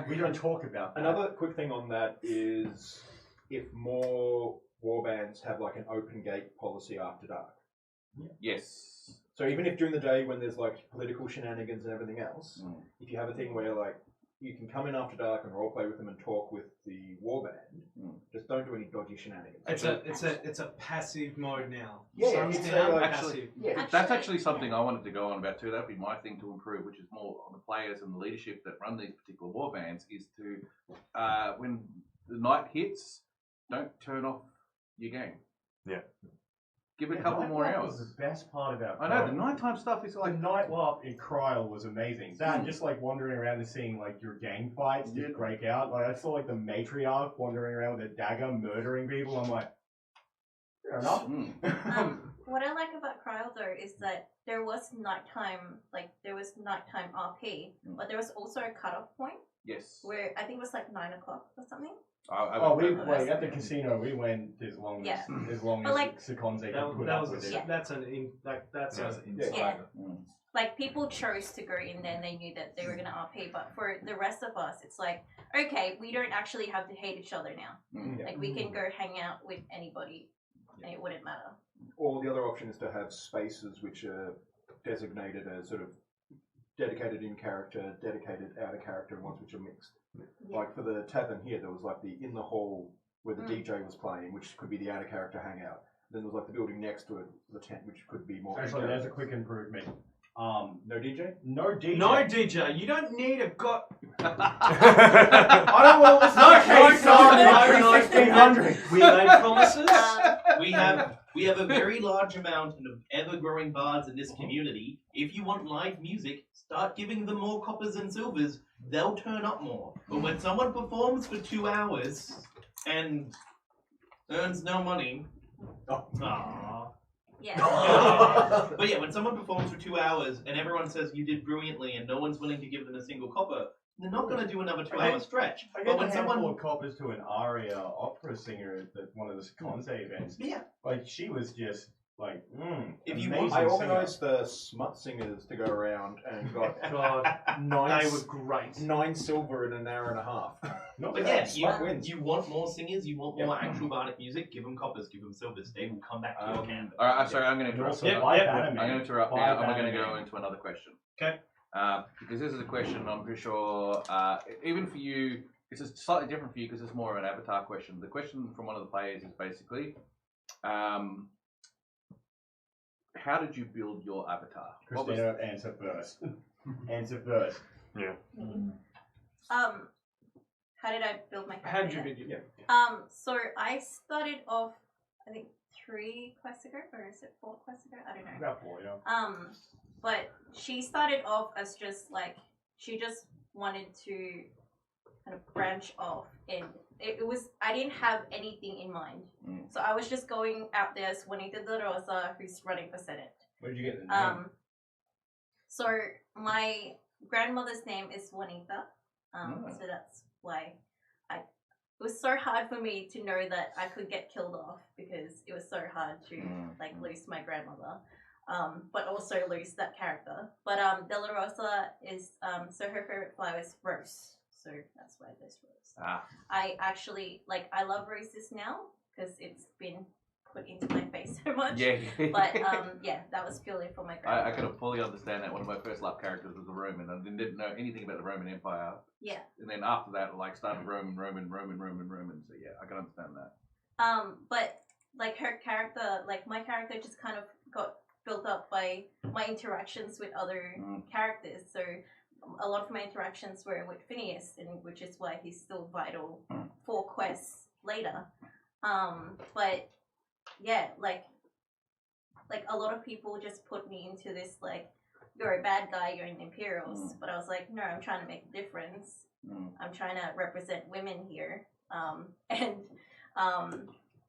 [SPEAKER 3] We don't talk about that.
[SPEAKER 9] Another quick thing on that is if more warbands have like an open gate policy after dark.
[SPEAKER 1] Yes.
[SPEAKER 9] So even if during the day when there's like political shenanigans and everything else, if you have a thing where like you can come in after dark and roleplay with them and talk with the warband, just don't do any dodgy shenanigans.
[SPEAKER 5] It's a passive mode now.
[SPEAKER 9] Yeah,
[SPEAKER 5] Sun's
[SPEAKER 9] it's
[SPEAKER 5] down,
[SPEAKER 9] like-
[SPEAKER 5] passive.
[SPEAKER 1] That's actually something I wanted to go on about too. That'd be my thing to improve, which is more on the players and the leadership that run these particular warbands, is to when the night hits, don't turn off your game. Give it a couple more
[SPEAKER 3] Night LARP
[SPEAKER 1] hours.
[SPEAKER 3] was the best part about
[SPEAKER 1] I know, the
[SPEAKER 3] Cryle.
[SPEAKER 1] nighttime stuff is
[SPEAKER 3] The
[SPEAKER 1] like...
[SPEAKER 3] night LARP in Cryle was amazing. That, just like wandering around and seeing like your gang fights just break out. Like I saw like the matriarch wandering around with a dagger murdering people. I'm like, fair enough.
[SPEAKER 6] What I like about Cryo though is that there was nighttime RP, but there was also a cutoff point
[SPEAKER 1] Yes.
[SPEAKER 6] where I think it was like 9 o'clock or something.
[SPEAKER 3] Oh, we like at the casino. We went as long
[SPEAKER 6] Yeah.
[SPEAKER 3] as long
[SPEAKER 6] But,
[SPEAKER 3] as
[SPEAKER 6] like,
[SPEAKER 3] Seconze could put
[SPEAKER 5] That
[SPEAKER 3] up
[SPEAKER 5] was
[SPEAKER 3] with it.
[SPEAKER 6] Yeah.
[SPEAKER 5] that's an in that's
[SPEAKER 2] That's
[SPEAKER 5] a,
[SPEAKER 2] inside.
[SPEAKER 6] Yeah. Like people chose to go in there and they knew that they were gonna RP, but for the rest of us, it's like, okay, we don't actually have to hate each other now. Like we can go hang out with anybody, and it wouldn't matter.
[SPEAKER 9] Or the other option is to have spaces which are designated as sort of dedicated in character, dedicated out of character, and ones which are mixed. Like for the tavern here, there was like the in the hall where the DJ was playing, which could be the out of character hangout. Then there was like the building next to it, the tent, which could be more.
[SPEAKER 3] Actually, there's a quick improvement.
[SPEAKER 9] No DJ?
[SPEAKER 3] No DJ.
[SPEAKER 5] no DJ. You don't need a got.
[SPEAKER 3] I don't want to listen to
[SPEAKER 5] No,
[SPEAKER 3] K-Song
[SPEAKER 5] We made promises.
[SPEAKER 7] We have a very large amount of ever-growing bards in this community. If you want live music, start giving them more coppers and silvers. They'll turn up more. But when someone performs for 2 hours and earns no money,
[SPEAKER 6] Yeah.
[SPEAKER 7] but yeah, when someone performs for 2 hours and everyone says you did brilliantly and no one's willing to give them a single copper, they're not going to do another 2-hour stretch.
[SPEAKER 3] I
[SPEAKER 7] But
[SPEAKER 3] gave
[SPEAKER 7] when
[SPEAKER 3] a handful
[SPEAKER 7] someone,
[SPEAKER 3] of coppers to an aria opera singer at one of the Seconze events.
[SPEAKER 7] yeah,
[SPEAKER 3] Like she was just like,
[SPEAKER 7] If you
[SPEAKER 3] amazing
[SPEAKER 7] want-
[SPEAKER 9] I
[SPEAKER 3] singer.
[SPEAKER 9] organised the smut singers to go around and got
[SPEAKER 5] God,
[SPEAKER 9] nine,
[SPEAKER 5] they were great.
[SPEAKER 9] 9 silver in an hour and a half.
[SPEAKER 3] Not
[SPEAKER 7] but
[SPEAKER 3] bad.
[SPEAKER 7] yeah,
[SPEAKER 9] Smut wins.
[SPEAKER 7] you want more singers, you want more actual bardic music, give them coppers, give them silvers. They will come back to your camp.
[SPEAKER 1] All right, I'm sorry, I'm going to
[SPEAKER 3] And
[SPEAKER 1] interrupt.
[SPEAKER 3] also
[SPEAKER 5] Yep,
[SPEAKER 3] live
[SPEAKER 5] yep.
[SPEAKER 3] anime.
[SPEAKER 1] I'm going to interrupt
[SPEAKER 3] Live
[SPEAKER 1] now, and we're going to
[SPEAKER 3] anime.
[SPEAKER 1] go into another question.
[SPEAKER 5] Okay.
[SPEAKER 1] Because this is a question I'm pretty sure, even for you, this is slightly different for you because it's more of an avatar question. The question from one of the players is basically, how did you build your avatar? What was-
[SPEAKER 3] Christina, answer first. Answer first.
[SPEAKER 6] How did I build my character?
[SPEAKER 5] How did you video?
[SPEAKER 6] So I started off, I think 3 quests ago, or is it 4 quests ago? I don't know.
[SPEAKER 3] About 4, yeah.
[SPEAKER 6] But she started off as just like, she just wanted to kind of branch off, and it was, I didn't have anything in mind. So I was just going out there as Juanita de Rosa, who's running for Senate.
[SPEAKER 3] Where did you get the name?
[SPEAKER 6] So my grandmother's name is Juanita, so that's why it was so hard for me to know that I could get killed off, because it was so hard to like lose my grandmother, but also lose that character. But De La Rosa is so her favorite flower is rose, so that's why there's rose. I actually I love roses now because it's been put into my face so much.
[SPEAKER 1] Yeah.
[SPEAKER 6] But yeah, that was purely for my grandmother.
[SPEAKER 1] I could fully understand that. One of my first love characters was a Roman. I didn't know anything about the Roman Empire.
[SPEAKER 6] Yeah.
[SPEAKER 1] And then after that, started Roman. So yeah, I can understand that.
[SPEAKER 6] But like her character, like my character just kind of got built up by my interactions with other characters. So a lot of my interactions were with Phineas, and which is why he's still vital 4 quests later. But yeah, like a lot of people just put me into this you're a bad guy, you're in the Imperials. But I was like, no, I'm trying to make a difference. I'm trying to represent women here.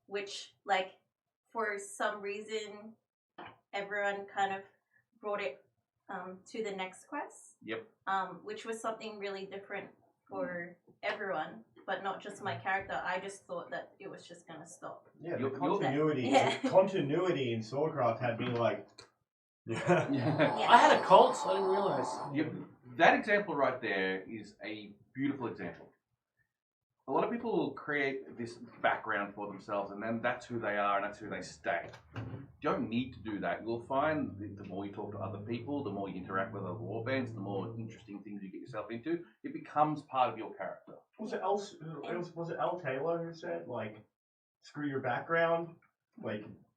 [SPEAKER 6] Which for some reason everyone kind of brought it to the next quest.
[SPEAKER 1] Yep.
[SPEAKER 6] Which was something really different for everyone, but not just my character. I just thought that it was just gonna stop.
[SPEAKER 3] Yeah, the
[SPEAKER 1] You're-
[SPEAKER 3] continuity.
[SPEAKER 6] Yeah.
[SPEAKER 3] The continuity in Swordcraft had me like,
[SPEAKER 1] Yeah.
[SPEAKER 5] I had a cult. I didn't realize.
[SPEAKER 1] That example right there is a beautiful example. A lot of people will create this background for themselves, and then that's who they are, and that's who they stay. You don't need to do that. You'll find the more you talk to other people, the more you interact with other warbands, the more interesting things you get yourself into, it becomes part of your character.
[SPEAKER 3] was it L Taylor who said screw your background,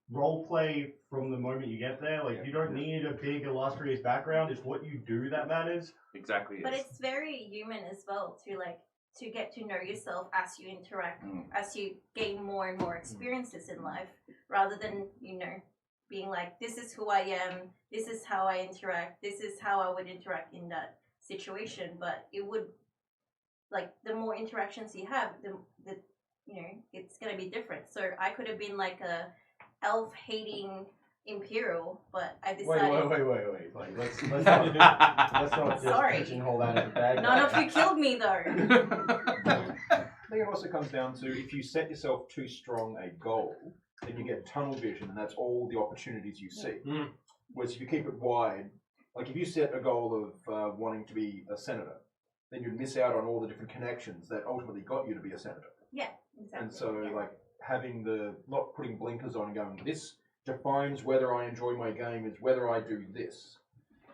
[SPEAKER 3] role play from the moment you get there. You don't need a big illustrious background. It's what you do that matters.
[SPEAKER 1] Exactly.
[SPEAKER 6] But it's very human as well to get to know yourself as you interact, as you gain more and more experiences in life, rather than being like, this is who I am, this is how I interact, this is how I would interact in that situation. But it would, like, the more interactions you have, the you know, it's gonna be different. So I could have been like a elf hating Imperial, but I decided.
[SPEAKER 3] Wait. Like, let's not just
[SPEAKER 6] Sorry.
[SPEAKER 3] pigeonhole that as a bad guy.
[SPEAKER 6] None of you killed me though.
[SPEAKER 9] I think it also comes down to if you set yourself too strong a goal, then you get tunnel vision, and that's all the opportunities you see. Whereas if you keep it wide, like if you set a goal of wanting to be a senator, then you'd miss out on all the different connections that ultimately got you to be a senator.
[SPEAKER 6] Yeah, exactly.
[SPEAKER 9] And so, like, having not putting blinkers on and going, this defines whether I enjoy my game, is whether I do this,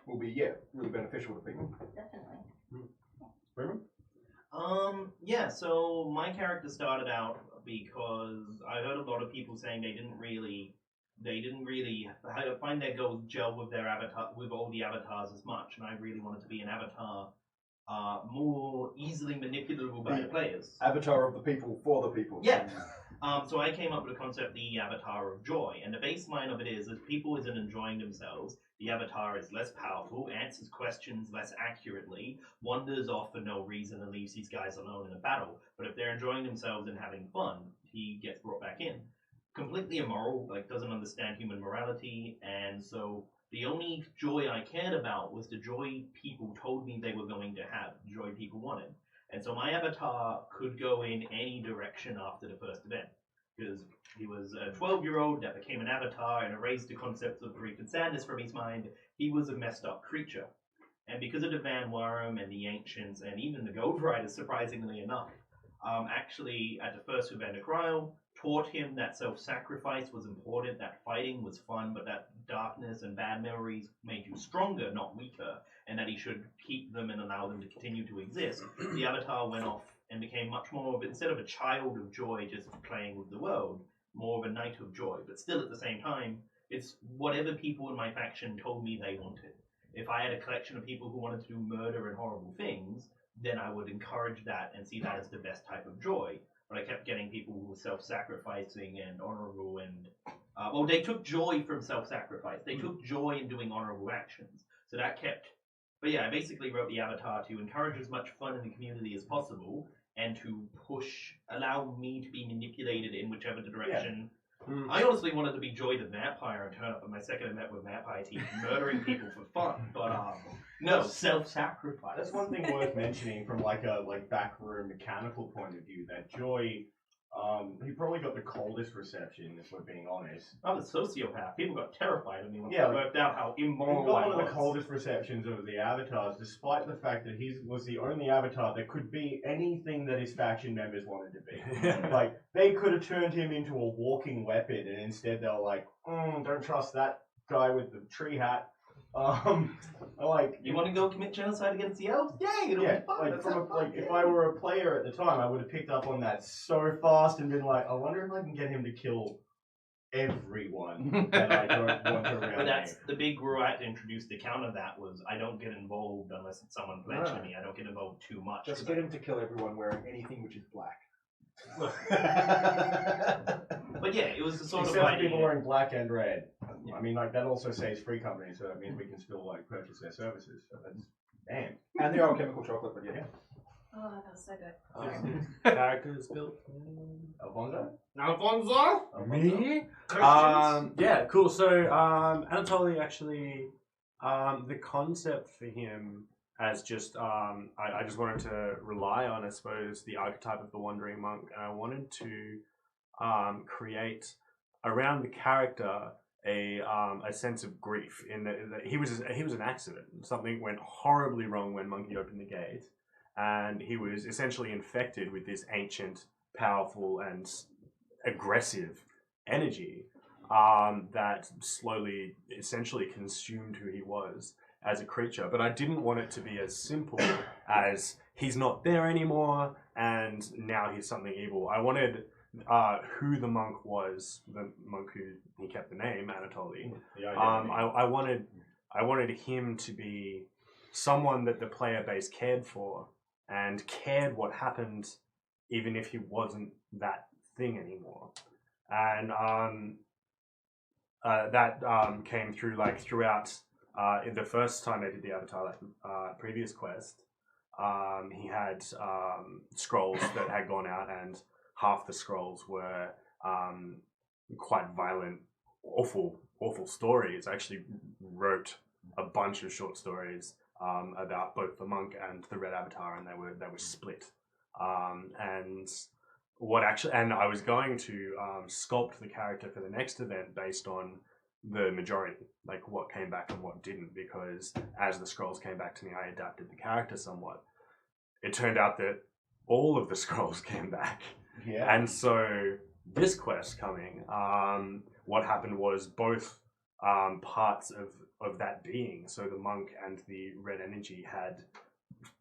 [SPEAKER 9] will be, really beneficial to people.
[SPEAKER 6] Definitely.
[SPEAKER 9] Freeman?
[SPEAKER 7] Yeah, so my character started out because I heard a lot of people saying they didn't really find their goals gel with their avatar, with all the avatars as much, and I really wanted to be an avatar more easily manipulable by the players.
[SPEAKER 9] Avatar of the people for the people.
[SPEAKER 7] Yeah. So I came up with the concept, the avatar of joy, and the baseline of it is if people isn't enjoying themselves, the avatar is less powerful, answers questions less accurately, wanders off for no reason and leaves these guys alone in a battle. But if they're enjoying themselves and having fun, he gets brought back in. Completely immoral, like doesn't understand human morality, and so the only joy I cared about was the joy people told me they were going to have, the joy people wanted. And so my avatar could go in any direction after the first event, because he was a 12-year-old that became an avatar and erased the concepts of grief and sadness from his mind. He was a messed up creature. And because of the Van Worm and the Ancients and even the Gold Riders, surprisingly enough, actually at the first Uvendicryl, taught him that self-sacrifice was important, that fighting was fun, but that darkness and bad memories made you stronger, not weaker, and that he should keep them and allow them to continue to exist. The avatar went off and became much more of, instead of a child of joy just playing with the world, more of a knight of joy. But still at the same time, it's whatever people in my faction told me they wanted. If I had a collection of people who wanted to do murder and horrible things, then I would encourage that and see that as the best type of joy. But I kept getting people who were self-sacrificing and honorable and... well, they took joy from self-sacrifice. They took joy in doing honorable actions. So that kept... But yeah, I basically wrote the avatar to encourage as much fun in the community as possible and to allow me to be manipulated in whichever direction. I honestly wanted to be Joy the Vampire and turn up at my second event with Vampire Team, murdering people for fun. But no, self-sacrifice.
[SPEAKER 3] That's one thing worth mentioning from like a backroom mechanical point of view. That Joy, he probably got the coldest reception, if we're being honest.
[SPEAKER 7] I'm a sociopath. People got terrified of me when
[SPEAKER 3] Yeah,
[SPEAKER 7] I worked out how immoral
[SPEAKER 3] He got
[SPEAKER 7] I
[SPEAKER 3] one of the
[SPEAKER 7] was.
[SPEAKER 3] coldest receptions of the avatars, despite the fact that he was the only avatar that could be anything that his faction members wanted to be. Like, they could have turned him into a walking weapon, and instead they were like, don't trust that guy with the tree hat. Like,
[SPEAKER 7] You want to go commit genocide against the elves? Yay, it'll be fun.
[SPEAKER 3] like
[SPEAKER 7] Let's
[SPEAKER 3] from
[SPEAKER 7] have fun.
[SPEAKER 3] like if I were a player at the time, I would have picked up on that so fast and been like, I wonder if I can get him to kill everyone that I don't want around
[SPEAKER 7] But that's
[SPEAKER 3] me.
[SPEAKER 7] the big rule I had to introduce to counter that was I don't get involved unless it's someone pledged to me. I don't get involved too much.
[SPEAKER 9] Just
[SPEAKER 7] 'cause
[SPEAKER 9] get him to kill everyone wearing anything which is black.
[SPEAKER 7] But yeah, it was the sort
[SPEAKER 3] Except
[SPEAKER 7] of
[SPEAKER 3] for
[SPEAKER 7] idea.
[SPEAKER 3] people wearing black and red. I mean, like that also saves free company, so that means we can still like purchase their services. So that's damn.
[SPEAKER 9] And they're all chemical chocolate, but yeah.
[SPEAKER 6] Oh, that was so good.
[SPEAKER 10] Characters built.
[SPEAKER 3] Alfonso?
[SPEAKER 5] Alfonso?
[SPEAKER 10] Me? Yeah, cool. So Anatoly actually, the concept for him as just I just wanted to rely on, I suppose, the archetype of the wandering monk, and I wanted to create around the character a sense of grief in that he was an accident. Something went horribly wrong when Monkey opened the gate, and he was essentially infected with this ancient, powerful, and aggressive energy that slowly, essentially consumed who he was as a creature. But I didn't want it to be as simple as he's not there anymore and now he's something evil. I wanted who the monk was, the monk who he kept the name, Anatoly. I wanted him to be someone that the player base cared for and cared what happened even if he wasn't that thing anymore. And that came through like throughout. In the first time I did the Avatar, like previous quest, he had scrolls that had gone out, and half the scrolls were quite violent, awful stories. I actually wrote a bunch of short stories about both the monk and the Red Avatar, and they were split. And I was going to sculpt the character for the next event based on the majority, like what came back and what didn't, because as the scrolls came back to me, I adapted the character somewhat. It turned out that all of the scrolls came back.
[SPEAKER 3] Yeah.
[SPEAKER 10] And so this quest coming, what happened was both parts of that being, so the monk and the red energy, had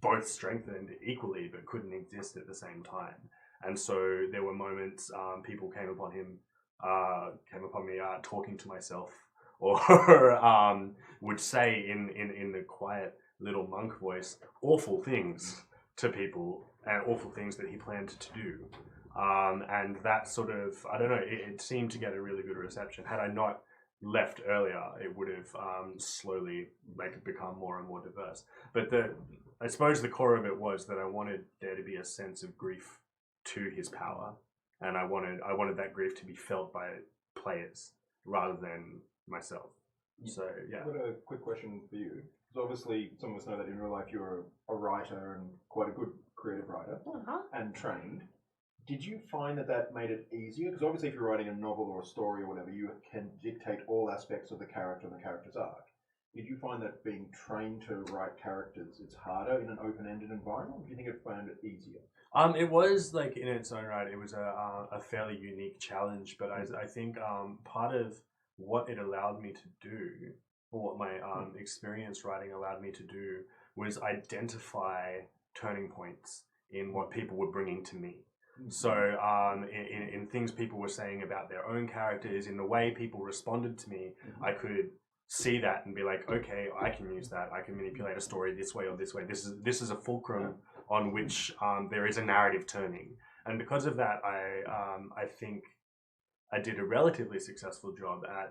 [SPEAKER 10] both strengthened equally but couldn't exist at the same time. And so there were moments people came upon me talking to myself, or would say in the quiet little monk voice awful things to people, and awful things that he planned to do. And that sort of, I don't know, it seemed to get a really good reception. Had I not left earlier, it would have slowly become more and more diverse. But I suppose the core of it was that I wanted there to be a sense of grief to his power, and I wanted that grief to be felt by players rather than myself. So yeah.
[SPEAKER 9] I've got a quick question for you. So obviously, some of us know that in real life you're a writer, and quite a good creative writer, and trained. Did you find that made it easier? Because obviously if you're writing a novel or a story or whatever, you can dictate all aspects of the character and the character's arc. Did you find that being trained to write characters, it's harder in an open-ended environment? Or do you think it found it easier?
[SPEAKER 10] It was, like, in its own right, it was a fairly unique challenge, but I think part of what it allowed me to do, or what my experience writing allowed me to do, was identify turning points in what people were bringing to me. So in things people were saying about their own characters, in the way people responded to me, I could see that and be like, okay, I can use that. I can manipulate a story this way or this way. This is a fulcrum on which there is a narrative turning. And because of that, I think I did a relatively successful job at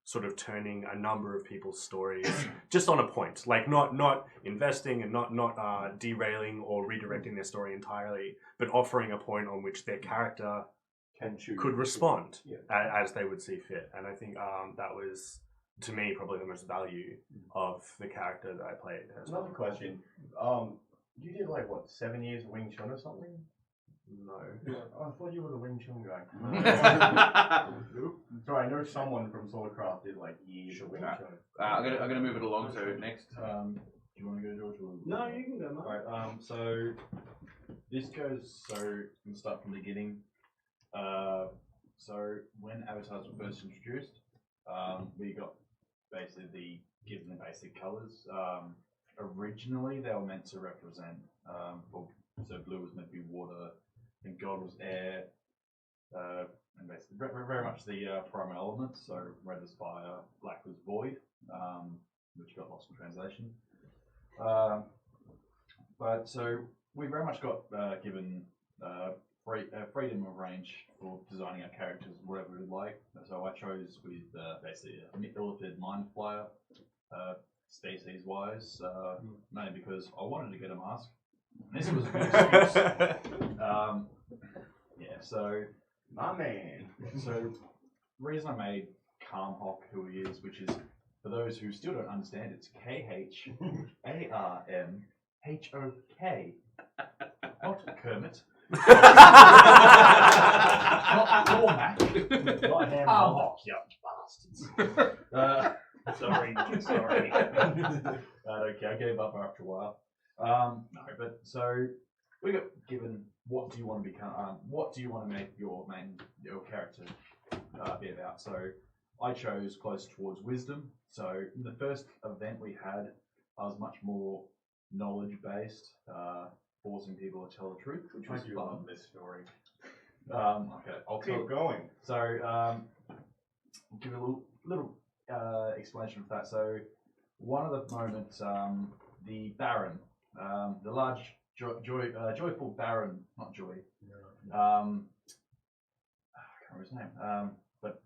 [SPEAKER 10] sort of turning a number of people's stories just on a point, like not investing and not derailing or redirecting their story entirely, but offering a point on which their character could respond as they would see fit. And I think that was, to me, probably the most value of the character that I played.
[SPEAKER 3] Another question. You did 7 years of Wing Chun or something?
[SPEAKER 10] No.
[SPEAKER 3] I thought you were the Wing Chun guy. So I know someone from Swordcraft did years of Wing Chun.
[SPEAKER 1] I'm gonna move it along. So next,
[SPEAKER 2] do you want to go, George? Or...
[SPEAKER 5] No, you can go, Mark.
[SPEAKER 2] Alright, so this goes, we can start from the beginning. So when avatars were first introduced, we got basically given the basic colours. Originally they were meant to represent, so blue was meant to be water, and gold was air, and basically very much the primal elements. So red was fire, black was void, which got lost in translation. But so we very much got given freedom of range for designing our characters whatever we'd like. So I chose with basically a illithid mind flyer, species wise, mainly because I wanted to get a mask. And this was a good excuse. So
[SPEAKER 3] my man.
[SPEAKER 2] So the reason I made Calmhawk who he is, which is, for those who still don't understand, it's KHARMHOK, not Kermit. Not Cormac. Not Ham Hawk, you bastards. Sorry. Okay, I gave up after a while. No, but so we got given, what do you want to become? What do you want to make your character be about? So I chose close towards wisdom. So in the first event we had, I was much more knowledge based, forcing people to tell the truth, which was fun.
[SPEAKER 3] Love this story.
[SPEAKER 2] Okay, I'll
[SPEAKER 3] Keep going.
[SPEAKER 2] So I'll give a little explanation of that. So one of the moments, the Baron, the large joyful Baron, not Joy. I can't remember his name. But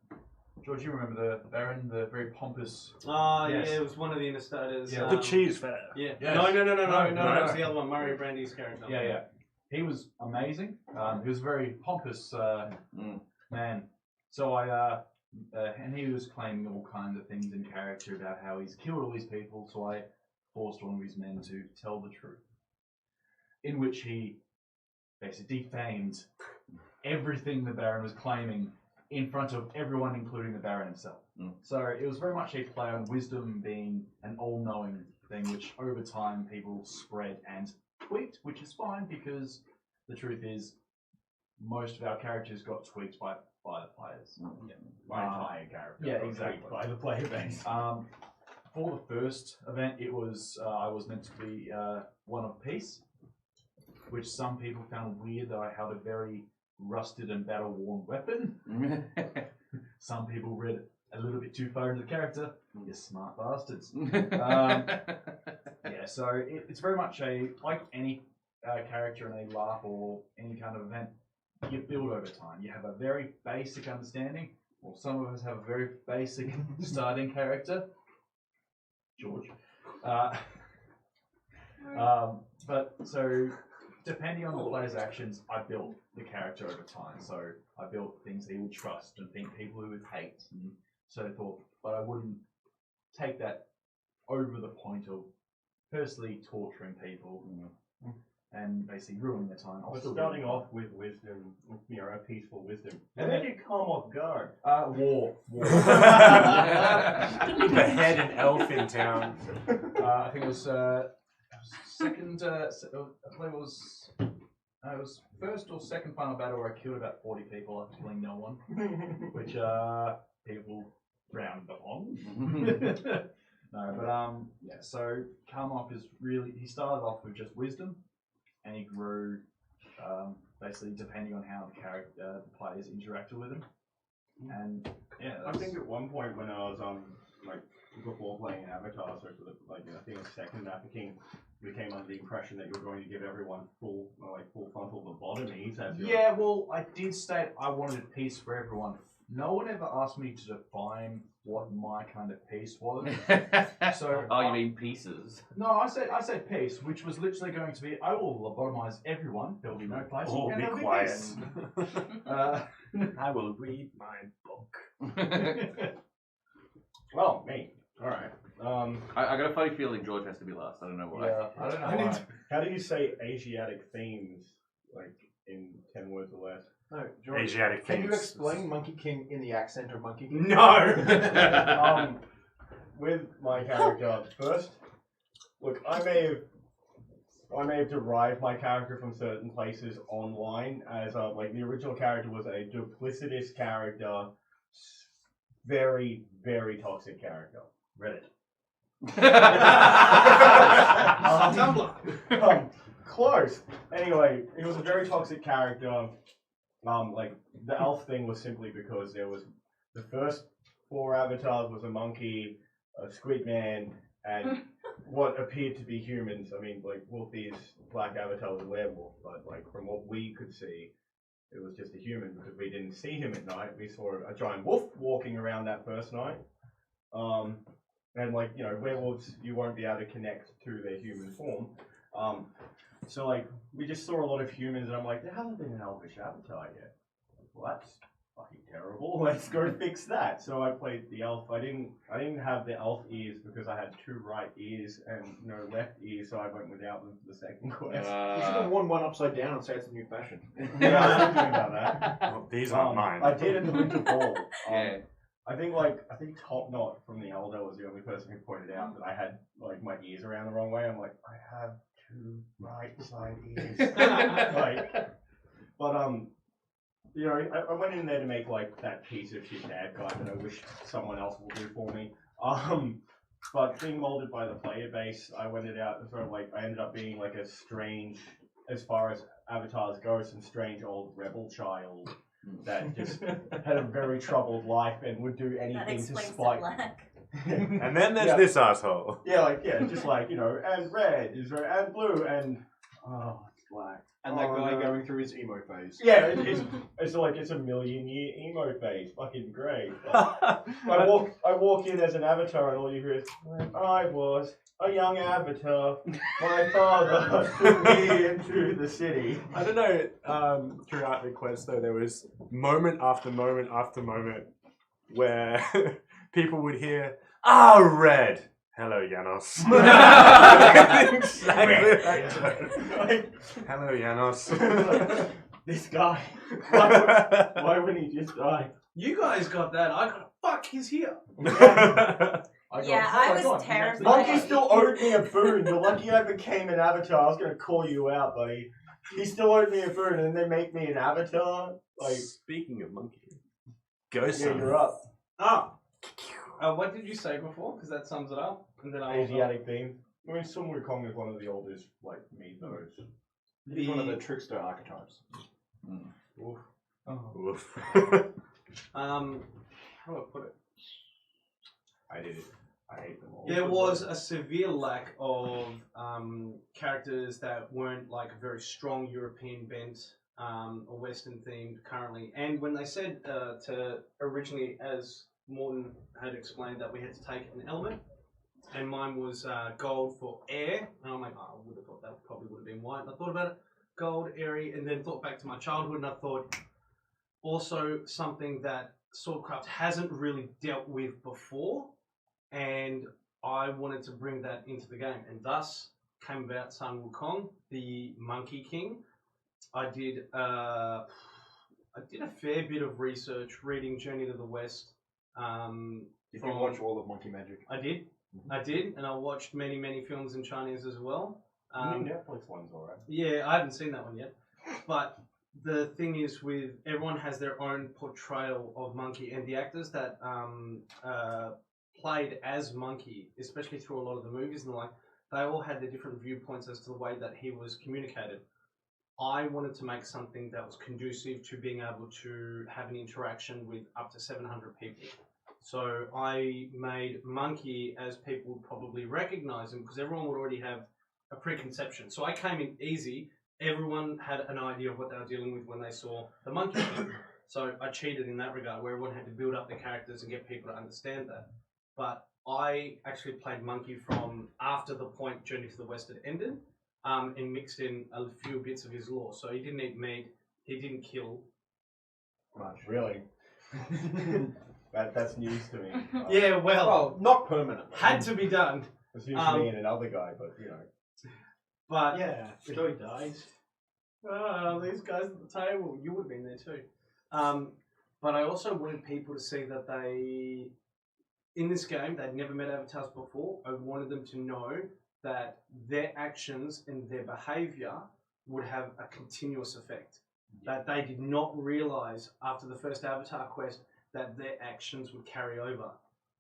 [SPEAKER 2] George, you remember the Baron, the very pompous.
[SPEAKER 5] Oh,
[SPEAKER 2] Yes.
[SPEAKER 5] yeah, it was one of the Interstaters.
[SPEAKER 2] Yeah.
[SPEAKER 10] The cheese fair.
[SPEAKER 5] Yeah.
[SPEAKER 2] Yes.
[SPEAKER 5] No,
[SPEAKER 2] No,
[SPEAKER 5] that's the other one, Murray Brandy's character.
[SPEAKER 2] Yeah. He was amazing. He was a very pompous man. So and he was claiming all kinds of things in character about how he's killed all these people. So I forced one of his men to tell the truth, in which he basically defamed everything the Baron was claiming in front of everyone, including the Baron himself. So it was very much a play on wisdom being an all-knowing thing, which over time people spread and tweaked, which is fine because the truth is most of our characters got tweaked by the players.
[SPEAKER 3] My entire character.
[SPEAKER 2] Yeah,
[SPEAKER 3] got
[SPEAKER 2] exactly.
[SPEAKER 3] tweaked by the player base.
[SPEAKER 2] For the first event, it was I was meant to be one of peace, which some people found weird that I held a very rusted and battle-worn weapon. Some people read a little bit too far into the character. You smart bastards. Yeah, so it's very much like any character in a LARP or any kind of event, you build over time. You have a very basic understanding. Well, some of us have a very basic starting character. George. But so, depending on the player's actions, I built the character over time. So I built things he would trust and people who would hate and so forth. But I wouldn't take that over the point of personally torturing people and basically ruining their time.
[SPEAKER 3] But starting off with wisdom, a peaceful wisdom. And then you come off guard.
[SPEAKER 2] War.
[SPEAKER 10] The head and elf in town.
[SPEAKER 2] I think it was second. I believe it was first or second final battle where I killed about 40 people after killing no one, which people frowned upon. No, but yeah. So Karmok is really, he started off with just wisdom, and he grew basically depending on how the character, the players interacted with him. And yeah,
[SPEAKER 3] I think at one point when I was before playing Avatar, so for the I think the second Mapper King, we came under the impression that you were going to give everyone full frontal lobotomies.
[SPEAKER 2] Yeah, well, I did state I wanted peace for everyone. No one ever asked me to define what my kind of peace was. So,
[SPEAKER 1] you mean pieces?
[SPEAKER 2] No, I said peace, which was literally going to be, I will lobotomize everyone. There will be no place.
[SPEAKER 10] Oh,
[SPEAKER 2] and
[SPEAKER 10] be
[SPEAKER 2] there'll
[SPEAKER 10] quiet.
[SPEAKER 2] Peace.
[SPEAKER 10] I will read my book.
[SPEAKER 3] Well, me. All right.
[SPEAKER 1] I got a funny feeling George has to be last. I don't know why.
[SPEAKER 2] Yeah, I don't know why.
[SPEAKER 3] How do you say Asiatic themes in 10 words or less?
[SPEAKER 9] No, George,
[SPEAKER 10] Asiatic
[SPEAKER 9] can you
[SPEAKER 10] things.
[SPEAKER 9] explain Monkey King in the accent of Monkey King?
[SPEAKER 10] No!
[SPEAKER 3] With my character first, look, I may have derived my character from certain places online as the original character was a duplicitous character, very, very toxic character.
[SPEAKER 9] Reddit.
[SPEAKER 3] Close. Anyway, it was a very toxic character. The elf thing was simply because there was the first 4 avatars was a monkey, a squid man, and what appeared to be humans. I mean, Wolfie's black avatar was a werewolf, but from what we could see, it was just a human because we didn't see him at night. We saw a giant wolf walking around that first night. And werewolves, you won't be able to connect to their human form. So we just saw a lot of humans, and I'm like, there hasn't been an elvish avatar yet. Well, that's fucking terrible. Let's go fix that. So I played the elf. I didn't have the elf ears because I had 2 right ears and no left ears, so I went without them for the second quest.
[SPEAKER 9] You should have worn one upside down and say it's a new fashion.
[SPEAKER 3] Yeah, I was thinking about that.
[SPEAKER 10] Well, these aren't mine.
[SPEAKER 3] I did in the winter ball.
[SPEAKER 1] Yeah.
[SPEAKER 3] I think Top Knot from the Elder was the only person who pointed out that I had my ears around the wrong way. I'm like, I have 2 right side ears. I went in there to make that piece of shit dad guy that I wish someone else will do for me. But being molded by the player base, I ended up being a strange, as far as avatars go, some strange old rebel child that just had a very troubled life and would do
[SPEAKER 6] That
[SPEAKER 3] anything to
[SPEAKER 6] explains the
[SPEAKER 3] spite.
[SPEAKER 6] black.
[SPEAKER 10] And then there's
[SPEAKER 3] Yeah.
[SPEAKER 10] this asshole.
[SPEAKER 3] Yeah, and red is red, and blue, and black.
[SPEAKER 9] And that guy going through his emo phase.
[SPEAKER 3] Yeah, it's like it's a million-year emo phase. Fucking great. I walk in as an avatar, and all you hear is, "When I was a young avatar, my father took me into the city."
[SPEAKER 10] I don't know. Throughout the quest, though, there was moment after moment after moment where people would hear, "Ah, red. Hello, Janos." Exactly that tone. Hello, Janos.
[SPEAKER 3] This guy. Why would he just die?
[SPEAKER 5] You guys got that. I got fuck. He's here.
[SPEAKER 6] I was terrified.
[SPEAKER 3] Monkey still owed me a boon. You're lucky I became an avatar. I was gonna call you out, buddy. He still owed me a boon, and they make me an avatar. Like,
[SPEAKER 10] speaking of monkey, go
[SPEAKER 3] yeah,
[SPEAKER 10] son.
[SPEAKER 3] you're up.
[SPEAKER 5] What did you say before? Because that sums it up. And then
[SPEAKER 3] Asiatic theme. I mean, Sun Wukong is one of the oldest, like, mythos.
[SPEAKER 9] He's one of the trickster archetypes.
[SPEAKER 10] Oof.
[SPEAKER 5] How do I put it?
[SPEAKER 3] I hate them all.
[SPEAKER 5] There was a severe lack of characters that weren't like a very strong European bent or Western themed currently. And when they said to originally, as Morton had explained, that we had to take an element, and mine was gold for air, and I'm like, oh, I would have thought that probably would have been white. And I thought about it, gold, airy, and then thought back to my childhood, and I thought also something that Swordcraft hasn't really dealt with before, and I wanted to bring that into the game, and thus came about Sun Wukong, the Monkey King. I did a fair bit of research, reading Journey to the West.
[SPEAKER 9] Did you watch all of Monkey Magic?
[SPEAKER 5] I did, and I watched many films in Chinese as well.
[SPEAKER 3] New Netflix one's alright.
[SPEAKER 5] Yeah, I haven't seen that one yet. But the thing is, with everyone has their own portrayal of Monkey, and the actors that played as Monkey, especially through a lot of the movies and the like, they all had their different viewpoints as to the way that he was communicated. I wanted to make something that was conducive to being able to have an interaction with up to 700 people. So I made Monkey as people would probably recognize him, because everyone would already have a preconception. So I came in easy. Everyone had an idea of what they were dealing with when they saw the Monkey King. So I cheated in that regard, where everyone had to build up the characters and get people to understand that. But I actually played Monkey from after the point Journey to the West had ended, and mixed in a few bits of his lore. So he didn't eat meat, he didn't kill much.
[SPEAKER 3] Really? That's news to me.
[SPEAKER 5] Yeah, well,
[SPEAKER 9] not permanent.
[SPEAKER 5] Had to be done.
[SPEAKER 3] It's news to me and another guy, but you know.
[SPEAKER 5] But
[SPEAKER 3] yeah,
[SPEAKER 5] Joey dies. These guys at the table, you would have been there too. But I also wanted people to see that they, in this game, they'd never met avatars before. I wanted them to know that their actions and their behaviour would have a continuous effect. That they did not realise after the first Avatar quest that their actions would carry over.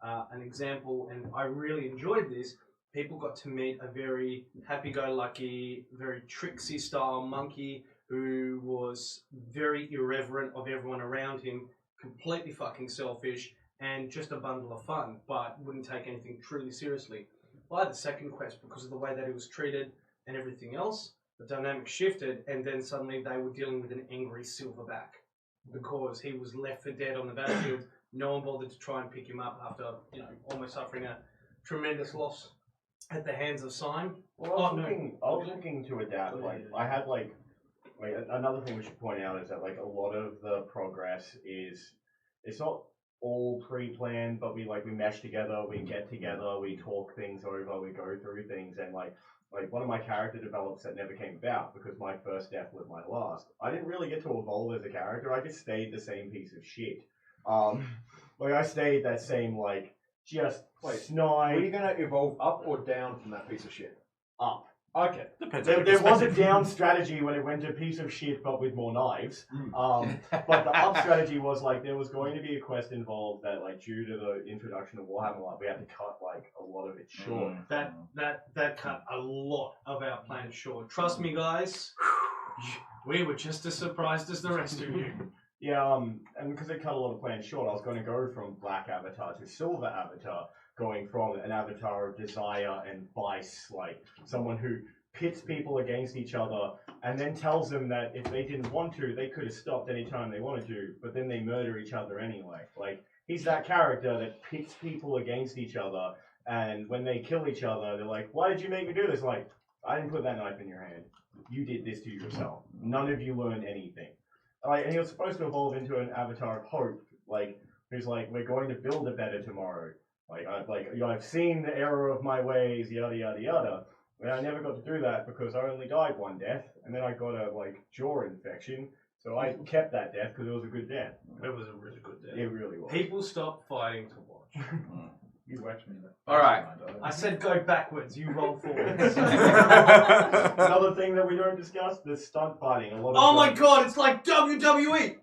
[SPEAKER 5] An example, and I really enjoyed this, people got to meet a very happy-go-lucky, very tricksy style monkey who was very irreverent of everyone around him, completely fucking selfish, and just a bundle of fun, but wouldn't take anything truly seriously. By the second quest, because of the way that he was treated and everything else, the dynamic shifted, and then suddenly they were dealing with an angry silverback because he was left for dead on the battlefield. No one bothered to try and pick him up after, almost suffering a tremendous loss at the hands of Syme.
[SPEAKER 3] Well, I was looking to adapt. I had another thing we should point out is that a lot of the progress it's not all pre-planned, but we mesh together, we get together, we talk things over, we go through things, and like one of my character develops that never came about because my first death was my last. I didn't really get to evolve as a character. I just stayed the same piece of shit. I stayed that same just snide.
[SPEAKER 9] Were you going to evolve up or down from that piece of shit?
[SPEAKER 3] Up.
[SPEAKER 9] Okay.
[SPEAKER 10] Depends.
[SPEAKER 3] There was a down strategy when it went to a piece of shit, but with more knives. But the up strategy was there was going to be a quest involved that due to the introduction of Warhammer, we had to cut a lot of it short.
[SPEAKER 5] That cut a lot of our plans short. Trust me, guys. We were just as surprised as the rest of you.
[SPEAKER 3] Yeah, and because it cut a lot of plans short, I was going to go from Black Avatar to Silver Avatar, going from an avatar of desire and vice, someone who pits people against each other, and then tells them that if they didn't want to, they could have stopped any time they wanted to, but then they murder each other anyway. Like, he's that character that pits people against each other, and when they kill each other, they're like, why did you make me do this? Like, I didn't put that knife in your hand. You did this to yourself. None of you learned anything. Like, and he was supposed to evolve into an avatar of hope, like, who's like, we're going to build a better tomorrow. I've seen the error of my ways, yada yada yada. And I never got to do that because I only died one death, and then I got a jaw infection. So I kept that death because it was a good death.
[SPEAKER 5] It was a really good death.
[SPEAKER 3] It really was.
[SPEAKER 5] People stopped fighting to watch.
[SPEAKER 9] You whacked me.
[SPEAKER 1] All right.
[SPEAKER 5] I said go backwards, you roll forwards.
[SPEAKER 3] Another thing that we don't discuss: the stunt fighting.
[SPEAKER 5] Oh my god, it's like WWE!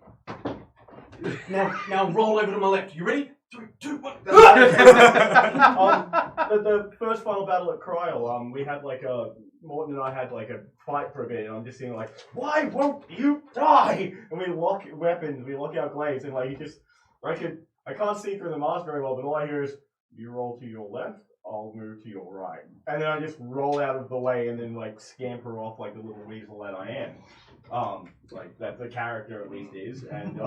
[SPEAKER 5] Now roll over to my left. You ready? 3, 2, 1.
[SPEAKER 3] The first final battle at Kryl, we had Morton and I had a fight for a bit, and I'm just seeing why won't you die? And we lock weapons, we lock our glaives, and I can't see through the mask very well, but all I hear is, you roll to your left, I'll move to your right. And then I just roll out of the way and then scamper off like the little weasel that I am. That the character at least is, and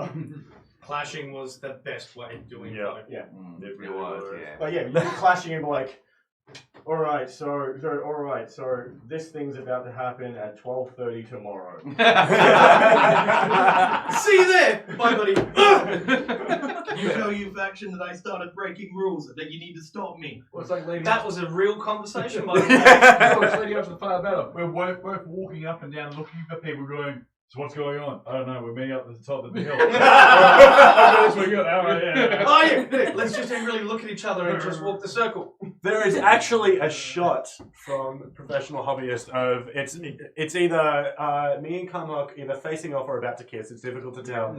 [SPEAKER 5] Clashing was the best way of doing it.
[SPEAKER 3] yeah.
[SPEAKER 1] It really was, yeah.
[SPEAKER 3] But yeah, you're clashing and alright, so this thing's about to happen at 12:30 tomorrow.
[SPEAKER 5] See you there! Bye, buddy.
[SPEAKER 7] You know, you faction, that I started breaking rules, that you need to stop me.
[SPEAKER 8] Well, it's like leading
[SPEAKER 5] That was a real conversation, by the way.
[SPEAKER 8] no, it's leading up to the final battle. We're both walking up and down looking for people going, so what's going on? I don't know, we're meeting up at the top of the hill.
[SPEAKER 5] Oh yeah, let's just really look at each other and just walk the circle.
[SPEAKER 10] There is actually a shot from Professional Hobbyist of it's either me and Carmok either facing off or about to kiss. It's difficult to tell.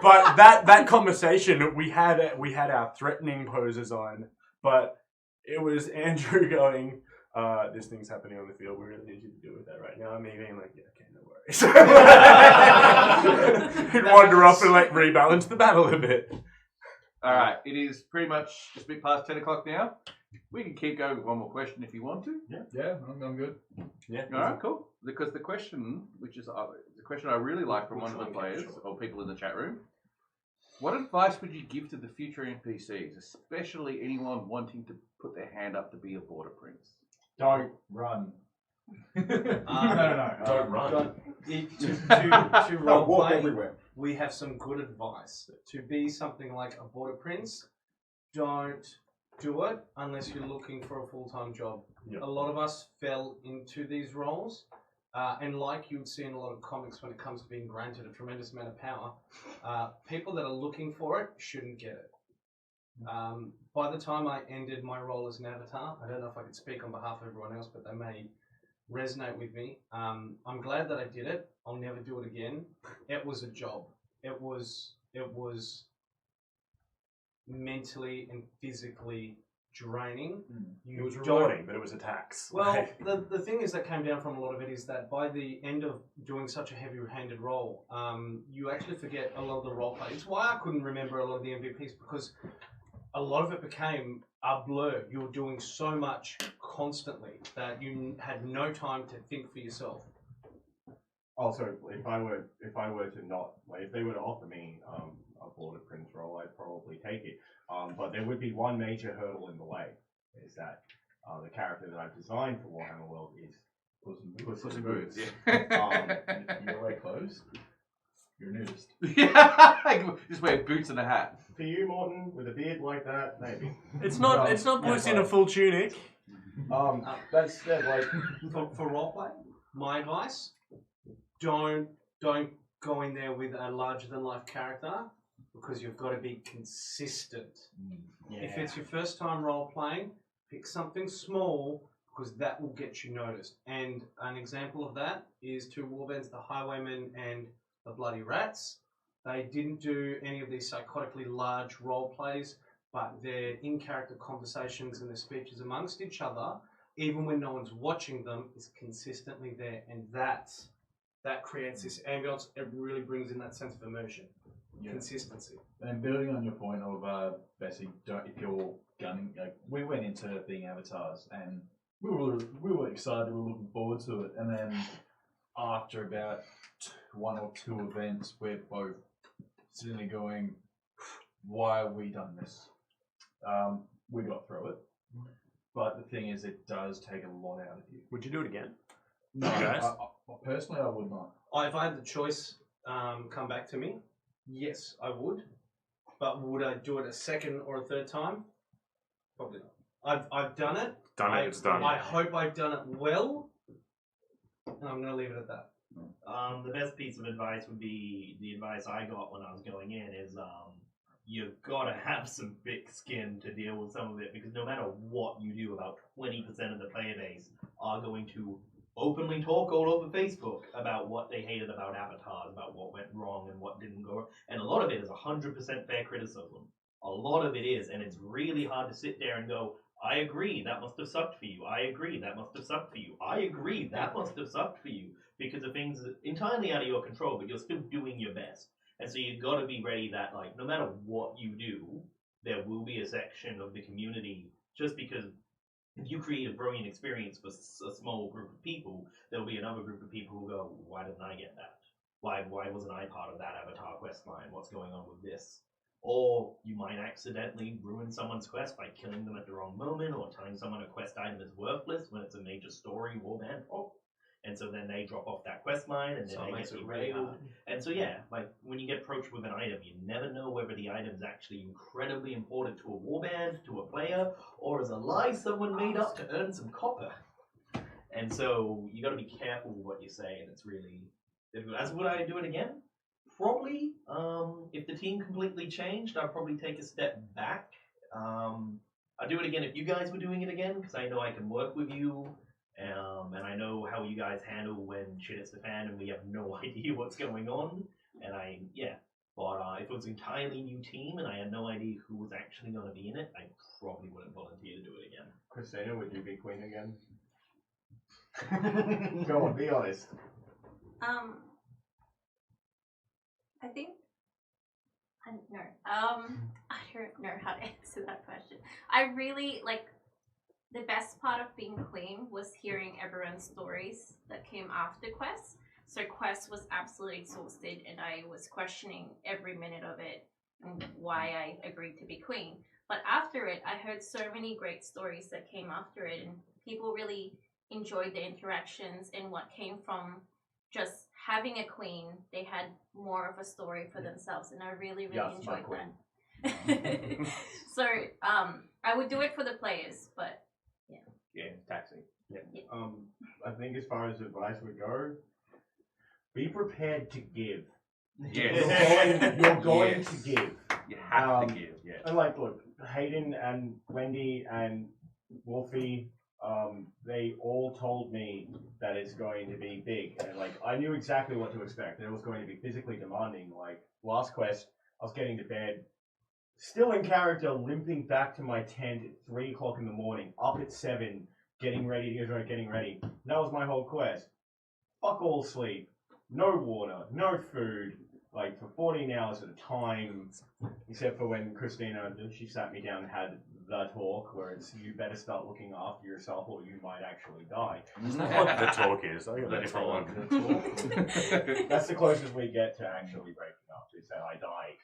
[SPEAKER 10] But that conversation we had our threatening poses on, but it was Andrew going, this thing's happening on the field. We really need you to deal with that right now. And me being like, yeah, okay, no worries. He'd wander off and rebalance the battle a bit.
[SPEAKER 1] All right, it is pretty much just a bit past 10 o'clock now. We can keep going with one more question if you want to.
[SPEAKER 8] Yeah, I'm good.
[SPEAKER 10] Yeah.
[SPEAKER 1] All right, cool. Because the question, which is the question I really like from one of the players or people in the chat room, what advice would you give to the future NPCs, especially anyone wanting to put their hand up to be a border prince?
[SPEAKER 3] Don't
[SPEAKER 8] Run.
[SPEAKER 3] no.
[SPEAKER 10] Don't run.
[SPEAKER 5] To role
[SPEAKER 9] walk
[SPEAKER 5] play,
[SPEAKER 9] everywhere.
[SPEAKER 5] we have some good advice. To be something like a border prince, don't do it unless you're looking for a full-time job.
[SPEAKER 10] Yep.
[SPEAKER 5] A lot of us fell into these roles, and like you would see in a lot of comics when it comes to being granted a tremendous amount of power, people that are looking for it shouldn't get it. By the time I ended my role as an avatar, I don't know if I could speak on behalf of everyone else, but they may resonate with me. I'm glad that I did it. I'll never do it again. It was a job. It was mentally and physically draining.
[SPEAKER 10] It was rewarding, but it was a tax.
[SPEAKER 5] Well, the thing is that came down from a lot of it is that by the end of doing such a heavy-handed role, you actually forget a lot of the role play. It's why I couldn't remember a lot of the MVPs, because a lot of it became a blur. You were doing so much constantly that you had no time to think for yourself.
[SPEAKER 3] Also, if I were to not, if they were to offer me a border prince role, I'd probably take it. But there would be one major hurdle in the way, is that the character that I've designed for Warhammer World is Puss in Boots.
[SPEAKER 8] You wear clothes? You're a nudist.
[SPEAKER 1] Just wear boots and a hat.
[SPEAKER 3] For you, Morton, with a beard like that, maybe.
[SPEAKER 10] It's not Puss in a full tunic.
[SPEAKER 3] That's
[SPEAKER 5] For roleplay, my advice: don't go in there with a larger than life character, because you've got to be consistent. If it's your first time role playing, pick something small, because that will get you noticed. And an example of that is two warbands, the Highwaymen and the Bloody Rats. They didn't do any of these psychotically large role plays, but their in-character conversations and their speeches amongst each other, even when no one's watching them, is consistently there. And that creates this ambience. It really brings in that sense of immersion. Consistency.
[SPEAKER 8] And building on your point of Bessie, if you're gunning, we went into being avatars, and
[SPEAKER 2] we were excited, we were looking forward to it, and then after about one or two events, we're both sitting there going, "Why have we done this?" We got through it, but the thing is, it does take a lot out of you.
[SPEAKER 10] Would you do it again?
[SPEAKER 2] No,
[SPEAKER 10] Guys?
[SPEAKER 2] personally, I would not.
[SPEAKER 5] If I had the choice come back to me, yes, I would. But would I do it a second or a third time? Probably not. I've done it.
[SPEAKER 10] It's done.
[SPEAKER 5] I hope I've done it well. And I'm going to leave it at that.
[SPEAKER 7] The best piece of advice would be the advice I got when I was going in is you've got to have some thick skin to deal with some of it, because no matter what you do, about 20% of the player base are going to openly talk all over Facebook about what they hated about avatars, about what went wrong and what didn't go wrong. And a lot of it is 100% fair criticism. A lot of it is, and it's really hard to sit there and go, I agree, that must have sucked for you. I agree, that must have sucked for you. I agree, that must have sucked for you. Because the things are entirely out of your control, but you're still doing your best. And so you've got to be ready that, like, no matter what you do, there will be a section of the community, just because if you create a brilliant experience for a small group of people, there'll be another group of people who go, why didn't I get that? Why wasn't I part of that avatar quest line? What's going on with this? Or you might accidentally ruin someone's quest by killing them at the wrong moment, or telling someone a quest item is worthless when it's a major story warband prop. And so then they drop off that quest line, and then
[SPEAKER 5] So it
[SPEAKER 7] they
[SPEAKER 5] makes
[SPEAKER 7] get
[SPEAKER 5] it really
[SPEAKER 7] derailed.
[SPEAKER 5] hard.
[SPEAKER 7] And so yeah, like when you get approached with an item, you never know whether the item's actually incredibly important to a warband, to a player, or is a lie someone made up to earn some copper. And so you got to be careful with what you say, and it's really difficult. As would I do it again? Probably. If the team completely changed, I'd probably take a step back. I'd do it again if you guys were doing it again, because I know I can work with you. And I know how you guys handle when shit hits the fan and we have no idea what's going on. And but if it was an entirely new team and I had no idea who was actually going to be in it, I probably wouldn't volunteer to do it again.
[SPEAKER 3] Christina, would you be queen again? Go on, be honest.
[SPEAKER 6] I think I don't know. I don't know how to answer that question. I really like. The best part of being queen was hearing everyone's stories that came after Quest. So Quest was absolutely exhausted, and I was questioning every minute of it and why I agreed to be queen. But after it, I heard so many great stories that came after it, and people really enjoyed the interactions and what came from just having a queen. They had more of a story for themselves, and I really, really enjoyed that. So I would do it for the players, but
[SPEAKER 4] Yeah, taxing. Yeah.
[SPEAKER 3] I think as far as advice would go, be prepared to give.
[SPEAKER 1] Yes.
[SPEAKER 3] You're going
[SPEAKER 1] Yes.
[SPEAKER 3] to give.
[SPEAKER 1] You have to give. Yeah.
[SPEAKER 3] And like, look, Hayden and Wendy and Wolfie, they all told me that it's going to be big, and like I knew exactly what to expect. That it was going to be physically demanding. Like last quest, I was getting to bed, still in character, limping back to my tent at 3 o'clock in the morning, up at 7, getting ready. That was my whole quest. Fuck all sleep, no water, no food, like for 14 hours at a time, except for when Christina, she sat me down and had the talk where it's, you better start looking after yourself or you might actually die.
[SPEAKER 10] Isn't that what the talk is? I got a different one.
[SPEAKER 3] That's the closest we get to actually breaking up, is that I died.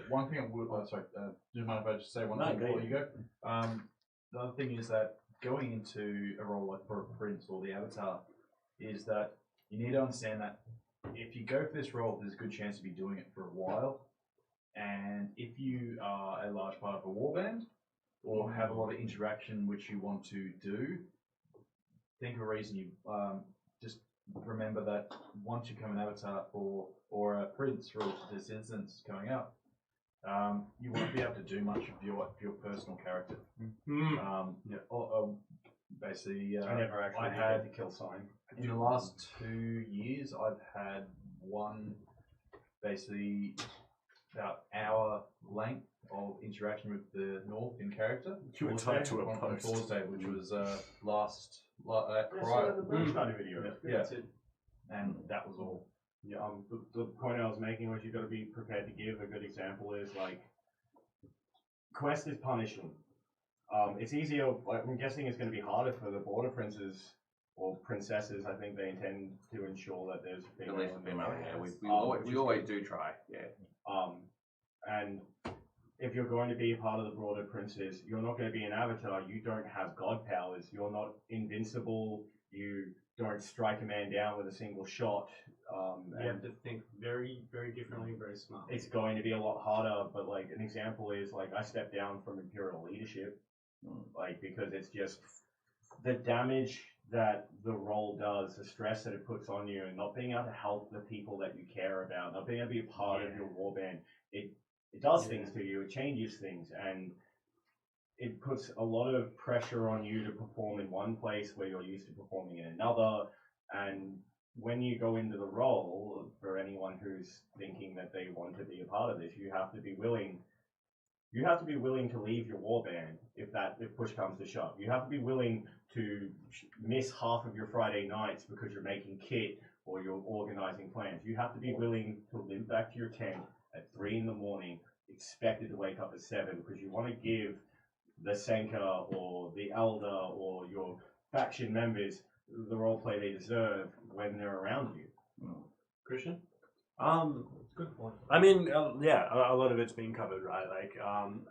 [SPEAKER 2] One thing I would, sorry, do you mind if I just say one thing before you go? The other thing is that going into a role like for a prince or the avatar is that you need to understand that if you go for this role, there's a good chance to be doing it for a while. And if you are a large part of a warband or have a lot of interaction which you want to do, think of a reason you just remember that once you become an avatar or a prince for this instance coming up, you won't be able to do much of your personal character. Basically,
[SPEAKER 3] I never actually had the kill sign.
[SPEAKER 2] In the last 2 years, I've had one basically about hour length of interaction with the North in character.
[SPEAKER 10] You were tied to a
[SPEAKER 2] on
[SPEAKER 10] post.
[SPEAKER 2] Thursday, which was last
[SPEAKER 3] Prior.
[SPEAKER 2] prior.
[SPEAKER 3] Video.
[SPEAKER 2] Yeah.
[SPEAKER 3] That's it.
[SPEAKER 2] And that was all.
[SPEAKER 3] Yeah, the point I was making was you've got to be prepared to give. A good example is like, quest is punishing. It's easier. Like, I'm guessing it's going to be harder for the border princes or princesses. I think they intend to ensure that there's
[SPEAKER 1] At least a female, yeah. We
[SPEAKER 3] which is
[SPEAKER 1] always
[SPEAKER 3] good.
[SPEAKER 1] do try, yeah.
[SPEAKER 3] And if you're going to be a part of the broader princes, you're not going to be an avatar. You don't have god powers. You're not invincible. You don't strike a man down with a single shot.
[SPEAKER 5] You have to think very, very differently, very smart.
[SPEAKER 3] It's going to be a lot harder, but like an example is like I stepped down from Imperial leadership, like because it's just the damage that the role does, the stress that it puts on you, and not being able to help the people that you care about, not being able to be a part of your warband. It does things to you, it changes things, and it puts a lot of pressure on you to perform in one place where you're used to performing in another. And when you go into the role, for anyone who's thinking that they want to be a part of this, you have to be willing to leave your warband if push comes to shove. You have to be willing to miss half of your Friday nights because you're making kit or you're organizing plans. You have to be willing to limp back to your tent at 3 a.m, expected to wake up at 7 because you want to give the Senka or the Elder or your faction members the role play they deserve when they're around you.
[SPEAKER 5] Christian?
[SPEAKER 10] Good point. I mean, a lot of it's been covered, right? Like,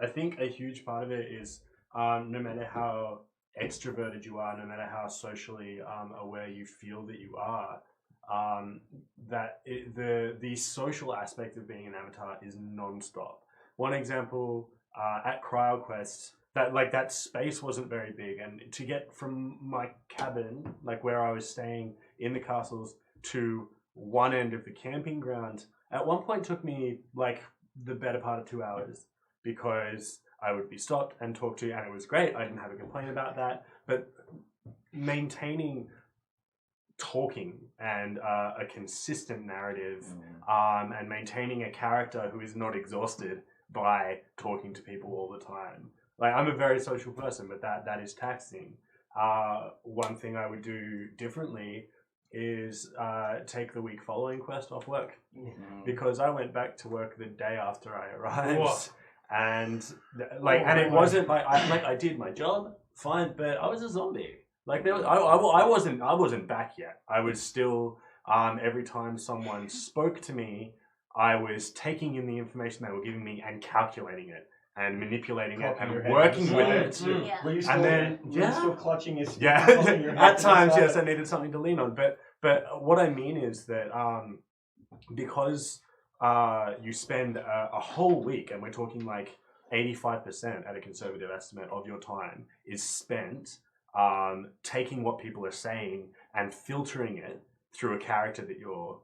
[SPEAKER 10] I think a huge part of it is no matter how extroverted you are, no matter how socially aware you feel that you are, the social aspect of being an avatar is non-stop. One example, at CryoQuest, that space wasn't very big, and to get from my cabin, like where I was staying in the castles, to one end of the camping ground, at one point took me like the better part of 2 hours, because I would be stopped and talked to, and it was great. I didn't have a complaint about that, but maintaining talking and a consistent narrative, and maintaining a character who is not exhausted by talking to people all the time. Like, I'm a very social person, but that is taxing. One thing I would do differently is take the week following quest off work, because I went back to work the day after I arrived. What? And it wasn't like I did my job fine, but I was a zombie. Like, I wasn't back yet. I was still every time someone spoke to me, I was taking in the information they were giving me and calculating it and manipulating it and working with it.
[SPEAKER 3] Yeah. Were you still clutching your stick?
[SPEAKER 10] Yeah, at times, yes, I needed something to lean on. But what I mean is that because you spend a whole week, and we're talking like 85% at a conservative estimate of your time is spent taking what people are saying and filtering it through a character that you're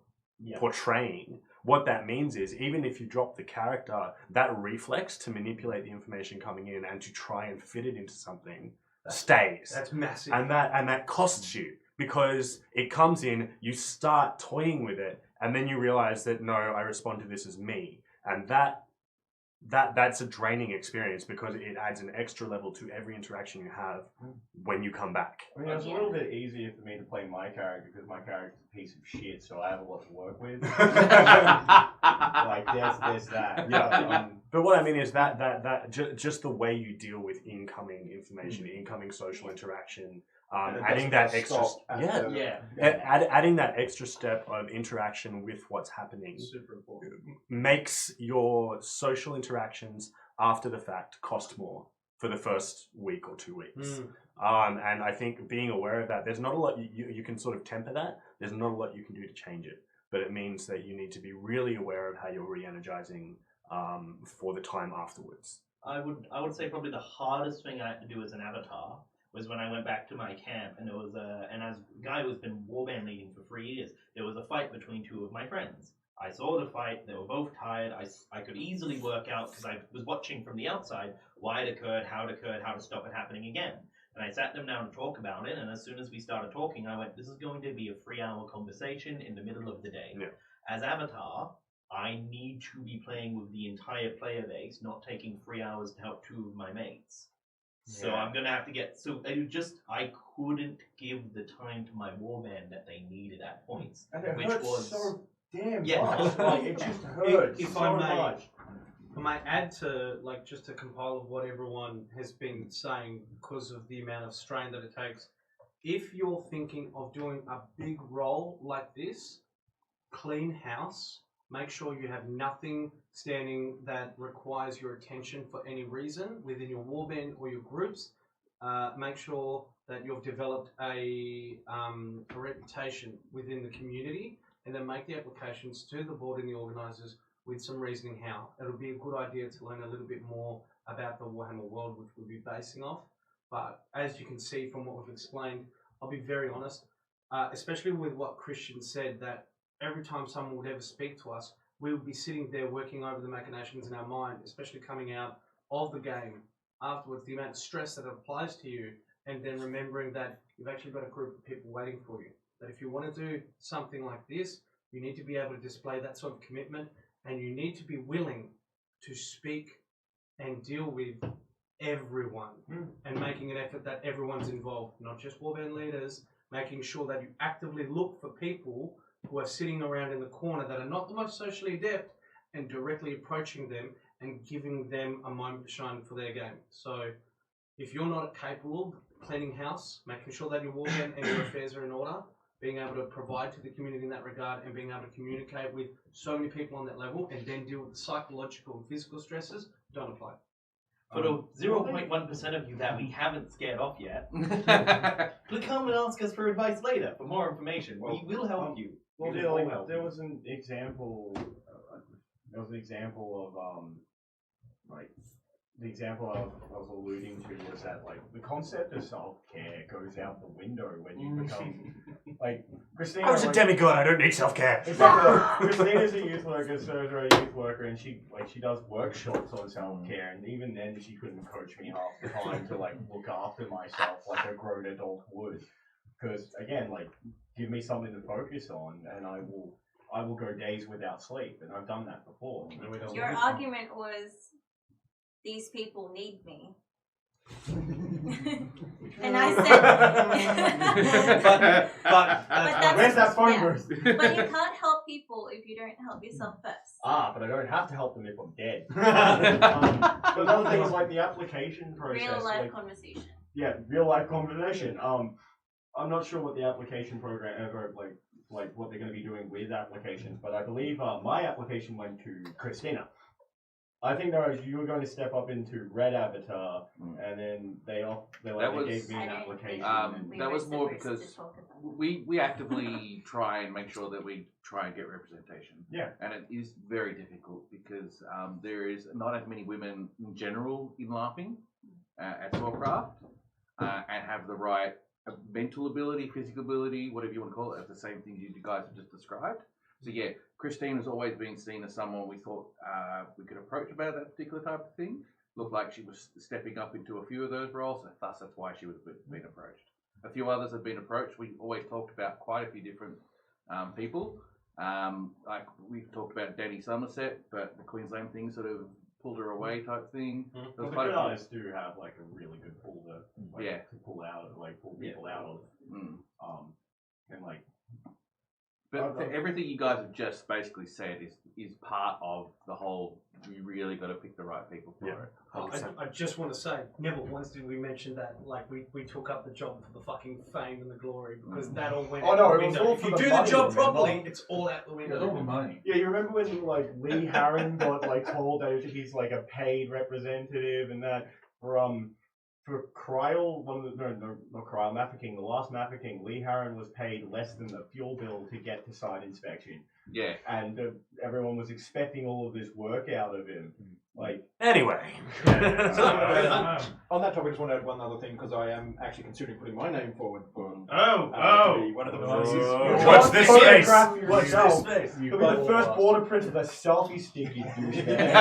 [SPEAKER 10] portraying. What that means is, even if you drop the character, that reflex to manipulate the information coming in and to try and fit it into something stays.
[SPEAKER 5] That's massive.
[SPEAKER 10] And that costs you, because it comes in, you start toying with it, and then you realize that, no, I respond to this as me. And that's a draining experience, because it adds an extra level to every interaction you have when you come back.
[SPEAKER 3] I mean, it's a little bit easier for me to play my character because my character's a piece of shit, so I have a lot to work with. Like, there's that.
[SPEAKER 10] Yeah. But what I mean is that just the way you deal with incoming information, incoming social interaction, adding that extra adding that extra step of interaction with what's happening,
[SPEAKER 5] super important,
[SPEAKER 10] makes your social interactions after the fact cost more for the first week or 2 weeks. And I think being aware of that, there's not a lot you can sort of temper that. There's not a lot you can do to change it, but it means that you need to be really aware of how you're re-energizing for the time afterwards.
[SPEAKER 7] I would say probably the hardest thing I had to do as an avatar was when I went back to my camp, and there was and as a guy who's been warband leading for 3 years, there was a fight between 2 of my friends. I saw the fight, they were both tired, I could easily work out, because I was watching from the outside, why it occurred, how to stop it happening again. And I sat them down to talk about it, and as soon as we started talking, I went, this is going to be a 3-hour conversation in the middle of the day. Yeah. As Avatar, I need to be playing with the entire player base, not taking 3 hours to help 2 of my mates. So I'm going to have to get... So I couldn't give the time to my warband that they needed at points.
[SPEAKER 3] And it
[SPEAKER 7] which
[SPEAKER 3] hurt
[SPEAKER 7] was
[SPEAKER 3] so damn much. Like, it just hurt so much.
[SPEAKER 5] I might add to, like, just to compile of what everyone has been saying because of the amount of strain that it takes. If you're thinking of doing a big role like this, clean house. Make sure you have nothing standing that requires your attention for any reason within your warband or your groups. Make sure that you've developed a reputation within the community, and then make the applications to the board and the organisers with some reasoning how. It'll be a good idea to learn a little bit more about the Warhammer world, which we'll be basing off. But as you can see from what we've explained, I'll be very honest, especially with what Christian said, that every time someone would ever speak to us, we would be sitting there working over the machinations in our mind, especially coming out of the game afterwards, the amount of stress that it applies to you, and then remembering that you've actually got a group of people waiting for you. That if you want to do something like this, you need to be able to display that sort of commitment, and you need to be willing to speak and deal with everyone, and making an effort that everyone's involved, not just warband leaders, making sure that you actively look for people who are sitting around in the corner that are not the most socially adept, and directly approaching them and giving them a moment to shine for their game. So if you're not capable of cleaning house, making sure that your warband and your affairs are in order, being able to provide to the community in that regard, and being able to communicate with so many people on that level, and then deal with the psychological and physical stresses, don't apply.
[SPEAKER 7] For the 0.1% of you that we haven't scared off yet, come and ask us for advice later. For more information, we will help you.
[SPEAKER 3] Well,
[SPEAKER 7] We
[SPEAKER 3] there,
[SPEAKER 7] will
[SPEAKER 3] like,
[SPEAKER 7] help
[SPEAKER 3] there
[SPEAKER 7] you.
[SPEAKER 3] was an example. There was an example of like the example I was alluding to was that like the concept of self-care goes out the window when you become like Christina.
[SPEAKER 10] I was a demigod. I don't need self-care.
[SPEAKER 3] Exactly. Christina's a youth worker, Serge's a youth worker, and she does workshops on self-care, and even then she couldn't coach me half the time to like look after myself like a grown adult would. Because again, like, give me something to focus on, and I will go days without sleep, and I've done that before.
[SPEAKER 6] Your argument was, these people need me. And I said,
[SPEAKER 3] but
[SPEAKER 6] that's,
[SPEAKER 3] where's that phone
[SPEAKER 6] yeah.
[SPEAKER 3] booth?
[SPEAKER 6] But you can't help people if you don't help yourself first.
[SPEAKER 3] But I don't have to help them if I'm dead. But another thing is like the application process.
[SPEAKER 6] Real life
[SPEAKER 3] like,
[SPEAKER 6] conversation.
[SPEAKER 3] Yeah, real life conversation. I'm not sure what the application program ever like what they're going to be doing with applications, but I believe my application went to Christina. I think you were going to step up into Red Avatar, and then they gave me an application.
[SPEAKER 1] That was more because we actively try and make sure that we try and get representation.
[SPEAKER 3] Yeah.
[SPEAKER 1] And it is very difficult because there is not as many women in general in LARPing at Warcraft, and have the right mental ability, physical ability, whatever you want to call it, as the same things you guys have just described. So yeah, Christine has always been seen as someone we thought we could approach about that particular type of thing. Looked like she was stepping up into a few of those roles, and thus that's why she was being approached. A few others have been approached. We always talked about quite a few different people. Like we've talked about Danny Somerset, but the Queensland thing sort of pulled her away type thing.
[SPEAKER 3] Well, the good artists do have like a really good pull to pull people out of. And like.
[SPEAKER 1] But everything you guys have just basically said is part of the whole. You really got to pick the right people for it.
[SPEAKER 5] I just want to say, never once did we mention that like we took up the job for the fucking fame and the glory, because that all went out the window. If you do the job properly, it's all out the window.
[SPEAKER 2] It's all the money.
[SPEAKER 3] Yeah, you remember when like Lee Harron got like told that he's like a paid representative and that for Kryl, not Kryl, Mafia King, the last Mafia King, Lee Harron was paid less than the fuel bill to get to site inspection.
[SPEAKER 1] Yeah.
[SPEAKER 3] And everyone was expecting all of this work out of him. Like
[SPEAKER 10] Anyway.
[SPEAKER 9] On that topic, I just want to add one other thing, because I am actually considering putting my name forward for to be one of the
[SPEAKER 10] What's this space?
[SPEAKER 3] You'll be the first border print of a selfie stick, you douchebag.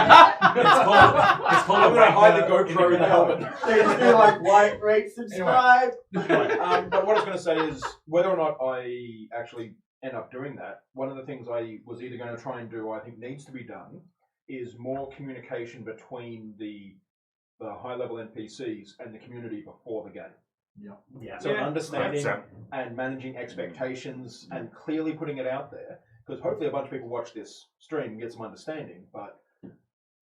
[SPEAKER 9] I'm going to hide the GoPro in the helmet.
[SPEAKER 3] They just do like like, rate, subscribe.
[SPEAKER 9] Anyway, but what I was going to say is, whether or not I actually end up doing that, one of the things I was either going to try and do, or I think needs to be done, is more communication between the high-level NPCs and the community before the game.
[SPEAKER 3] Yeah.
[SPEAKER 9] So understanding and managing expectations and clearly putting it out there, because hopefully a bunch of people watch this stream and get some understanding, but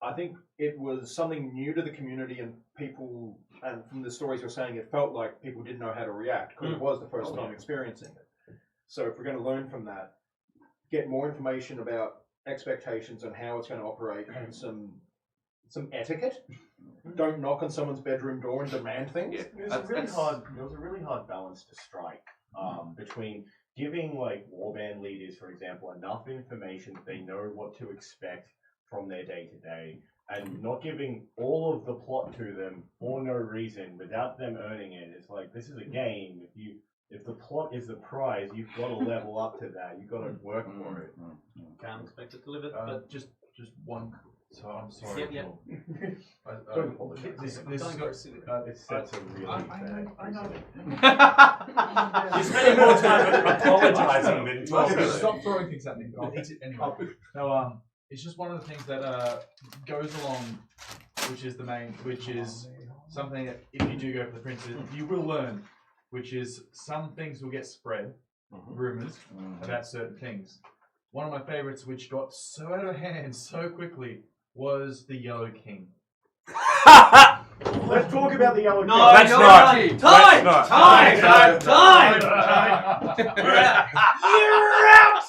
[SPEAKER 9] I think it was something new to the community and people, and from the stories you're saying, it felt like people didn't know how to react because it was the first time experiencing it. So if we're going to learn from that, get more information about expectations and how it's going to operate and some etiquette. Don't knock on someone's bedroom door and demand things.
[SPEAKER 3] It was a really hard balance to strike between giving like warband leaders, for example, enough information that they know what to expect from their day to day, and not giving all of the plot to them for no reason without them earning it. It's like, this is a game. If the plot is the prize, you've got to level up to that. You've got to work for it.
[SPEAKER 5] Can't expect it delivered.
[SPEAKER 2] But just one. So I'm sorry.
[SPEAKER 5] Yep.
[SPEAKER 3] Don't apologize.
[SPEAKER 2] This
[SPEAKER 5] Don't go silly.
[SPEAKER 3] It sets a really bad
[SPEAKER 2] I know.
[SPEAKER 10] You're spending more time apologizing than talking.
[SPEAKER 2] Stop throwing things at me. I'll eat it anyway. No, it's just one of the things that goes along, which is something that if you do go for the princes, you will learn, which is some things will get spread, rumors about certain things. One of my favorites, which got so out of hand so quickly, was the Yellow King.
[SPEAKER 3] Let's talk about the Yellow King.
[SPEAKER 5] No,
[SPEAKER 10] Let's
[SPEAKER 5] you're
[SPEAKER 10] not.
[SPEAKER 5] right.
[SPEAKER 10] Let's not.
[SPEAKER 5] Time! You're out!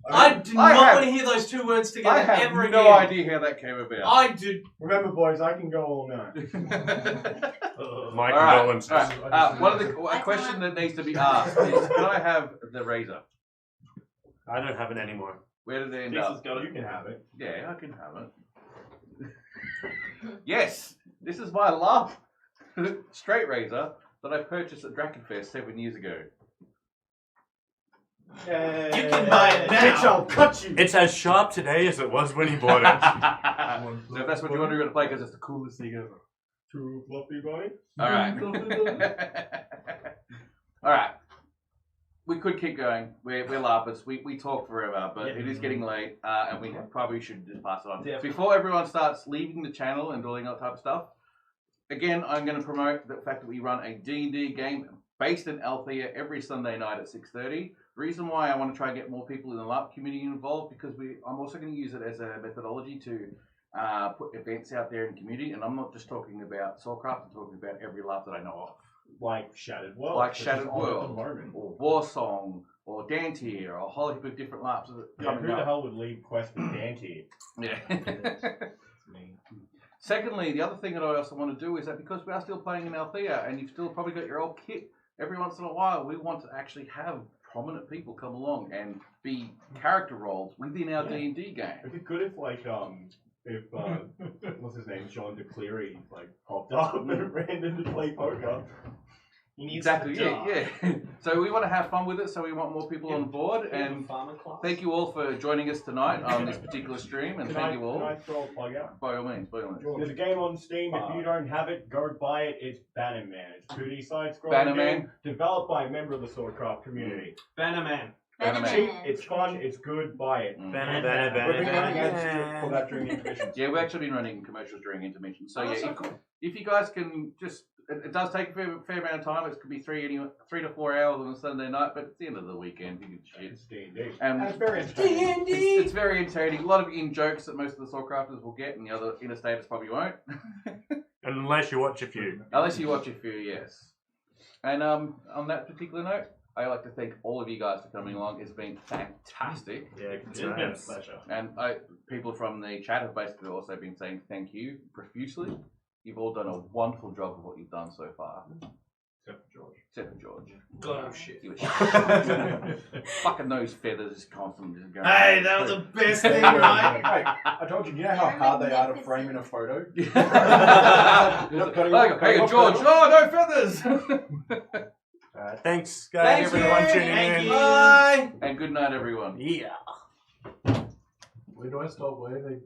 [SPEAKER 5] I do not want to hear those two words together
[SPEAKER 1] I have
[SPEAKER 5] ever again.
[SPEAKER 1] no idea how that came about.
[SPEAKER 5] I did.
[SPEAKER 3] Remember, boys, I can go all night.
[SPEAKER 10] My
[SPEAKER 1] All right,
[SPEAKER 10] condolences.
[SPEAKER 1] all right. A question that needs to be asked is, can I have the razor?
[SPEAKER 10] I don't have it anymore.
[SPEAKER 1] Where did it end
[SPEAKER 3] This
[SPEAKER 1] up?
[SPEAKER 3] has got it. You can have it.
[SPEAKER 1] Yeah, I can have it. Yes, this is my LARP straight razor that I purchased at Drakenfest 7 years ago.
[SPEAKER 5] You can buy it now.
[SPEAKER 3] Bitch, I'll cut you.
[SPEAKER 10] It's as sharp today as it was when he bought it.
[SPEAKER 1] So if that's what you want to play, because it's the coolest thing ever.
[SPEAKER 3] Too fluffy, buddy.
[SPEAKER 1] All right. All right. We could keep going. We're LARPers. We talk forever, but it is getting late, and we probably should just pass it on.
[SPEAKER 5] Yeah.
[SPEAKER 1] Before everyone starts leaving the channel and doing that type of stuff, again, I'm going to promote the fact that we run a D&D game based in Althea every Sunday night at 6:30. Reason why I want to try and get more people in the LARP community involved, because I'm also going to use it as a methodology to put events out there in the community, and I'm not just talking about Soulcraft, I'm talking about every LARP that I know of.
[SPEAKER 3] Like Shattered World.
[SPEAKER 1] Like
[SPEAKER 3] which
[SPEAKER 1] Shattered
[SPEAKER 3] is on at the
[SPEAKER 1] World,
[SPEAKER 3] moment.
[SPEAKER 1] or Warsong, or Dantier, or a whole heap of different LARPs that are
[SPEAKER 3] Yeah,
[SPEAKER 1] coming
[SPEAKER 3] who the
[SPEAKER 1] up.
[SPEAKER 3] hell would leave Quest with Dante?
[SPEAKER 1] Yeah. Secondly, the other thing that I also want to do is that because we are still playing in Althea, and you've still probably got your old kit, every once in a while we want to actually have prominent people come along and be character roles within our D&D game.
[SPEAKER 3] It'd be good if, like, what's his name, Sean DeCleary, like, popped up and ran in to play poker.
[SPEAKER 5] He needs
[SPEAKER 1] Exactly,
[SPEAKER 5] to die.
[SPEAKER 1] yeah. So we want to have fun with it, so we want more people on board,
[SPEAKER 5] Yeah,
[SPEAKER 1] and
[SPEAKER 5] farmer class.
[SPEAKER 1] thank you all for joining us tonight on this particular stream, and thank you
[SPEAKER 3] Can
[SPEAKER 1] all.
[SPEAKER 3] I throw a plug out?
[SPEAKER 1] By all means, by all means.
[SPEAKER 3] There's a game on Steam. If you don't have it, go buy it. It's Bannerman. It's 2D side-scrolling
[SPEAKER 1] Bannerman.
[SPEAKER 3] game developed by a member of the Swordcraft community.
[SPEAKER 5] Bannerman.
[SPEAKER 1] Bannerman.
[SPEAKER 3] Cheap, it's fun, it's good, buy it.
[SPEAKER 1] Mm.
[SPEAKER 10] Banner, banner, banner,
[SPEAKER 3] We've been running ads
[SPEAKER 10] banner.
[SPEAKER 3] for that during intermissions.
[SPEAKER 1] Yeah, we've actually been running commercials during intermission. So
[SPEAKER 5] Oh,
[SPEAKER 1] yeah,
[SPEAKER 5] that's so
[SPEAKER 1] if,
[SPEAKER 5] cool.
[SPEAKER 1] if you guys can just, it does take a fair amount of time. It could be 3 to 4 hours on a Sunday night, but it's the end of the weekend. You can shit.
[SPEAKER 3] It's D&D.
[SPEAKER 1] And
[SPEAKER 3] And it's very entertaining.
[SPEAKER 1] it's very entertaining. A lot of in jokes that most of the Soulcrafters will get, and the other interstaters probably won't,
[SPEAKER 10] Unless you watch a few.
[SPEAKER 1] unless you watch a few. Yes. And on that particular note, I'd like to thank all of you guys for coming along. It's been fantastic.
[SPEAKER 10] Yeah,
[SPEAKER 3] It's been a pleasure.
[SPEAKER 1] And people from the chat have basically also been saying thank you profusely. You've all done a wonderful job of what you've done so far.
[SPEAKER 3] Except for George.
[SPEAKER 1] Except for George.
[SPEAKER 5] Oh shit.
[SPEAKER 1] He was fucking those feathers just constantly just going.
[SPEAKER 5] Hey, that was the best thing, right?
[SPEAKER 9] Hey, I told you, you know how hard they are to frame in a photo?
[SPEAKER 1] Hey, George. Oh, no feathers!
[SPEAKER 10] Thanks, guys,
[SPEAKER 5] Thank
[SPEAKER 10] everyone
[SPEAKER 5] you.
[SPEAKER 10] tuning
[SPEAKER 5] Thank
[SPEAKER 10] in.
[SPEAKER 5] you. Bye.
[SPEAKER 1] And good night, everyone.
[SPEAKER 10] Yeah.
[SPEAKER 2] Where do I stop? Where do they